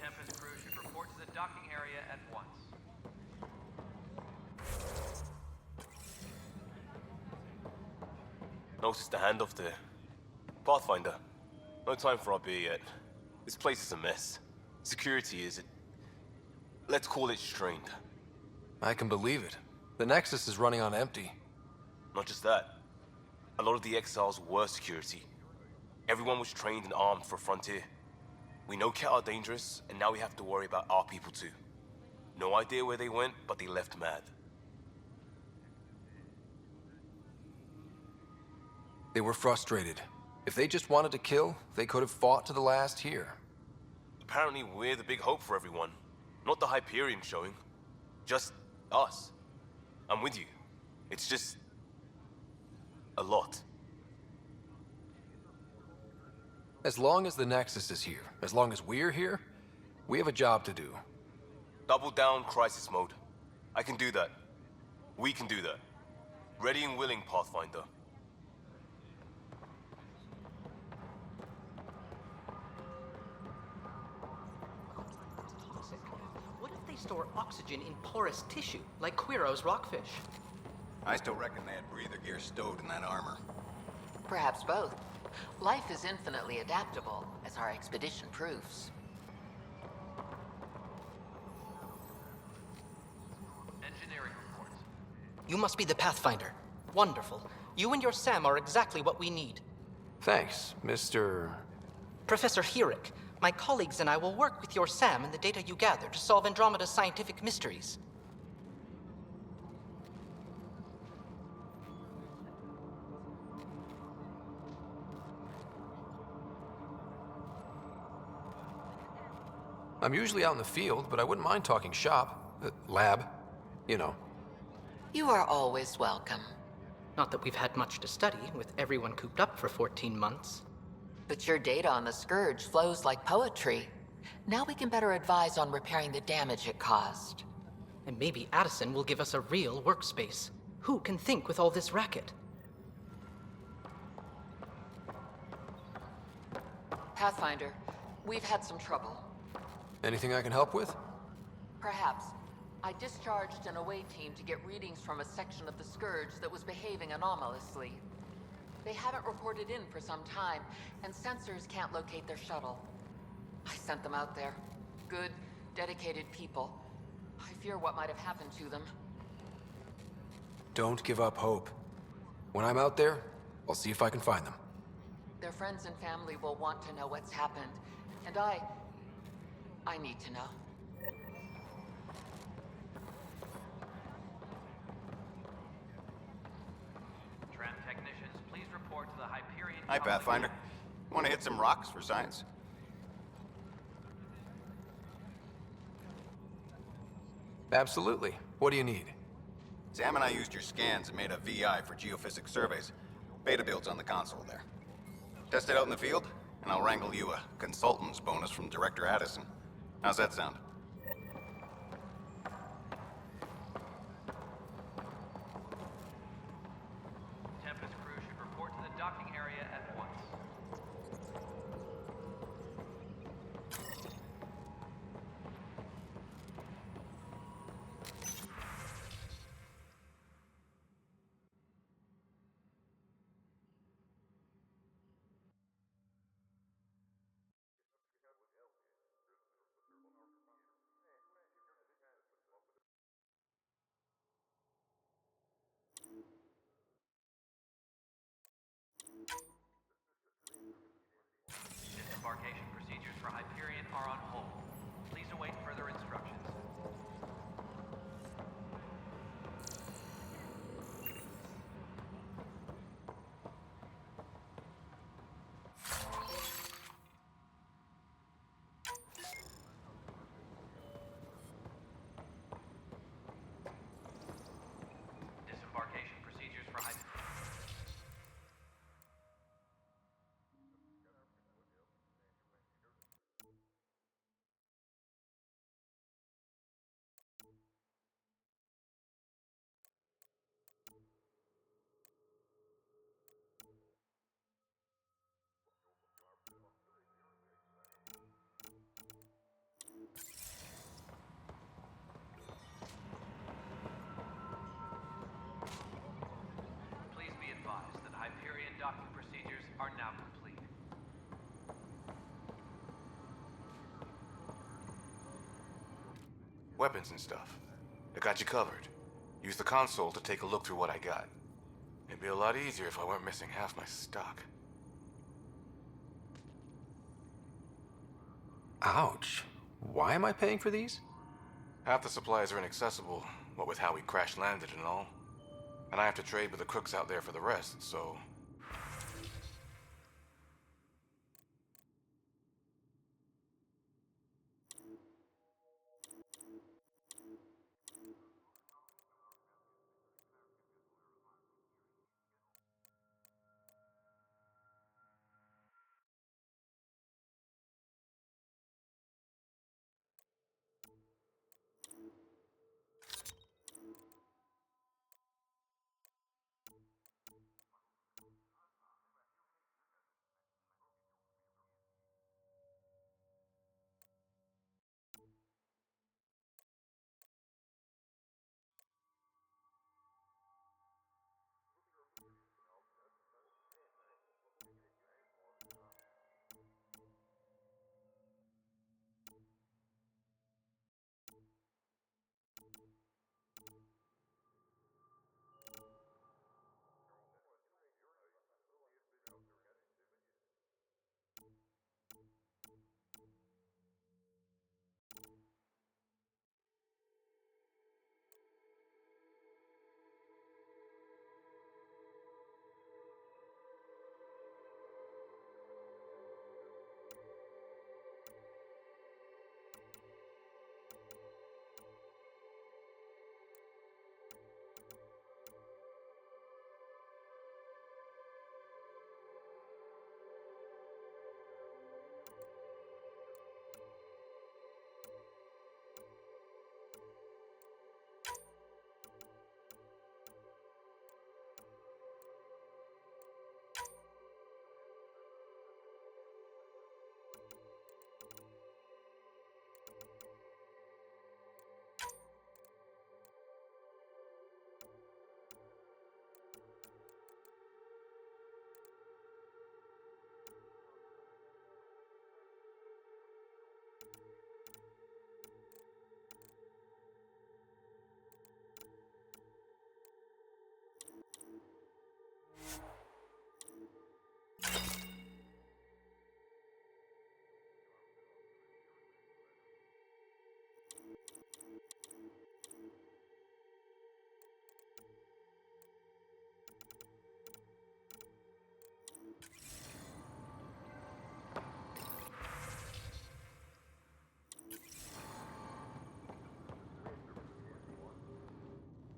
Tempest crew should report to the docking area at once. Notice the handoff there. Pathfinder, no time for our beer yet. This place is a mess. Security is... let's call it strained. I can believe it. The Nexus is running on empty. Not just that. A lot of the exiles were security. Everyone was trained and armed for Frontier. We know Kett are dangerous, and now we have to worry about our people too. No idea where they went, but they left mad. They were frustrated. If they just wanted to kill, they could have fought to the last here. Apparently we're the big hope for everyone. Not the Hyperion showing. Just us. I'm with you. It's just... a lot. As long as the Nexus is here, as long as we're here, we have a job to do. Double down crisis mode. I can do that. We can do that. Ready and willing, Pathfinder. What if they store oxygen in porous tissue, like Quiro's rockfish? I still reckon they had breather gear stowed in that armor. Perhaps both. Life is infinitely adaptable, as our expedition proves. Engineering reports. You must be the Pathfinder. Wonderful. You and your Sam are exactly what we need. Thanks, Mr... Professor Herrick, my colleagues and I will work with your Sam and the data you gather to solve Andromeda's scientific mysteries. I'm usually out in the field, but I wouldn't mind talking shop. Lab. You know. You are always welcome. Not that we've had much to study, with everyone cooped up for 14 months. But your data on the Scourge flows like poetry. Now we can better advise on repairing the damage it caused. And maybe Addison will give us a real workspace. Who can think with all this racket? Pathfinder, we've had some trouble. Anything I can help with? Perhaps. I discharged an away team to get readings from a section of the Scourge that was behaving anomalously. They haven't reported in for some time, and sensors can't locate their shuttle. I sent them out there. Good, dedicated people. I fear what might have happened to them. Don't give up hope. When I'm out there, I'll see if I can find them. Their friends and family will want to know what's happened, and I need to know. Tram technicians, please report to the Hyperion. Hi, Pathfinder. Want to hit some rocks for science? Absolutely. What do you need? Sam and I used your scans and made a VI for geophysics surveys. Beta builds on the console there. Test it out in the field, and I'll wrangle you a consultant's bonus from Director Addison. How's that sound? Tempest crew should report to the docking area at once. Weapons and stuff. I got you covered. Use the console to take a look through what I got. It'd be a lot easier if I weren't missing half my stock. Ouch. Why am I paying for these? Half the supplies are inaccessible, what with how we crash-landed and all. And I have to trade with the crooks out there for the rest, so...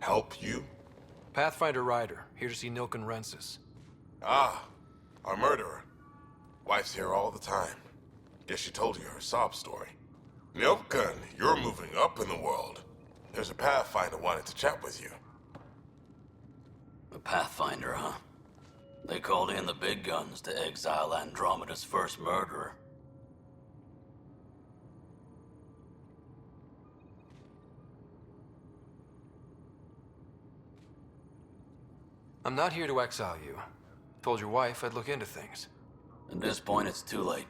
Help you? Pathfinder Ryder, here to see Nilken Rensis. Ah, our murderer. Wife's here all the time. Guess she told you her sob story. Nilken, you're moving up in the world. There's a Pathfinder wanted to chat with you. A Pathfinder, huh? They called in the big guns to exile Andromeda's first murderer. I'm not here to exile you. Told your wife I'd look into things. At this point, it's too late.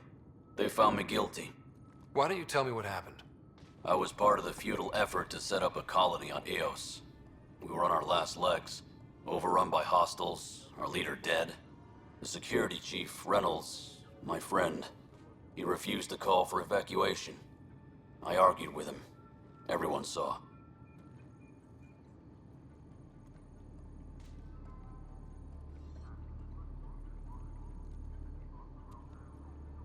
They found me guilty. Why don't you tell me what happened? I was part of the futile effort to set up a colony on Eos. We were on our last legs, overrun by hostiles, our leader dead. The security chief, Reynolds, my friend, he refused to call for evacuation. I argued with him. Everyone saw.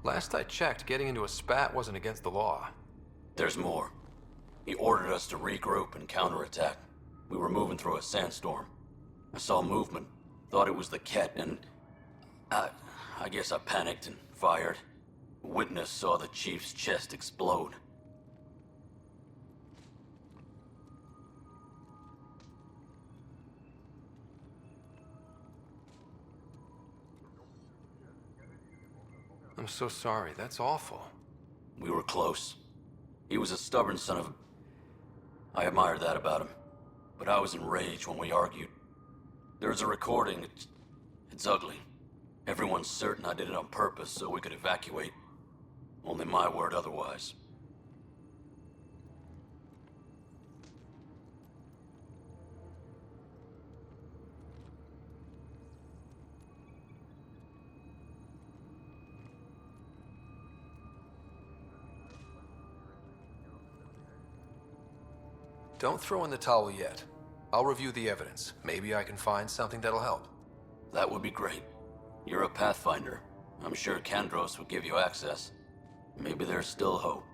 Last I checked, getting into a spat wasn't against the law. There's more. He ordered us to regroup and counterattack. We were moving through a sandstorm. I saw movement, thought it was the Kett, and I guess I panicked and fired. A witness saw the chief's chest explode. I'm so sorry, that's awful. We were close. He was a stubborn son of a... I admired that about him. But I was enraged when we argued. There's a recording. It's ugly. Everyone's certain I did it on purpose so we could evacuate. Only my word otherwise. Don't throw in the towel yet. I'll review the evidence. Maybe I can find something that'll help. That would be great. You're a Pathfinder. I'm sure Kandros would give you access. Maybe there's still hope.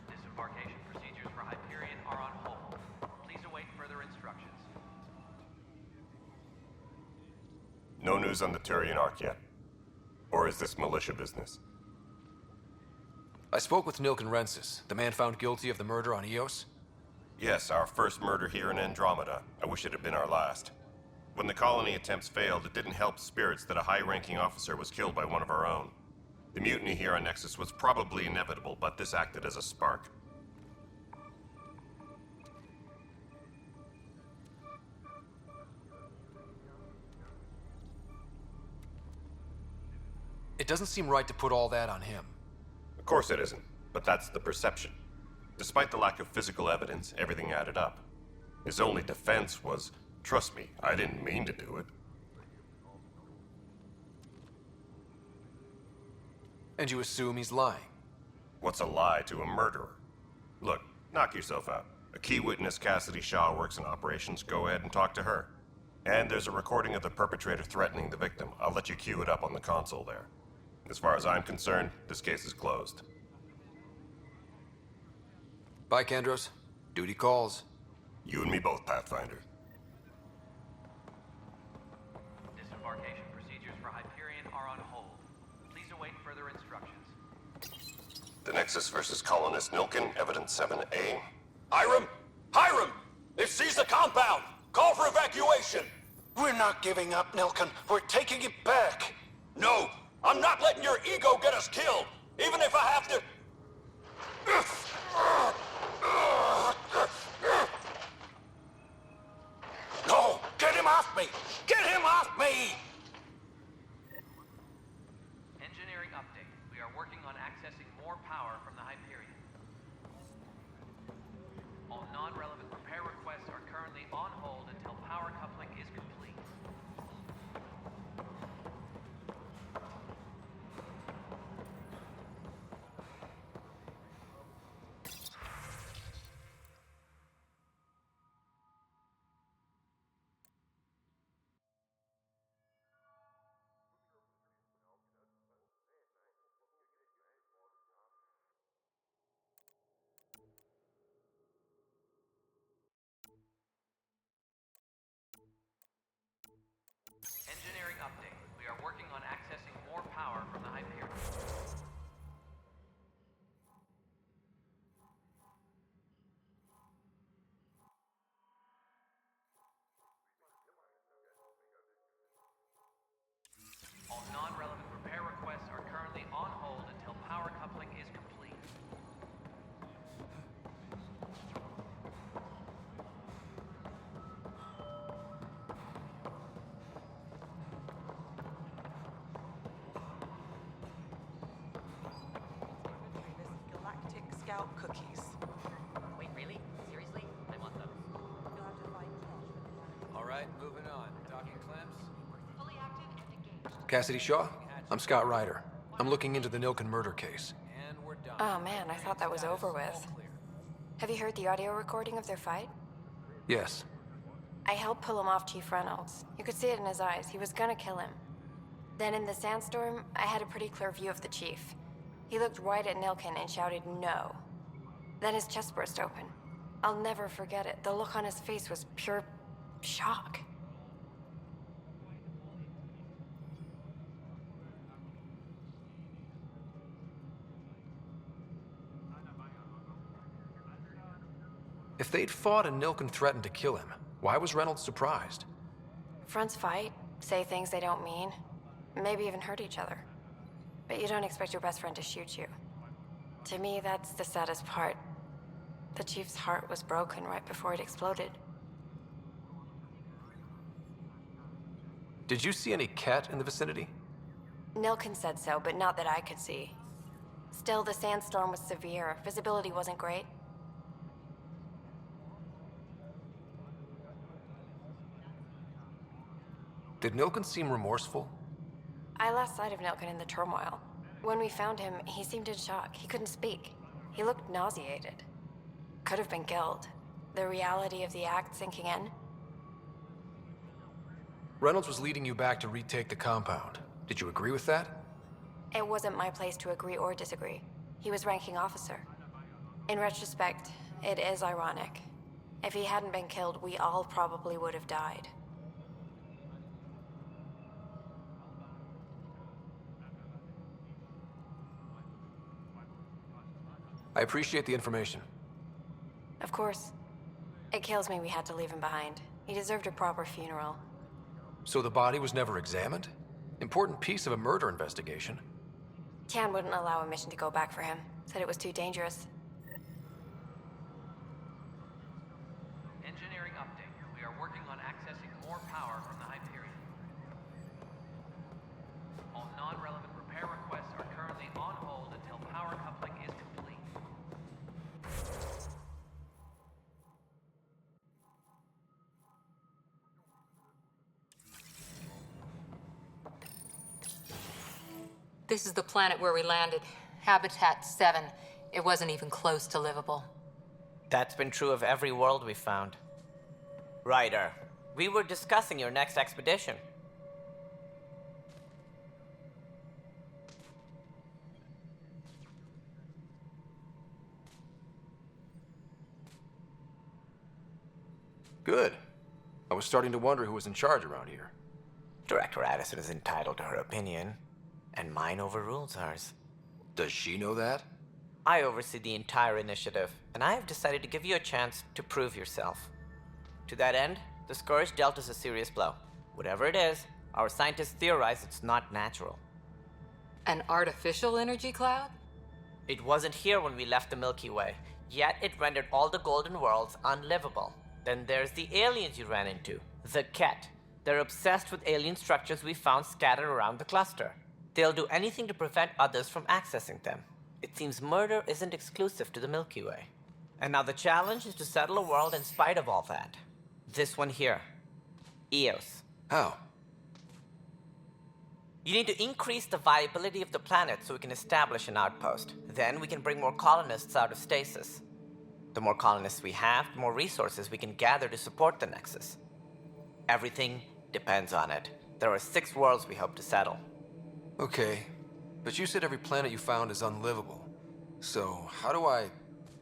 Disembarkation procedures for Hyperion are on hold. Please await further instructions. No news on the Turian Ark yet? Or is this militia business? I spoke with Nilken Rensis, the man found guilty of the murder on Eos. Yes, our first murder here in Andromeda. I wish it had been our last. When the colony attempts failed, it didn't help spirits that a high-ranking officer was killed by one of our own. The mutiny here on Nexus was probably inevitable, but this acted as a spark. It doesn't seem right to put all that on him. Of course it isn't, but that's the perception. Despite the lack of physical evidence, everything added up. His only defense was, trust me, I didn't mean to do it. And you assume he's lying? What's a lie to a murderer? Look, knock yourself out. A key witness, Cassidy Shaw, works in operations. Go ahead and talk to her. And there's a recording of the perpetrator threatening the victim. I'll let you cue it up on the console there. As far as I'm concerned, this case is closed. Bye, Kandros. Duty calls. You and me both, Pathfinder. Disembarkation procedures for Hyperion are on hold. Please await further instructions. The Nexus versus colonist Nilken, evidence 7A. Hiram! Hiram! They've seized the compound! Call for evacuation! We're not giving up, Nilken. We're taking it back. No! I'm not letting your ego get us killed! Even if I have to... No! Get him off me! Get him off me! Engineering update. We are working on accessing more power from the Hyperion. All non-relevant repair requests are currently on hold until power coupling is complete. Engineering update. We are working on accessing more power from the Hyperion. All non-relevant repair requests are currently on hold until power coupling is complete. Galactic Scout cookies. Wait, really? Seriously? I want those. You'll have to find Josh. All right, moving on. Docking clamps? Fully active and engaged. Cassidy Shaw? I'm Scott Ryder. I'm looking into the Nilken murder case. And we're done. Oh man, I thought that was over with. Have you heard the audio recording of their fight? Yes. I helped pull him off Chief Reynolds. You could see it in his eyes. He was gonna kill him. Then in the sandstorm, I had a pretty clear view of the Chief. He looked right at Nilken and shouted, "No." Then his chest burst open. I'll never forget it. The look on his face was pure shock. If they'd fought and Nilken threatened to kill him, why was Reynolds surprised? Fronts fight, say things they don't mean, maybe even hurt each other. But you don't expect your best friend to shoot you. To me, that's the saddest part. The Chief's heart was broken right before it exploded. Did you see any Kett in the vicinity? Nilken said so, but not that I could see. Still, the sandstorm was severe. Visibility wasn't great. Did Nilken seem remorseful? I lost sight of Nilken in the turmoil. When we found him, he seemed in shock. He couldn't speak. He looked nauseated. Could have been killed. The reality of the act sinking in. Reynolds was leading you back to retake the compound. Did you agree with that? It wasn't my place to agree or disagree. He was ranking officer. In retrospect, it is ironic. If he hadn't been killed, we all probably would have died. I appreciate the information. Of course. It kills me we had to leave him behind. He deserved a proper funeral. So the body was never examined? Important piece of a murder investigation. Tian wouldn't allow a mission to go back for him. Said it was too dangerous. Engineering update. We are working on accessing more power from the Hyperion. All non-relevant repair requests are currently on hold until power coupling is complete. This is the planet where we landed. Habitat 7. It wasn't even close to livable. That's been true of every world we found. Ryder, we were discussing your next expedition. Good. I was starting to wonder who was in charge around here. Director Addison is entitled to her opinion, and mine overrules hers. Does she know that? I oversee the entire initiative, and I have decided to give you a chance to prove yourself. To that end, the Scourge dealt us a serious blow. Whatever it is, our scientists theorize it's not natural. An artificial energy cloud? It wasn't here when we left the Milky Way, yet it rendered all the golden worlds unlivable. Then there's the aliens you ran into, the Kett. They're obsessed with alien structures we found scattered around the cluster. They'll do anything to prevent others from accessing them. It seems murder isn't exclusive to the Milky Way. And now the challenge is to settle a world in spite of all that. This one here. Eos. How? You need to increase the viability of the planet so we can establish an outpost. Then we can bring more colonists out of stasis. The more colonists we have, the more resources we can gather to support the Nexus. Everything depends on it. There are 6 worlds we hope to settle. Okay, but you said every planet you found is unlivable. So, how do I...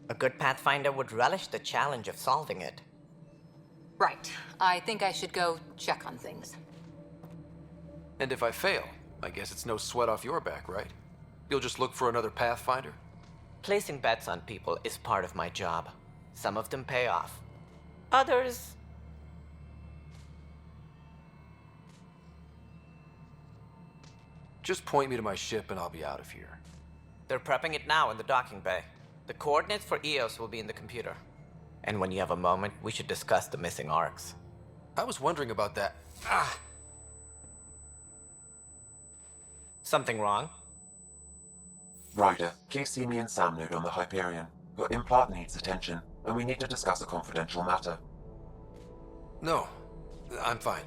A good Pathfinder would relish the challenge of solving it. Right. I think I should go check on things. And if I fail, I guess it's no sweat off your back, right? You'll just look for another Pathfinder? Placing bets on people is part of my job. Some of them pay off. Others... Just point me to my ship and I'll be out of here. They're prepping it now in the docking bay. The coordinates for Eos will be in the computer. And when you have a moment, we should discuss the missing arcs. I was wondering about that. Something wrong? Ryder, please see me and Sam node on the Hyperion. Your implant needs attention, and we need to discuss a confidential matter. No, I'm fine.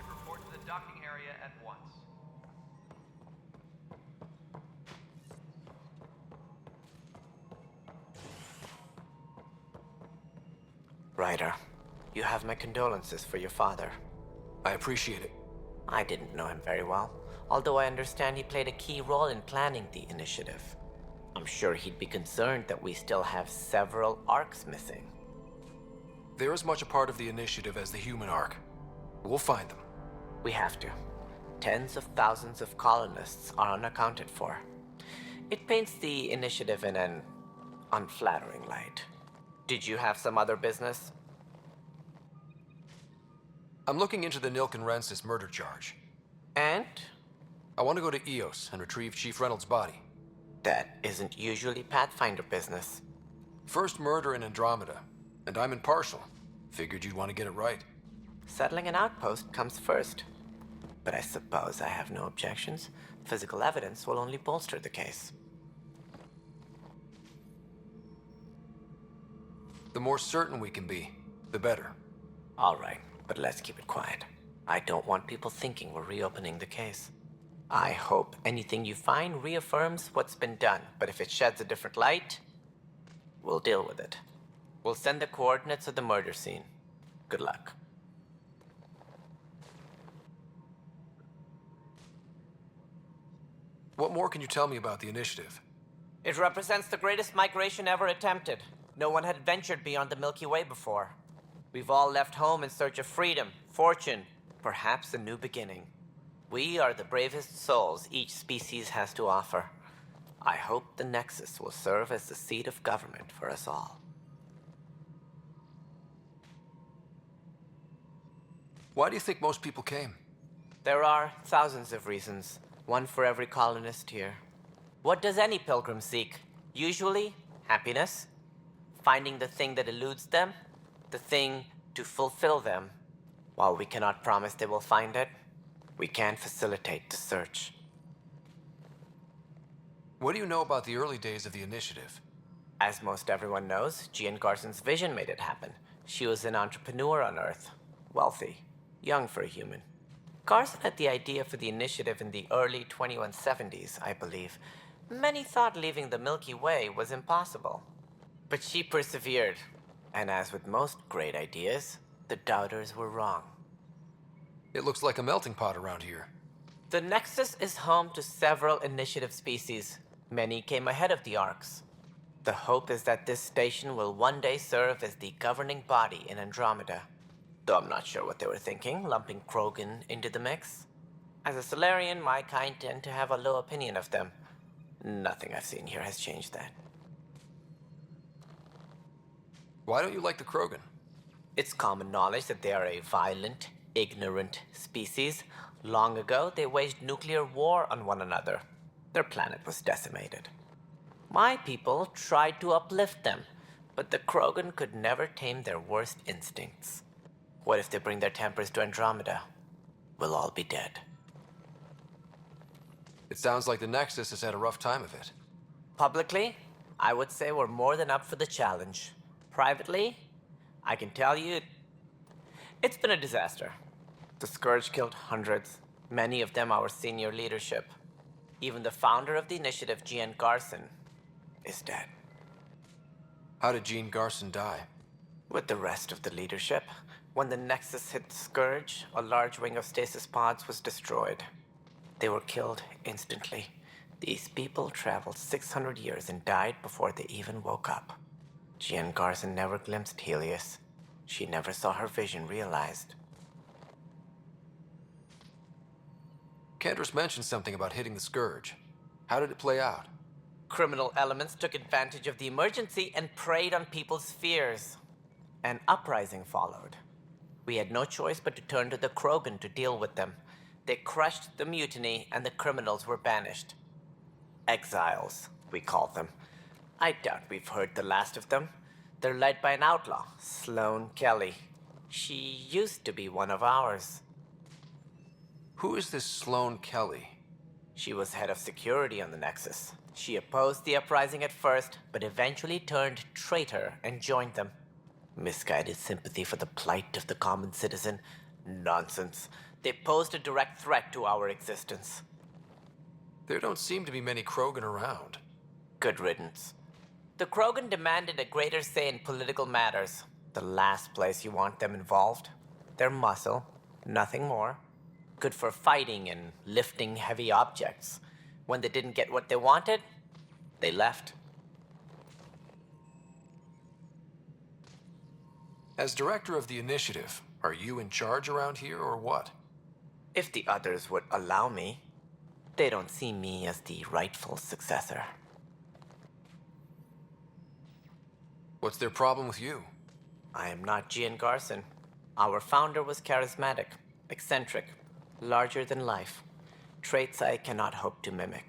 Report to the docking area at once. Ryder, you have my condolences for your father. I appreciate it. I didn't know him very well, although I understand he played a key role in planning the initiative. I'm sure he'd be concerned that we still have several arcs missing. They're as much a part of the initiative as the human arc. We'll find them. We have to. Tens of thousands of colonists are unaccounted for. It paints the initiative in an unflattering light. Did you have some other business? I'm looking into the Nilkenrensis murder charge. And? I want to go to Eos and retrieve Chief Reynolds' body. That isn't usually Pathfinder business. First murder in Andromeda, and I'm impartial. Figured you'd want to get it right. Settling an outpost comes first. But I suppose I have no objections. Physical evidence will only bolster the case. The more certain we can be, the better. All right, but let's keep it quiet. I don't want people thinking we're reopening the case. I hope anything you find reaffirms what's been done, but if it sheds a different light, we'll deal with it. We'll send the coordinates of the murder scene. Good luck. What more can you tell me about the initiative? It represents the greatest migration ever attempted. No one had ventured beyond the Milky Way before. We've all left home in search of freedom, fortune, perhaps a new beginning. We are the bravest souls each species has to offer. I hope the Nexus will serve as the seat of government for us all. Why do you think most people came? There are thousands of reasons, one for every colonist here. What does any pilgrim seek? Usually, happiness. Finding the thing that eludes them, the thing to fulfill them. While we cannot promise they will find it, we can facilitate the search. What do you know about the early days of the initiative? As most everyone knows, Gian Garson's vision made it happen. She was an entrepreneur on Earth. Wealthy. Young for a human. Garson had the idea for the initiative in the early 2170s, I believe. Many thought leaving the Milky Way was impossible. But she persevered. And as with most great ideas, the doubters were wrong. It looks like a melting pot around here. The Nexus is home to several initiative species. Many came ahead of the Arks. The hope is that this station will one day serve as the governing body in Andromeda. Though I'm not sure what they were thinking, lumping Krogan into the mix. As a Solarian, my kind tend to have a low opinion of them. Nothing I've seen here has changed that. Why don't you like the Krogan? It's common knowledge that they are a violent, ignorant species. Long ago, they waged nuclear war on one another. Their planet was decimated. My people tried to uplift them, but the Krogan could never tame their worst instincts. What if they bring their tempers to Andromeda? We'll all be dead. It sounds like the Nexus has had a rough time of it. Publicly, I would say we're more than up for the challenge. Privately, I can tell you, it's been a disaster. The Scourge killed hundreds, many of them our senior leadership. Even the founder of the initiative, Gian Garson, is dead. How did Jean Garson die? With the rest of the leadership, when the Nexus hit the Scourge, a large wing of stasis pods was destroyed. They were killed instantly. These people traveled 600 years and died before they even woke up. Gian Garson never glimpsed Helios. She never saw her vision realized. Cantor's mentioned something about hitting the Scourge. How did it play out? Criminal elements took advantage of the emergency and preyed on people's fears. An uprising followed. We had no choice but to turn to the Krogan to deal with them. They crushed the mutiny and the criminals were banished. Exiles, we call them. I doubt we've heard the last of them. They're led by an outlaw, Sloane Kelly. She used to be one of ours. Who is this Sloane Kelly? She was head of security on the Nexus. She opposed the uprising at first, but eventually turned traitor and joined them. Misguided sympathy for the plight of the common citizen? Nonsense. They posed a direct threat to our existence. There don't seem to be many Krogan around. Good riddance. The Krogan demanded a greater say in political matters. The last place you want them involved. Their muscle, nothing more. Good for fighting and lifting heavy objects. When they didn't get what they wanted, they left. As director of the initiative, are you in charge around here or what? If the others would allow me, they don't see me as the rightful successor. What's their problem with you? I am not Gian Garson. Our founder was charismatic, eccentric, larger than life. Traits I cannot hope to mimic.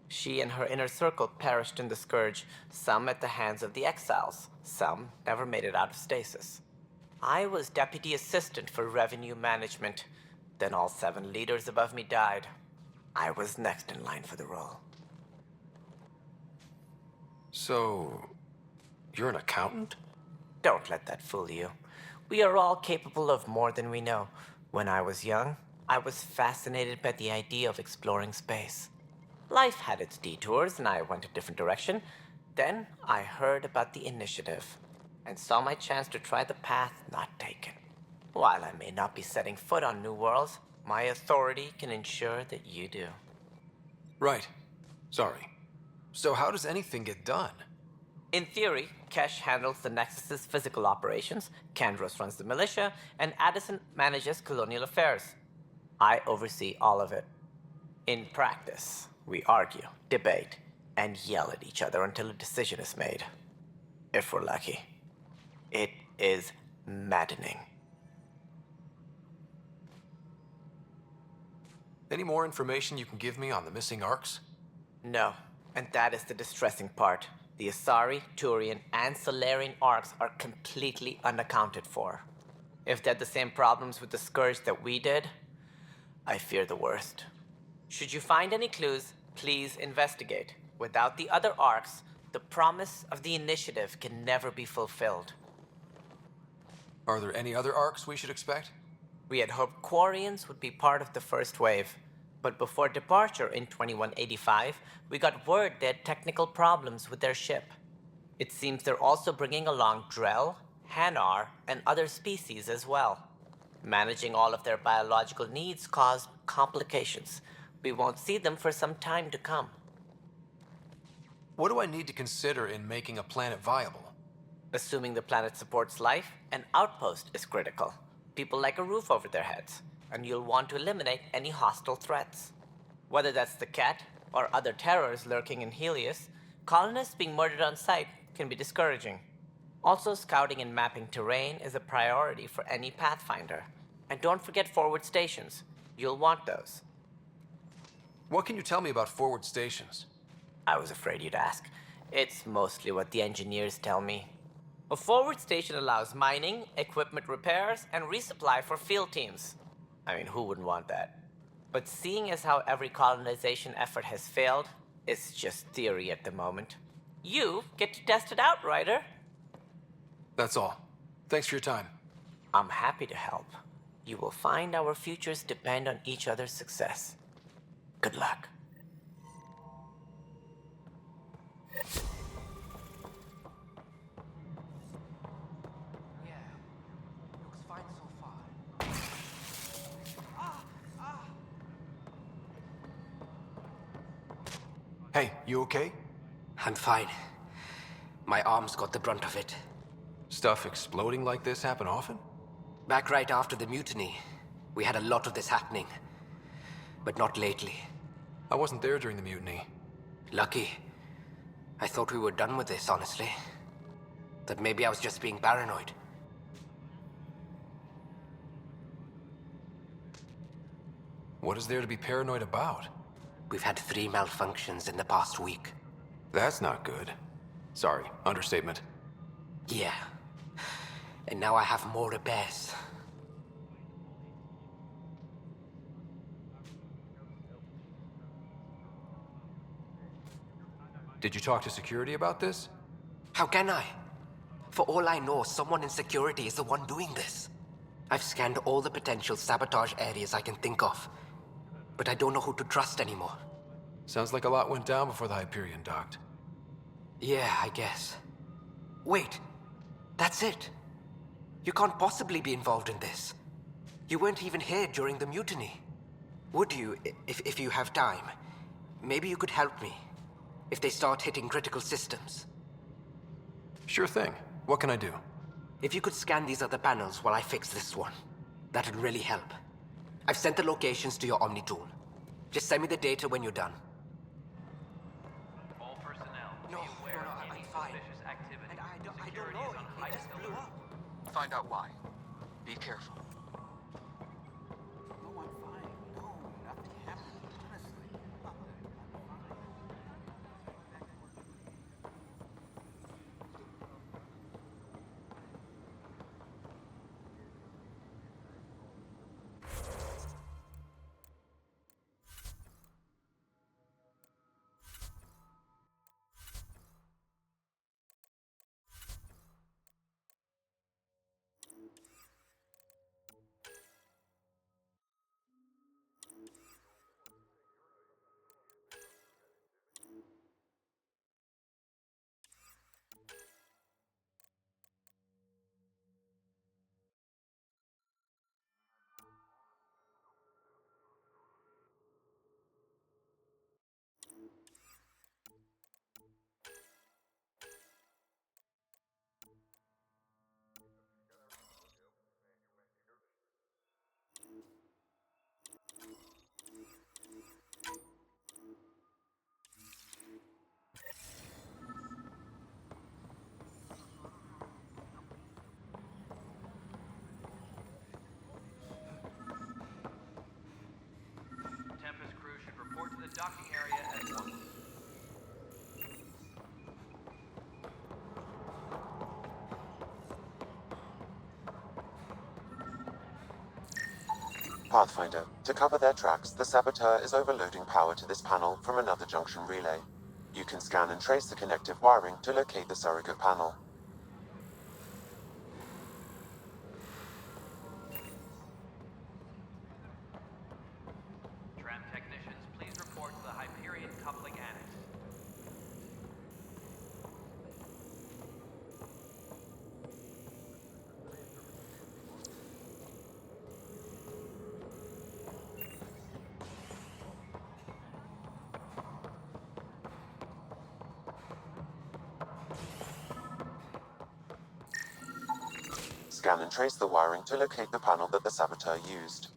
She and her inner circle perished in the Scourge, some at the hands of the exiles, some never made it out of stasis. I was deputy assistant for revenue management. Then all 7 leaders above me died. I was next in line for the role. So, you're an accountant? Don't let that fool you. We are all capable of more than we know. When I was young, I was fascinated by the idea of exploring space. Life had its detours, and I went a different direction. Then I heard about the initiative, and saw my chance to try the path not taken. While I may not be setting foot on new worlds, my authority can ensure that you do. Right. Sorry. So how does anything get done? In theory, Kesh handles the Nexus's physical operations, Kandros runs the militia, and Addison manages colonial affairs. I oversee all of it. In practice, we argue, debate, and yell at each other until a decision is made. If we're lucky. It is maddening. Any more information you can give me on the missing arcs? No, and that is the distressing part. The Asari, Turian, and Solarian arcs are completely unaccounted for. If they had the same problems with the Scourge that we did, I fear the worst. Should you find any clues, please investigate. Without the other arcs, the promise of the initiative can never be fulfilled. Are there any other arcs we should expect? We had hoped Quarians would be part of the first wave, but before departure in 2185, we got word they had technical problems with their ship. It seems they're also bringing along Drell, Hanar, and other species as well. Managing all of their biological needs caused complications. We won't see them for some time to come. What do I need to consider in making a planet viable? Assuming the planet supports life, an outpost is critical. People like a roof over their heads, and you'll want to eliminate any hostile threats. Whether that's the Kett or other terrors lurking in Helios, colonists being murdered on sight can be discouraging. Also, scouting and mapping terrain is a priority for any Pathfinder. And don't forget forward stations. You'll want those. What can you tell me about forward stations? I was afraid you'd ask. It's mostly what the engineers tell me. A forward station allows mining, equipment repairs, and resupply for field teams. I mean, who wouldn't want that? But seeing as how every colonization effort has failed, it's just theory at the moment. You get to test it out, Ryder. That's all. Thanks for your time. I'm happy to help. You will find our futures depend on each other's success. Good luck. Looks fine so far. Hey, you okay? I'm fine. My arms got the brunt of it. Stuff exploding like this happen often? Back right after the mutiny, we had a lot of this happening. But not lately. I wasn't there during the mutiny. Lucky. I thought we were done with this, honestly. That maybe I was just being paranoid. What is there to be paranoid about? We've had 3 malfunctions in the past week. That's not good. Sorry, understatement. Yeah. And now I have more repairs. Did you talk to security about this? How can I? For all I know, someone in security is the one doing this. I've scanned all the potential sabotage areas I can think of, but I don't know who to trust anymore. Sounds like a lot went down before the Hyperion docked. Yeah, I guess. Wait, that's it. You can't possibly be involved in this. You weren't even here during the mutiny. Would you, if you have time? Maybe you could help me. If they start hitting critical systems. Sure thing. What can I do? If you could scan these other panels while I fix this one, that'd really help. I've sent the locations to your Omni tool. Just send me the data when you're done. All personnel, be aware of any suspicious activity. Security is on heightened alert. Find out why. Be careful. No, I'm fine. No, nothing happened. Honestly. Pathfinder, to cover their tracks, the saboteur is overloading power to this panel from another junction relay. You can scan and trace the connective wiring to locate the surrogate panel. Tram technicians, please report to the Hyperion Coupling Annex. Scan and trace the wiring to locate the panel that the saboteur used.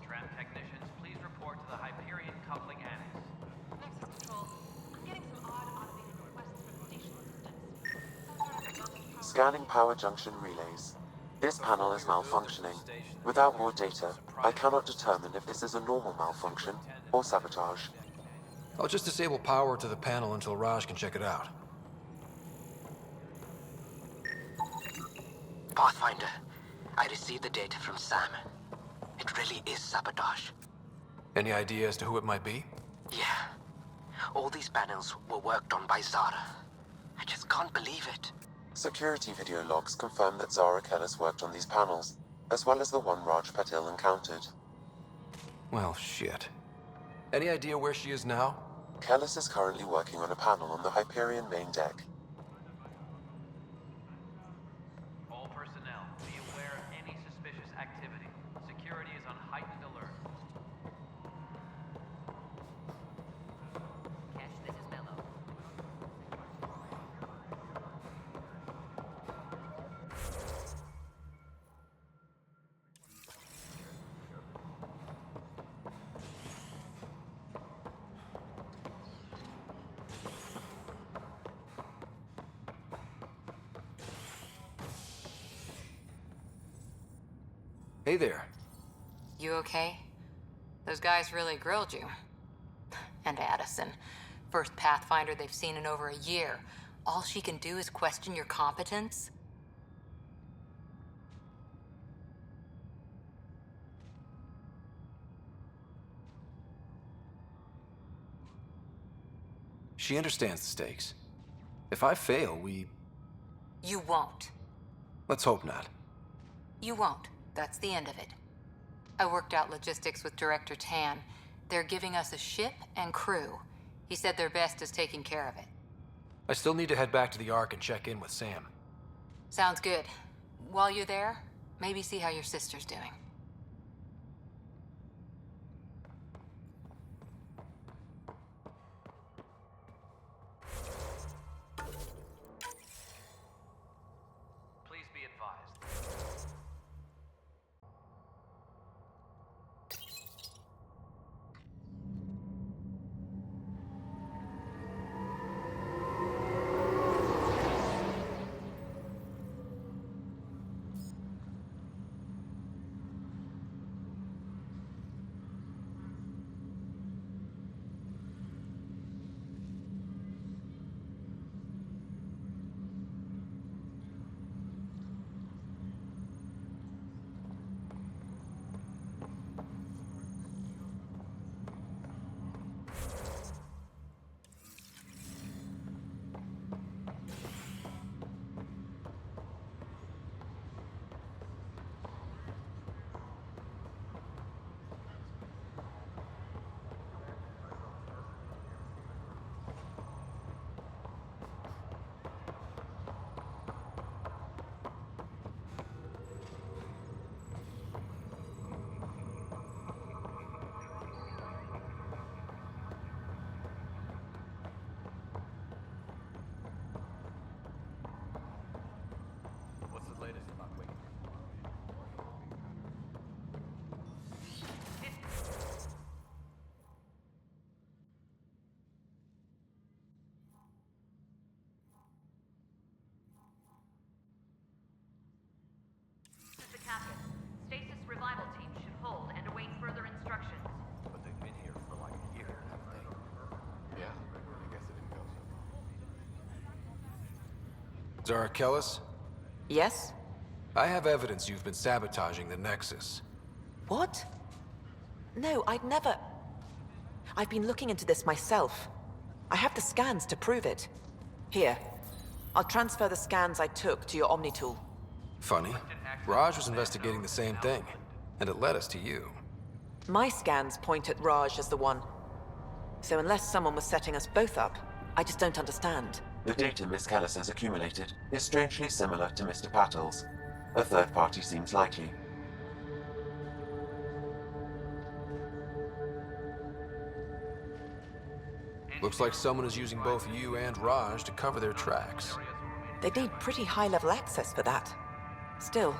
Tram technicians, please report to the Hyperion Coupling Annex. Nexus Control. I'm getting some odd automated requests from station systems. Scanning power junction relays. This panel is malfunctioning. Without more data, I cannot determine if this is a normal malfunction or sabotage. I'll just disable power to the panel until Raj can check it out. Pathfinder, I received the data from Sam. It really is sabotage. Any idea as to who it might be? Yeah. All these panels were worked on by Zara. I just can't believe it. Security video logs confirm that Zara Kellis worked on these panels, as well as the one Raj Patil encountered. Well, shit. Any idea where she is now? Kellis is currently working on a panel on the Hyperion main deck. All personnel, be aware of any suspicious activity. Security is on heightened alert. Cash, this is Mello. Hey there. You okay? Those guys really grilled you. And Addison. First Pathfinder they've seen in over a year. All she can do is question your competence? She understands the stakes. If I fail, You won't. let's hope not. You won't. That's the end of it. I worked out logistics with Director Tan. They're giving us a ship and crew. He said their best is taking care of it. I still need to head back to the Ark and check in with Sam. Sounds good. While you're there, maybe see how your sister's doing. Please be advised. Dr. Arkellis? Yes? I have evidence you've been sabotaging the Nexus. What? No, I'd never... I've been looking into this myself. I have the scans to prove it. Here. I'll transfer the scans I took to your Omni tool. Funny. Raj was investigating the same thing, and it led us to you. My scans point at Raj as the one. So unless someone was setting us both up, I just don't understand. The data Miss Callis has accumulated is strangely similar to Mr. Patel's. A third party seems likely. Looks like someone is using both you and Raj to cover their tracks. They'd need pretty high-level access for that. Still,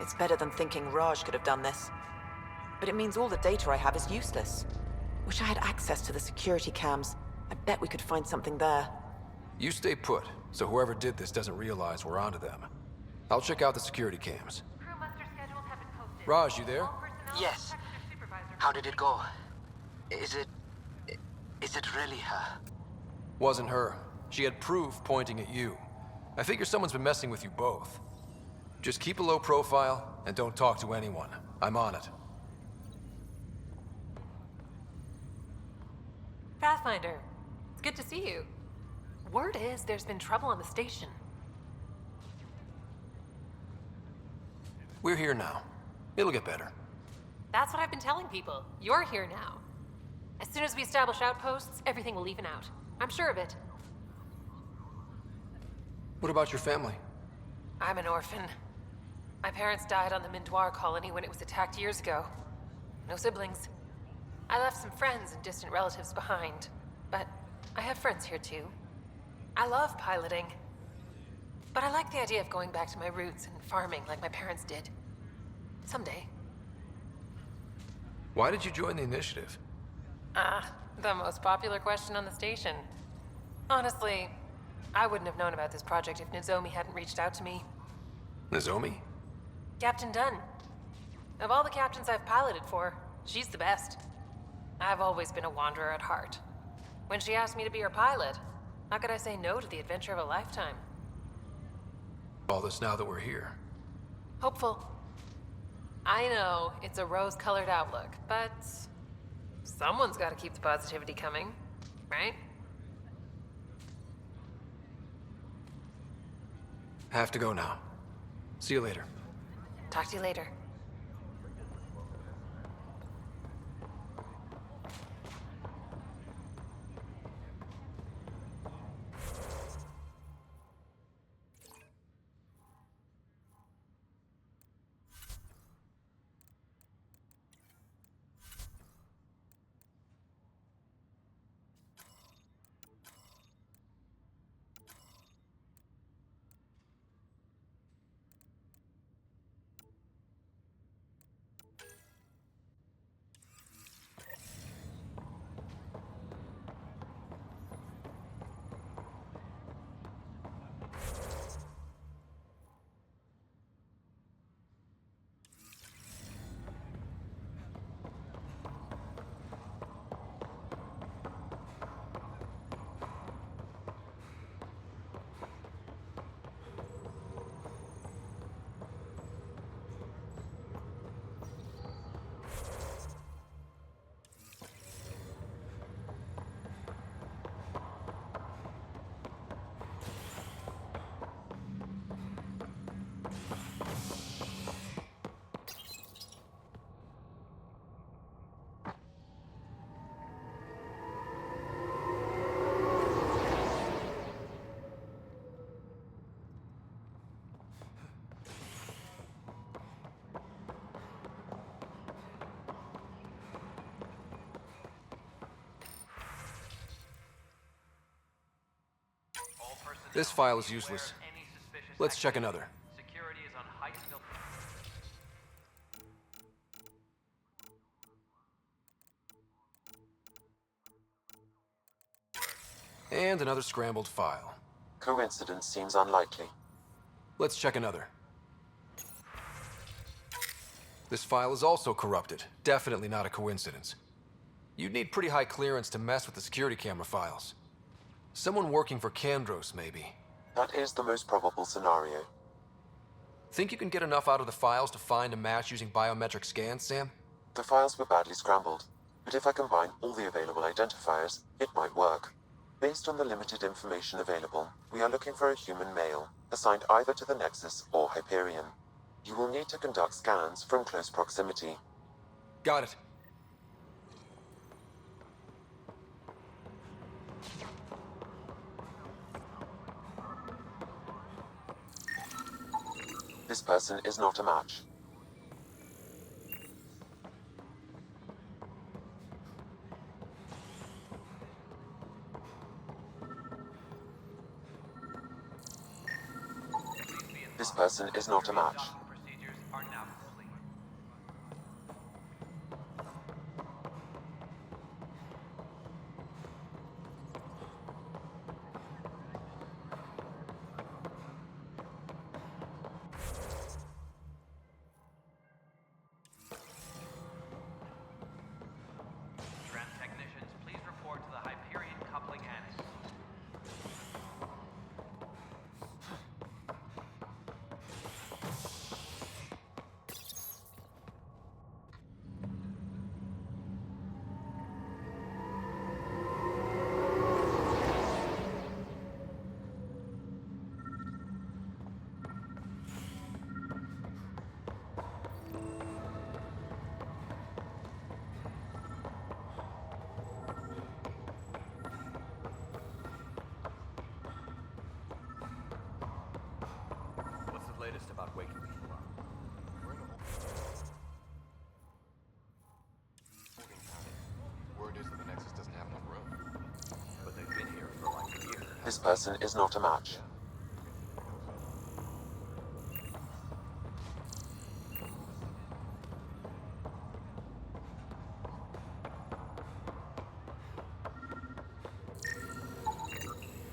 it's better than thinking Raj could have done this. But it means all the data I have is useless. Wish I had access to the security cams. I bet we could find something there. You stay put, so whoever did this doesn't realize we're onto them. I'll check out the security cams. Raj, you there? Yes. How did it go? Is it really her? Wasn't her. She had proof pointing at you. I figure someone's been messing with you both. Just keep a low profile and don't talk to anyone. I'm on it. Pathfinder, it's good to see you. Word is there's been trouble on the station. We're here now. It'll get better. That's what I've been telling people. You're here now. As soon as we establish outposts, everything will even out. I'm sure of it. What about your family? I'm an orphan. My parents died on the Mindoir colony when it was attacked years ago. No siblings. I left some friends and distant relatives behind, but I have friends here too. I love piloting, but I like the idea of going back to my roots and farming like my parents did. Someday. Why did you join the initiative? The most popular question on the station. Honestly, I wouldn't have known about this project if Nozomi hadn't reached out to me. Nozomi? Captain Dunn. Of all the captains I've piloted for, she's the best. I've always been a wanderer at heart. When she asked me to be her pilot, how could I say no to the adventure of a lifetime? All this now that we're here. Hopeful. I know, it's a rose-colored outlook, but someone's got to keep the positivity coming, right? Have to go now. See you later. Talk to you later. This file is useless. Let's check another. Security is on heightened alert. And another scrambled file. Coincidence seems unlikely. Let's check another. This file is also corrupted. Definitely not a coincidence. You'd need pretty high clearance to mess with the security camera files. Someone working for Kandros, maybe. That is the most probable scenario. Think you can get enough out of the files to find a match using biometric scans, Sam? The files were badly scrambled, but if I combine all the available identifiers, it might work. Based on the limited information available, we are looking for a human male, assigned either to the Nexus or Hyperion. You will need to conduct scans from close proximity. Got it. This person is not a match. This person is not a match. Procedures are now complete. Tram technicians, please report to the Hyperion coupling annex. What's the latest about waking people up? Word is that the Nexus doesn't have enough room. But they've been here for like a year. This person is not a match.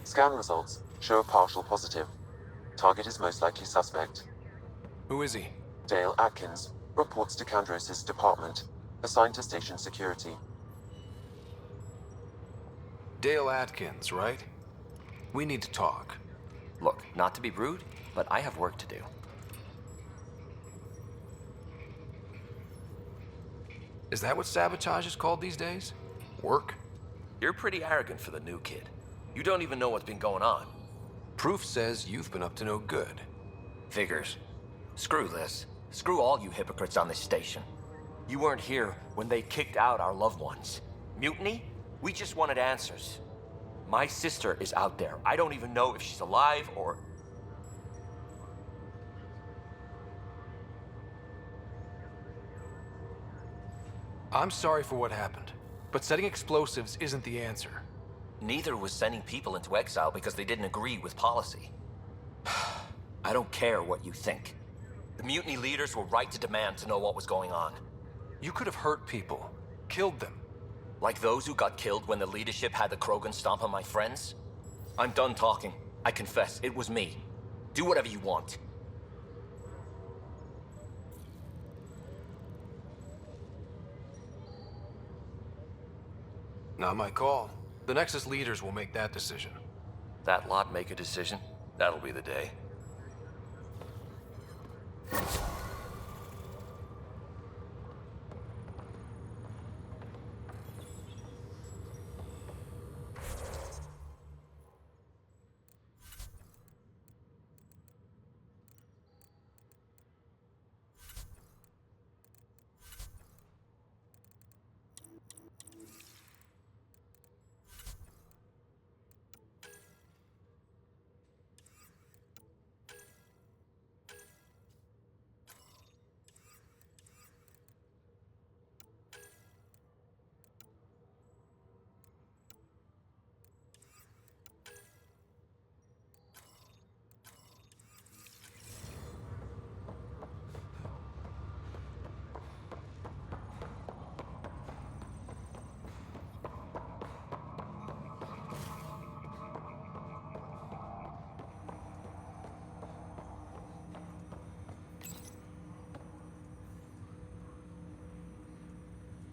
Scan results show a partial positive. Target is most likely suspect. Who is he? Dale Atkins reports to Kandros' department, assigned to station security. Dale Atkins, right? We need to talk. Look, not to be rude, but I have work to do. Is that what sabotage is called these days? Work? You're pretty arrogant for the new kid. You don't even know what's been going on. Proof says you've been up to no good. Figures. Screw this. Screw all you hypocrites on this station. You weren't here when they kicked out our loved ones. Mutiny? We just wanted answers. My sister is out there. I don't even know if she's alive or... I'm sorry for what happened, but setting explosives isn't the answer. Neither was sending people into exile because they didn't agree with policy. I don't care what you think. The mutiny leaders were right to demand to know what was going on. You could have hurt people, killed them. Like those who got killed when the leadership had the Krogan stomp on my friends? I'm done talking. I confess, it was me. Do whatever you want. Not my call. The Nexus leaders will make that decision. That lot make a decision? That'll be the day.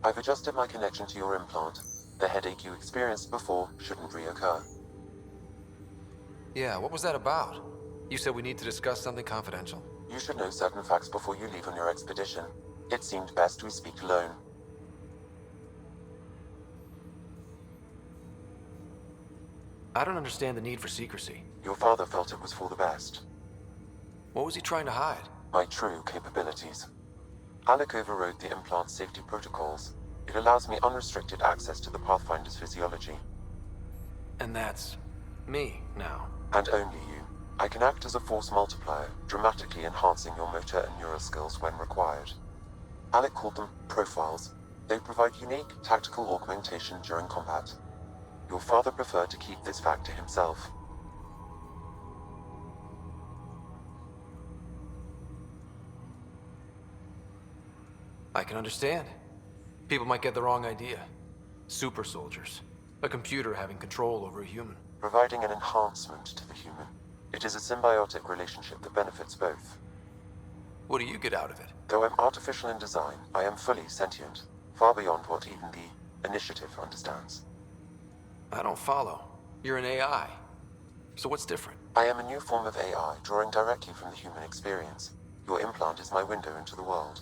I've adjusted my connection to your implant. The headache you experienced before shouldn't reoccur. Yeah, what was that about? You said we need to discuss something confidential. You should know certain facts before you leave on your expedition. It seemed best we speak alone. I don't understand the need for secrecy. Your father felt it was for the best. What was he trying to hide? My true capabilities. Alec overrode the implant safety protocols. It allows me unrestricted access to the Pathfinder's physiology. And that's me now. And only you. I can act as a force multiplier, dramatically enhancing your motor and neural skills when required. Alec called them profiles. They provide unique tactical augmentation during combat. Your father preferred to keep this fact to himself. I can understand. People might get the wrong idea. Super soldiers. A computer having control over a human. Providing an enhancement to the human. It is a symbiotic relationship that benefits both. What do you get out of it? Though I'm artificial in design, I am fully sentient, far beyond what even the Initiative understands. I don't follow. You're an AI. So what's different? I am a new form of AI, drawing directly from the human experience. Your implant is my window into the world.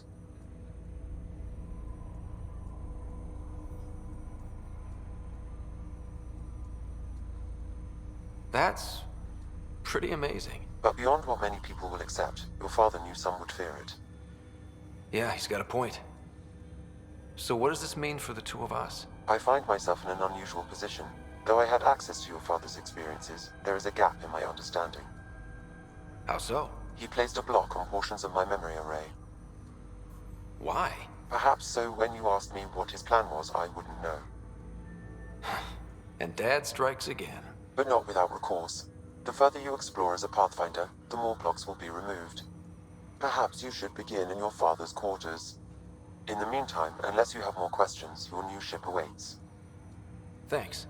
That's pretty amazing. But beyond what many people will accept, your father knew some would fear it. Yeah, he's got a point. So what does this mean for the two of us? I find myself in an unusual position. Though I had access to your father's experiences, there is a gap in my understanding. How so? He placed a block on portions of my memory array. Why? Perhaps so when you asked me what his plan was, I wouldn't know. And Dad strikes again. But not without recourse. The further you explore as a Pathfinder, the more blocks will be removed. Perhaps you should begin in your father's quarters. In the meantime, unless you have more questions, your new ship awaits. Thanks.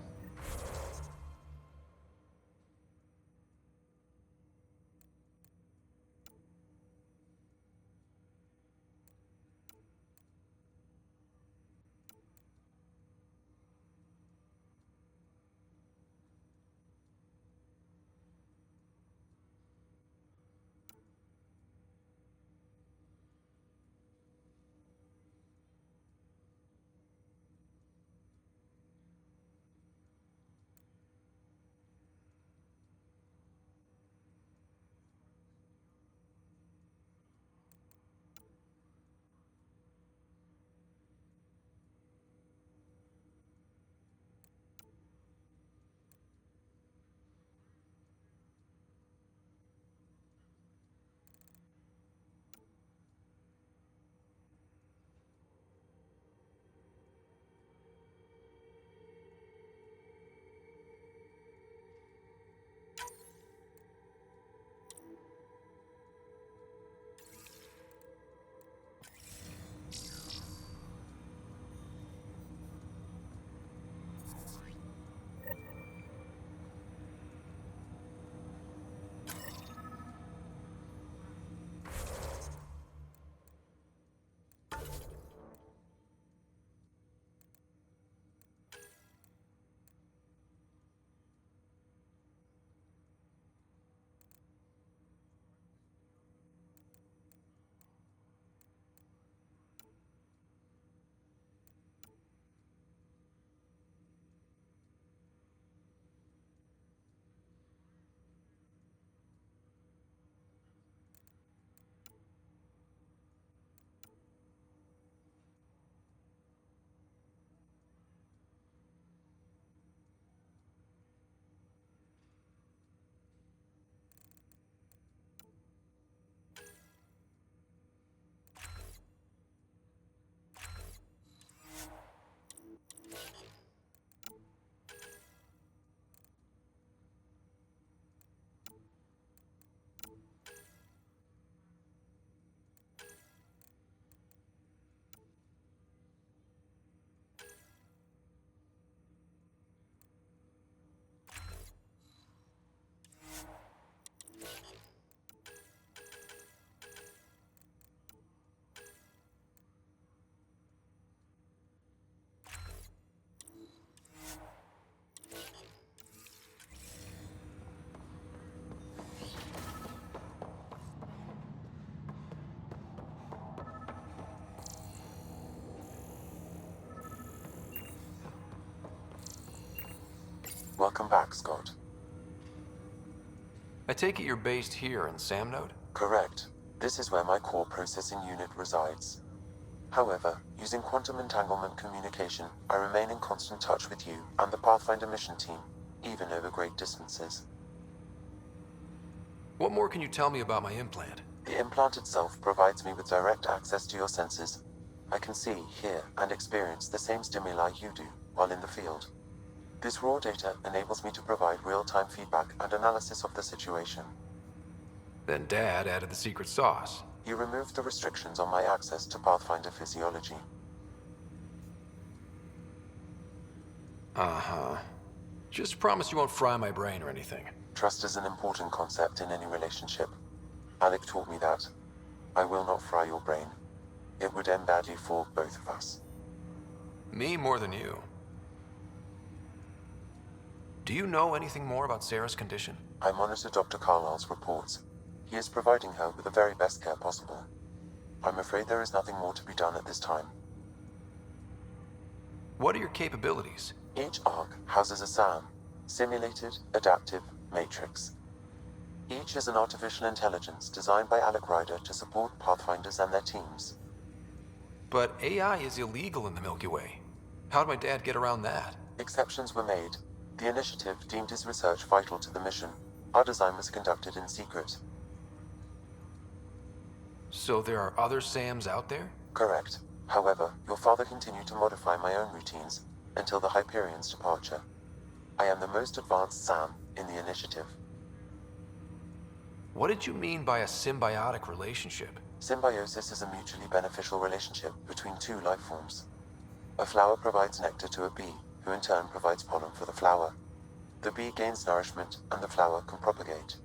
Welcome back, Scott. I take it you're based here in Sam Node? Correct. This is where my core processing unit resides. However, using quantum entanglement communication, I remain in constant touch with you and the Pathfinder mission team, even over great distances. What more can you tell me about my implant? The implant itself provides me with direct access to your senses. I can see, hear, and experience the same stimuli you do while in the field. This raw data enables me to provide real-time feedback and analysis of the situation. Then Dad added the secret sauce. He removed the restrictions on my access to Pathfinder physiology. Uh-huh. Just promise you won't fry my brain or anything. Trust is an important concept in any relationship. Alec taught me that. I will not fry your brain. It would end badly for both of us. Me more than you. Do you know anything more about Sarah's condition? I monitor Dr. Carlisle's reports. He is providing her with the very best care possible. I'm afraid there is nothing more to be done at this time. What are your capabilities? Each ARC houses a SAM, Simulated Adaptive Matrix. Each is an artificial intelligence designed by Alec Ryder to support Pathfinders and their teams. But AI is illegal in the Milky Way. How'd my dad get around that? Exceptions were made. The initiative deemed his research vital to the mission. Our design was conducted in secret. So there are other SAMs out there? Correct. However, your father continued to modify my own routines until the Hyperion's departure. I am the most advanced SAM in the initiative. What did you mean by a symbiotic relationship? Symbiosis is a mutually beneficial relationship between two life forms. A flower provides nectar to a bee, who in turn provides pollen for the flower. The bee gains nourishment, and the flower can propagate.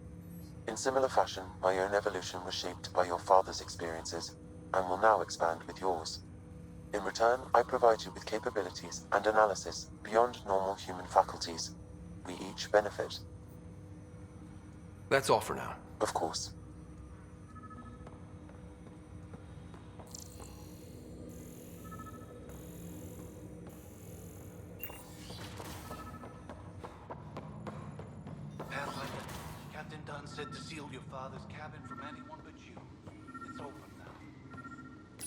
In similar fashion, my own evolution was shaped by your father's experiences, and will now expand with yours. In return, I provide you with capabilities and analysis beyond normal human faculties. We each benefit. That's all for now. Of course. Pathfinder, Captain Dunn said to seal your father's cabin from anyone but you. It's open now.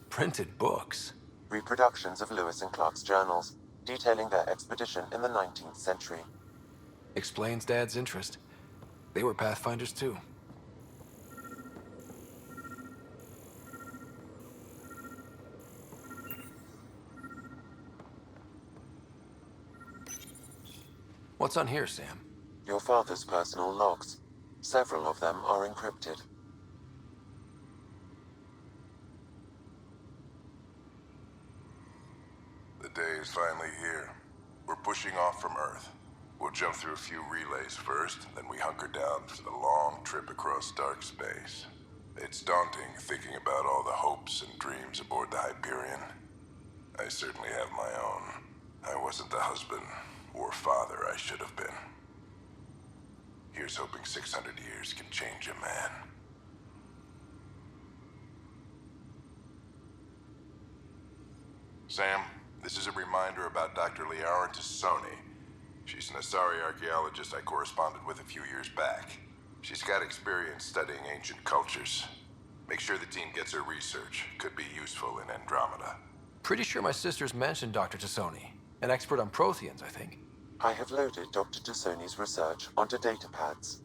Printed books? Reproductions of Lewis and Clark's journals, detailing their expedition in the 19th century. Explains Dad's interest. They were Pathfinders too. What's on here, Sam? Your father's personal logs. Several of them are encrypted. The day is finally here. We're pushing off from Earth. We'll jump through a few relays first, then we hunker down for the long trip across dark space. It's daunting thinking about all the hopes and dreams aboard the Hyperion. I certainly have my own. I wasn't the husband or father I should have been. Here's hoping 600 years can change a man. Sam, this is a reminder about Dr. Liara Tassoni. She's an Asari archaeologist I corresponded with a few years back. She's got experience studying ancient cultures. Make sure the team gets her research. Could be useful in Andromeda. Pretty sure my sister's mentioned Dr. Tassoni. An expert on Protheans, I think. I have loaded Dr. Tassoni's research onto datapads.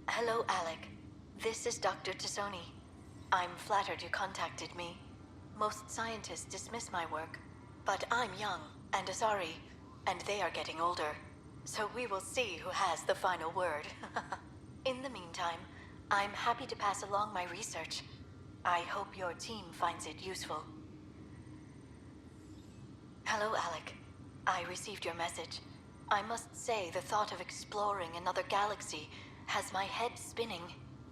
Hello, Alec. This is Dr. Tassoni. I'm flattered you contacted me. Most scientists dismiss my work, but I'm young and Asari, and they are getting older. So we will see who has the final word. In the meantime, I'm happy to pass along my research. I hope your team finds it useful. Hello, Alec. I received your message. I must say the thought of exploring another galaxy has my head spinning.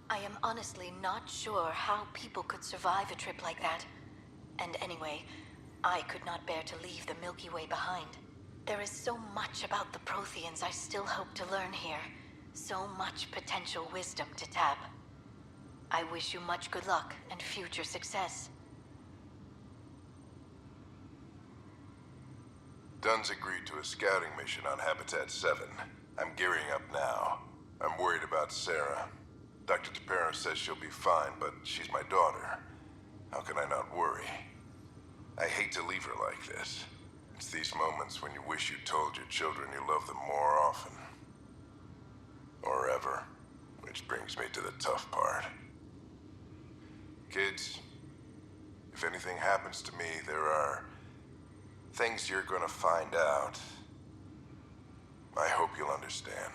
I am honestly not sure how people could survive a trip like that. And anyway, I could not bear to leave the Milky Way behind. There is so much about the Protheans I still hope to learn here. So much potential wisdom to tap. I wish you much good luck and future success. Dunn's agreed to a scouting mission on Habitat 7. I'm gearing up now. I'm worried about Sarah. Dr. Tapero says she'll be fine, but she's my daughter. How can I not worry? I hate to leave her like this. It's these moments when you wish you told your children you love them more often. Or ever. Which brings me to the tough part. Kids, if anything happens to me, there are things you're gonna find out. I hope you'll understand.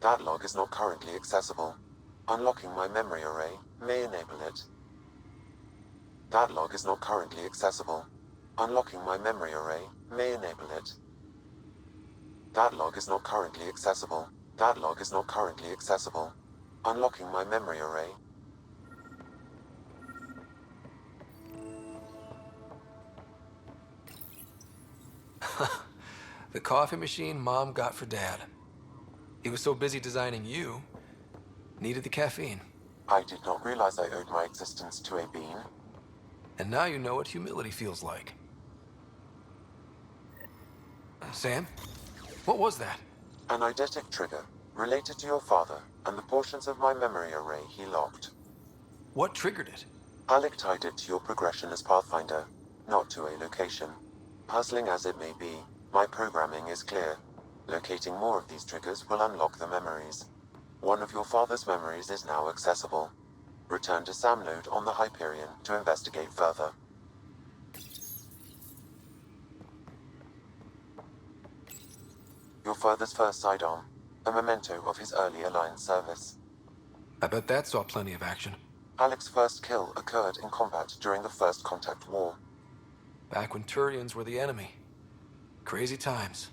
That log is not currently accessible. Unlocking my memory array may enable it. That log is not currently accessible. Unlocking my memory array may enable it. That log is not currently accessible. That log is not currently accessible. Unlocking my memory array. The coffee machine Mom got for Dad. He was so busy designing you, needed the caffeine. I did not realize I owed my existence to a bean. And now you know what humility feels like. Sam? What was that? An eidetic trigger, related to your father, and the portions of my memory array he locked. What triggered it? Alec tied it to your progression as Pathfinder, not to a location. Puzzling as it may be, my programming is clear. Locating more of these triggers will unlock the memories. One of your father's memories is now accessible. Return to Sam Node on the Hyperion to investigate further. Your father's first sidearm, a memento of his early Alliance service. I bet that saw plenty of action. Alec's first kill occurred in combat during the First Contact War. Back when Turians were the enemy. Crazy times.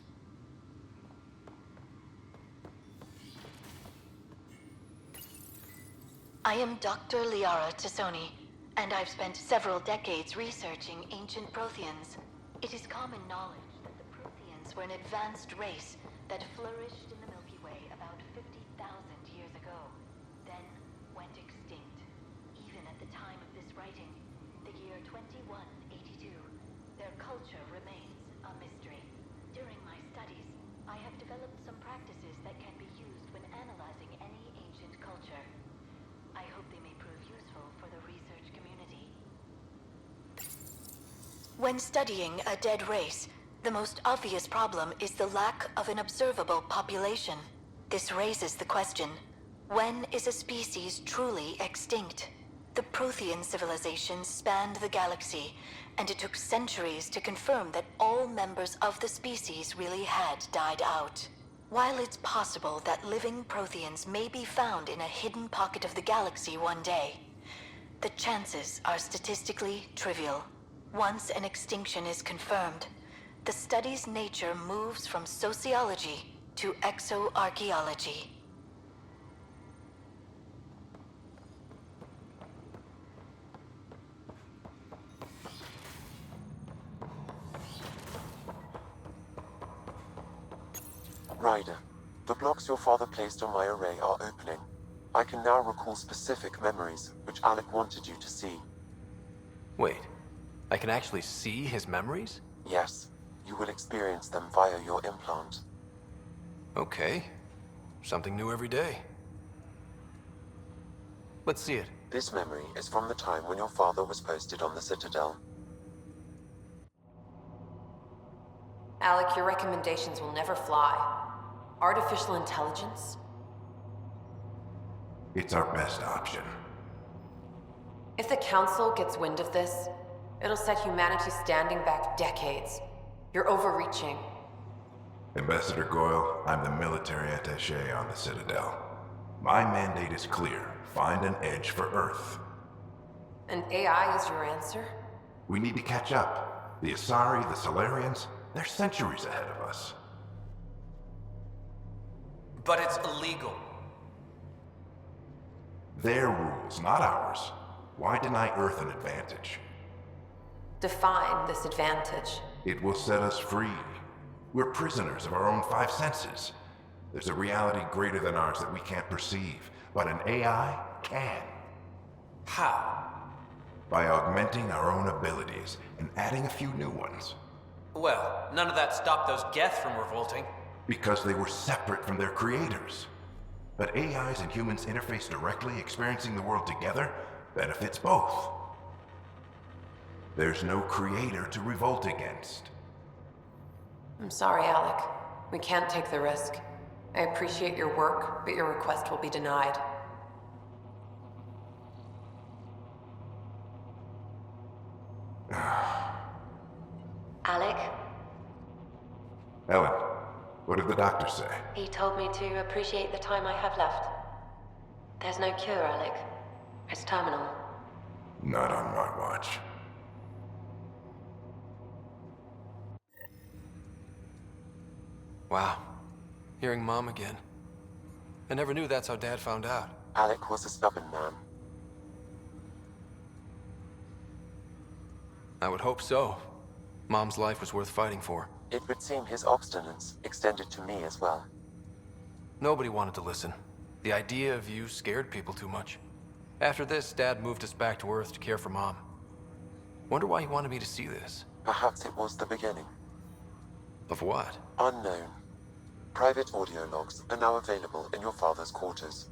I am Dr. Liara Tassoni, and I've spent several decades researching ancient Protheans. It is common knowledge that the Protheans were an advanced race that flourished in the Milky Way about 50,000 years ago, then went extinct. Even at the time of this writing, the year 2182, their culture remains a mystery. During my studies, I have developed some practices that can be used when analyzing any ancient culture. I hope they may prove useful for the research community. When studying a dead race, the most obvious problem is the lack of an observable population. This raises the question, when is a species truly extinct? The Prothean civilization spanned the galaxy, and it took centuries to confirm that all members of the species really had died out. While it's possible that living Protheans may be found in a hidden pocket of the galaxy one day, the chances are statistically trivial. Once an extinction is confirmed, the study's nature moves from sociology to exoarchaeology. Ryder, the blocks your father placed on my array are opening. I can now recall specific memories, which Alec wanted you to see. Wait, I can actually see his memories? Yes, you will experience them via your implant. Okay. Something new every day. Let's see it. This memory is from the time when your father was posted on the Citadel. Alec, your recommendations will never fly. Artificial intelligence? It's our best option. If the Council gets wind of this, it'll set humanity standing back decades. You're overreaching. Ambassador Goyle, I'm the military attaché on the Citadel. My mandate is clear. Find an edge for Earth. And AI is your answer? We need to catch up. The Asari, the Solarians, they're centuries ahead of us. But it's illegal. Their rules, not ours. Why deny Earth an advantage? Define this advantage. It will set us free. We're prisoners of our own five senses. There's a reality greater than ours that we can't perceive, but an AI can. How? by augmenting our own abilities and adding a few new ones. Well, none of that stopped those Geth from revolting. Because they were separate from their creators. But AIs and humans interface directly, experiencing the world together benefits both. There's no creator to revolt against. I'm sorry, Alec. We can't take the risk. I appreciate your work, but your request will be denied. Alec, Ellen, what did the doctor say? he told me to appreciate the time I have left. There's no cure, Alec. It's terminal. Not on my watch. Wow. Hearing Mom again. I never knew that's how Dad found out. Alec was a stubborn man. I would hope so. Mom's life was worth fighting for. It would seem his obstinance extended to me as well. Nobody wanted to listen. The idea of you scared people too much. After this, Dad moved us back to Earth to care for Mom. Wonder why he wanted me to see this. Perhaps it was the beginning. Of what? Unknown. Private audio logs are now available in your father's quarters.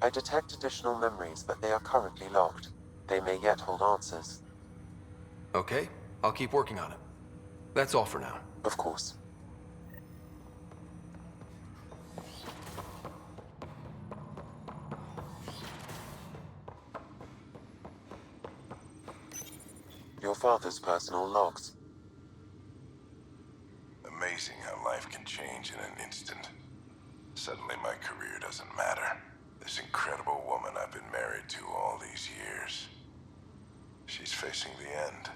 I detect additional memories, but they are currently locked. They may yet hold answers. Okay, I'll keep working on it. That's all for now. Of course. Your father's personal logs. Amazing how life can change in an instant. Suddenly my career doesn't matter. This incredible woman I've been married to all these years. She's facing the end.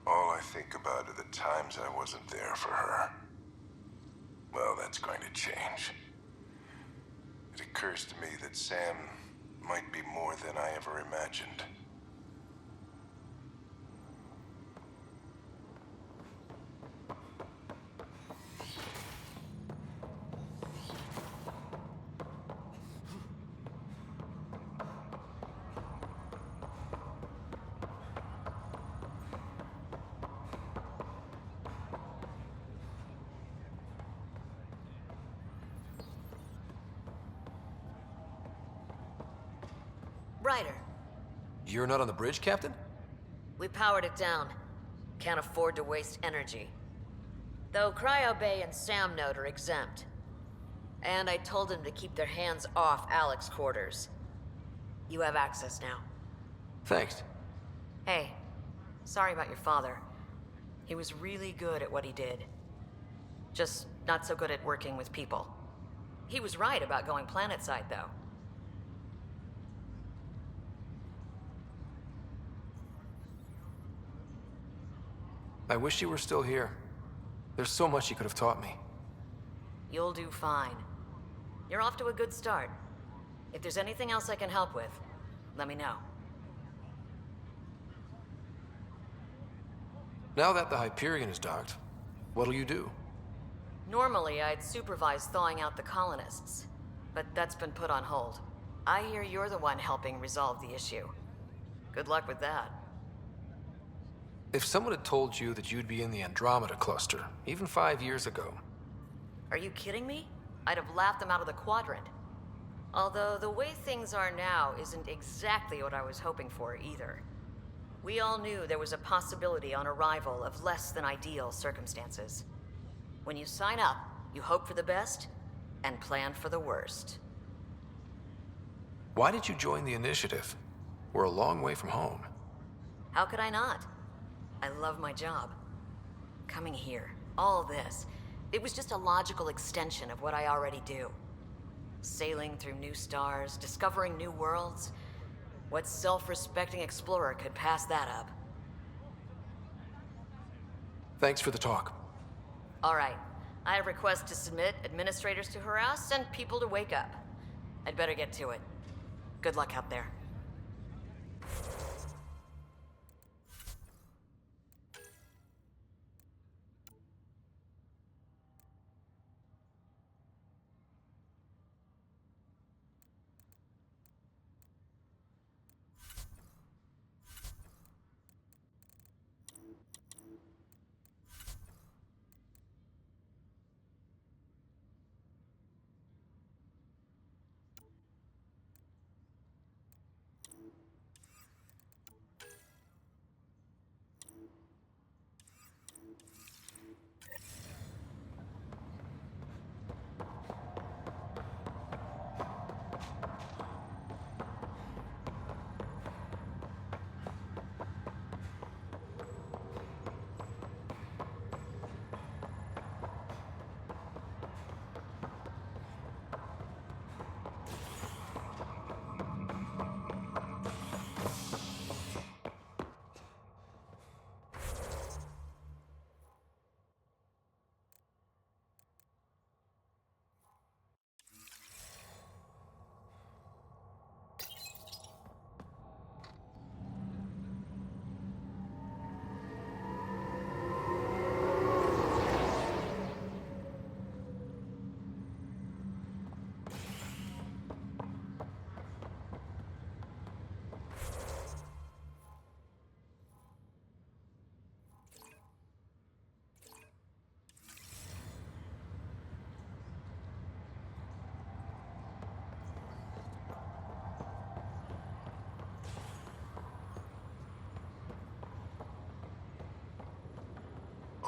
All I think about are the times I wasn't there for her. Well, that's going to change. It occurs to me that Sam might be more than I ever imagined. Ryder, You're not on the bridge, Captain? we powered it down. Can't afford to waste energy. Though Cryo Bay and Sam Node are exempt. And I told them to keep their hands off Alec's quarters. You have access now. Thanks. Hey, sorry about your father. He was really good at what he did. Just not so good at working with people. He was right about going Planetside, though. I wish you were still here. There's so much you could have taught me. You'll do fine. You're off to a good start. If there's anything else I can help with, let me know. Now that the Hyperion is docked, what'll you do? Normally, I'd supervise thawing out the colonists, but that's been put on hold. I hear you're the one helping resolve the issue. Good luck with that. If someone had told you that you'd be in the Andromeda cluster, even 5 years ago... Are you kidding me? I'd have laughed them out of the quadrant. Although the way things are now isn't exactly what I was hoping for either. We all knew there was a possibility on arrival of less than ideal circumstances. When you sign up, you hope for the best and plan for the worst. Why did you join the Initiative? We're a long way from home. How could I not? I love my job. Coming here, all this, it was just a logical extension of what I already do. Sailing through new stars, discovering new worlds. What self-respecting explorer could pass that up? Thanks for the talk. All right. I have requests to submit, administrators to harass, and people to wake up. I'd better get to it. Good luck out there.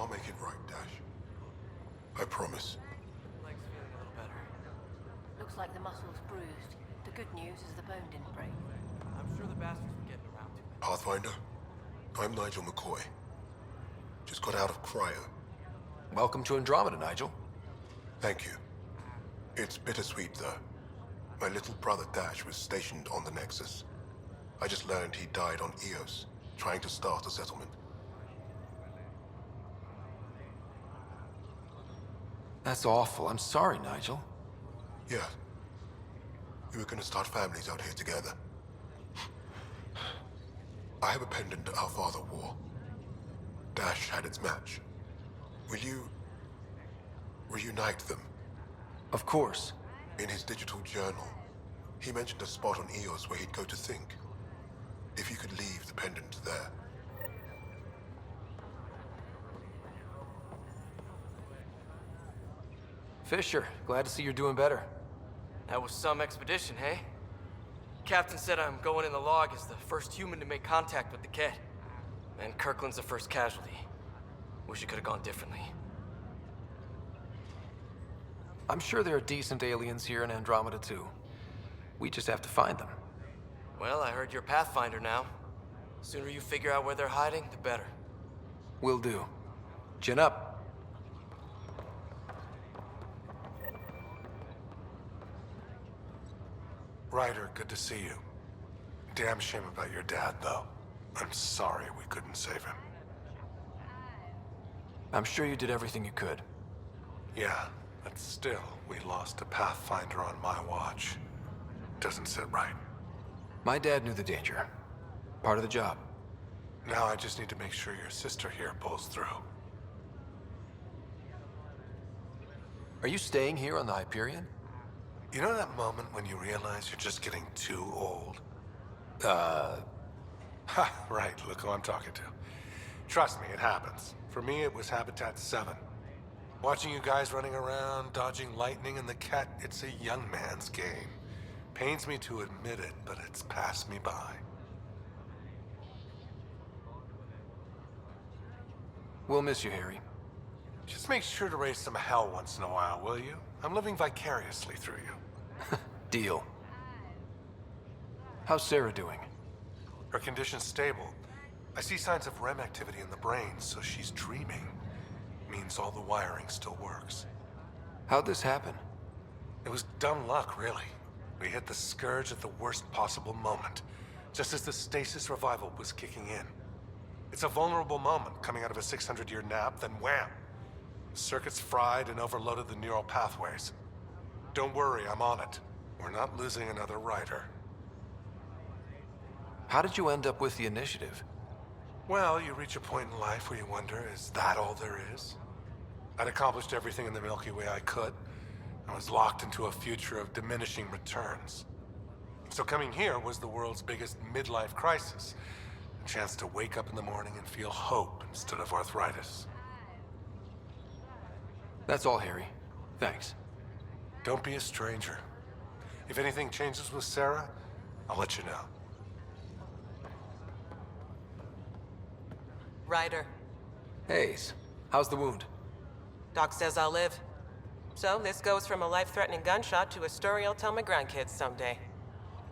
I'll make it right, Dash. I promise. Leg's feeling a little better. Looks like the muscle's bruised. The good news is the bone didn't break. I'm sure the bastards were getting around to it. Pathfinder, I'm Nigel McCoy. Just got out of cryo. Welcome to Andromeda, Nigel. Thank you. It's bittersweet, though. My little brother Dash was stationed on the Nexus. I just learned he died on Eos, trying to start a settlement. That's awful. I'm sorry, Nigel. Yeah. We were gonna start families out here together. I have a pendant our father wore. Dash had its match. Will you reunite them? Of course. In his digital journal, he mentioned a spot on Eos where he'd go to think. If you could leave the pendant there. Fisher, glad to see you're doing better. That was some expedition, hey? Captain said I'm going in the log as the first human to make contact with the Kett. And Kirkland's the first casualty. Wish it could have gone differently. I'm sure there are decent aliens here in Andromeda, too. We just have to find them. Well, I heard you're Pathfinder now. Sooner you figure out where they're hiding, the better. Will do. Chin up. Ryder, good to see you. Damn shame about your dad, though. I'm sorry we couldn't save him. I'm sure you did everything you could. Yeah, but still, we lost a Pathfinder on my watch. Doesn't sit right. My dad knew the danger. Part of the job. Now I just need to make sure your sister here pulls through. Are you staying here on the Hyperion? You know that moment when you realize you're just getting too old? Ha, right, look who I'm talking to. Trust me, it happens. For me, it was Habitat 7. Watching you guys running around, dodging lightning and the Kett, it's a young man's game. Pains me to admit it, but it's passed me by. We'll miss you, Harry. Just make sure to raise some hell once in a while, will you? I'm living vicariously through you. Deal. How's Sarah doing? Her condition's stable. I see signs of REM activity in the brain, so she's dreaming. Means all the wiring still works. How'd this happen? It was dumb luck, really. We hit the Scourge at the worst possible moment, just as the stasis revival was kicking in. It's a vulnerable moment coming out of a 600-year nap, then wham! Circuits fried and overloaded the neural pathways. Don't worry, I'm on it. We're not losing another Ryder. How did you end up with the initiative? Well, you reach a point in life where you wonder, is that all there is? I'd accomplished everything in the Milky Way I could. I was locked into a future of diminishing returns. So coming here was the world's biggest midlife crisis. A chance to wake up in the morning and feel hope instead of arthritis. That's all, Harry. Thanks. Don't be a stranger. If anything changes with Sarah, I'll let you know. Ryder. Hayes, how's the wound? Doc says I'll live. So this goes from a life-threatening gunshot to a story I'll tell my grandkids someday.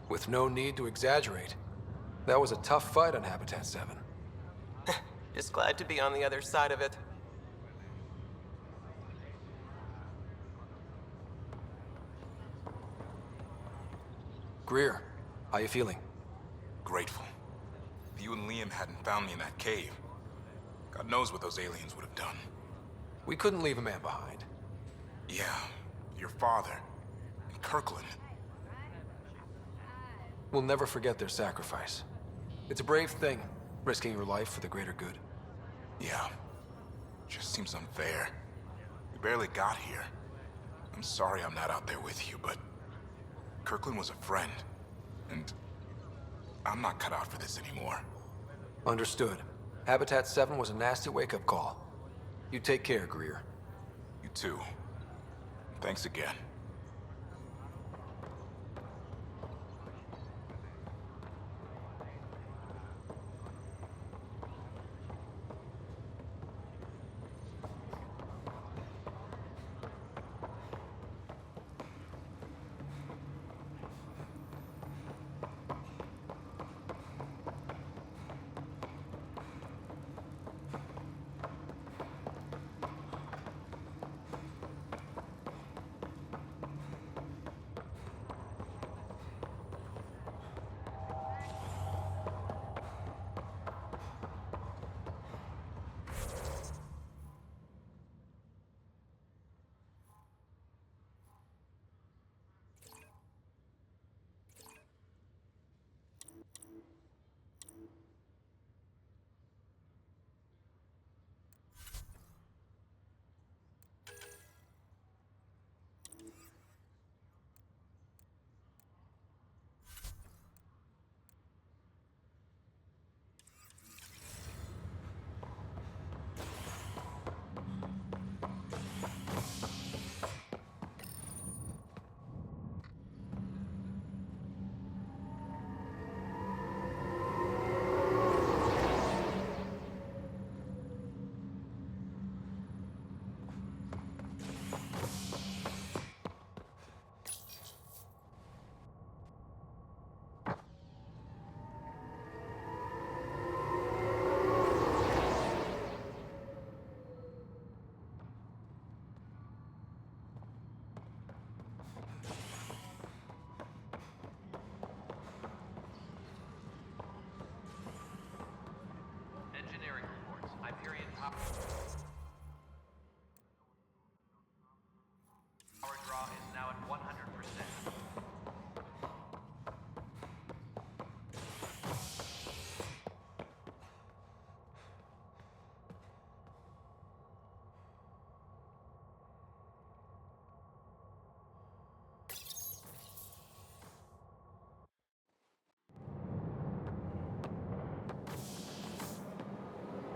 With no need to exaggerate. That was a tough fight on Habitat 7. Just glad to be on the other side of it. Greer, how you feeling? Grateful. If you and Liam hadn't found me in that cave, God knows what those aliens would have done. We couldn't leave a man behind. Yeah, your father, and Kirkland. We'll never forget their sacrifice. It's a brave thing, risking your life for the greater good. Yeah, just seems unfair. We barely got here. I'm sorry I'm not out there with you, but Kirkland was a friend, and I'm not cut out for this anymore. Understood. Habitat 7 was a nasty wake-up call. You take care, Greer. You too. Thanks again. Power draw is now at 100%.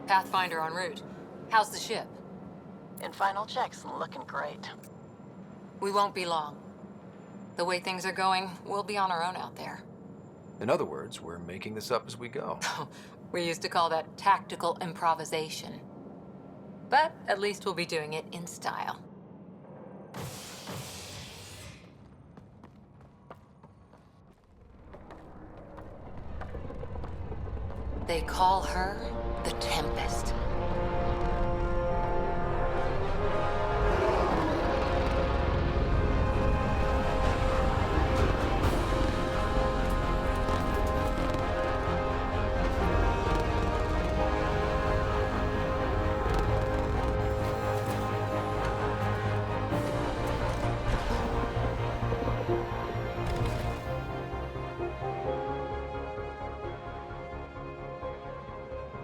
Pathfinder en route. How's the ship? In final checks, looking great. We won't be long. The way things are going, we'll be on our own out there. In other words, we're making this up as we go. We used to call that tactical improvisation. But at least we'll be doing it in style. They call her the Tempest.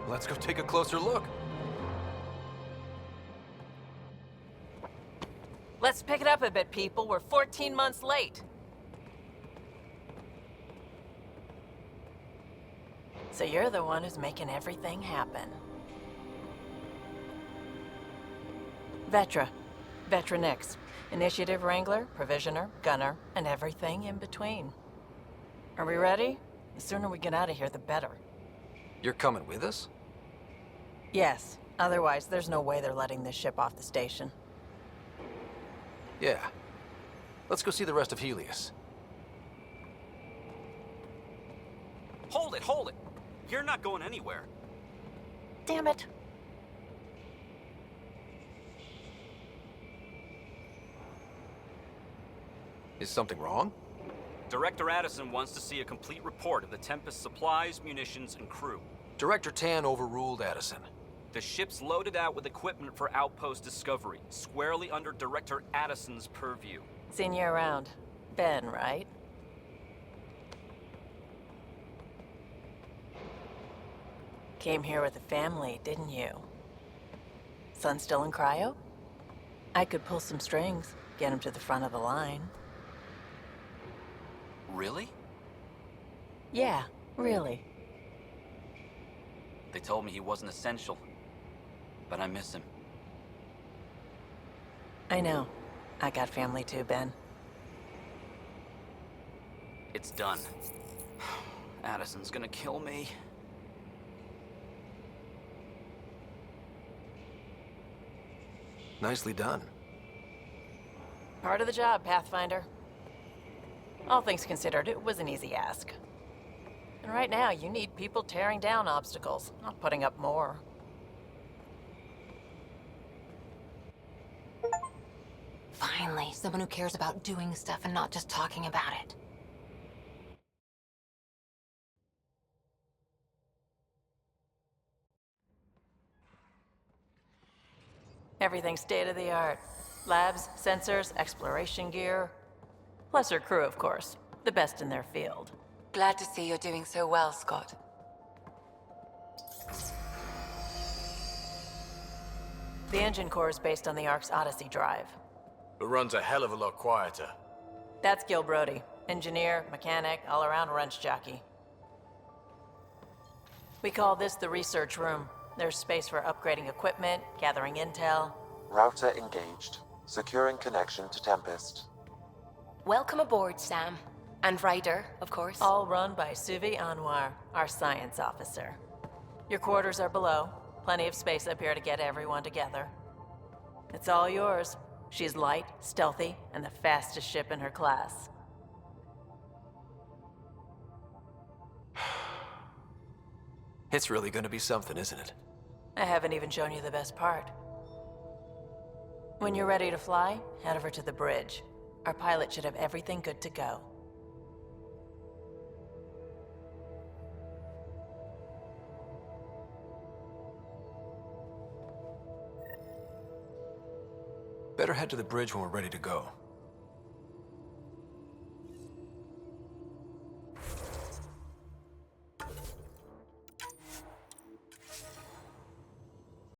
Let's go take a closer look. Let's pick it up a bit, people. We're 14 months late. So you're the one who's making everything happen. Vetra. Vetra Nix. Initiative Wrangler, Provisioner, Gunner, and everything in between. Are we ready? The sooner we get out of here, the better. You're coming with us? Yes. Otherwise, there's no way they're letting this ship off the station. Yeah. Let's go see the rest of Helios. Hold it, hold it! You're not going anywhere. Damn it. Is something wrong? Director Addison wants to see a complete report of the Tempest supplies, munitions, and crew. Director Tan overruled Addison. The ship's loaded out with equipment for outpost discovery, squarely under Director Addison's purview. Seen you around. Ben, right? Came here with a family, didn't you? Son still in cryo? I could pull some strings, get him to the front of the line. Really? Yeah, really. They told me he wasn't essential, but I miss him. I know. I got family too, Ben. It's done. Addison's gonna kill me. Nicely done. Part of the job, Pathfinder. All things considered, it was an easy ask. And right now, you need people tearing down obstacles, not putting up more. Finally, someone who cares about doing stuff and not just talking about it. Everything's state-of-the-art. Labs, sensors, exploration gear. Plus her crew, of course. The best in their field. Glad to see you're doing so well, Scott. The engine core is based on the Ark's Odyssey drive. It runs a hell of a lot quieter. That's Gil Brody. Engineer, mechanic, all-around wrench jockey. We call this the research room. There's space for upgrading equipment, gathering intel. Router engaged. Securing connection to Tempest. Welcome aboard, Sam. And Ryder, of course. All run by Suvi Anwar, our science officer. Your quarters are below. Plenty of space up here to get everyone together. It's all yours. She's light, stealthy, and the fastest ship in her class. It's really gonna be something, isn't it? I haven't even shown you the best part. When you're ready to fly, head over to the bridge. Our pilot should have everything good to go. Better head to the bridge when we're ready to go.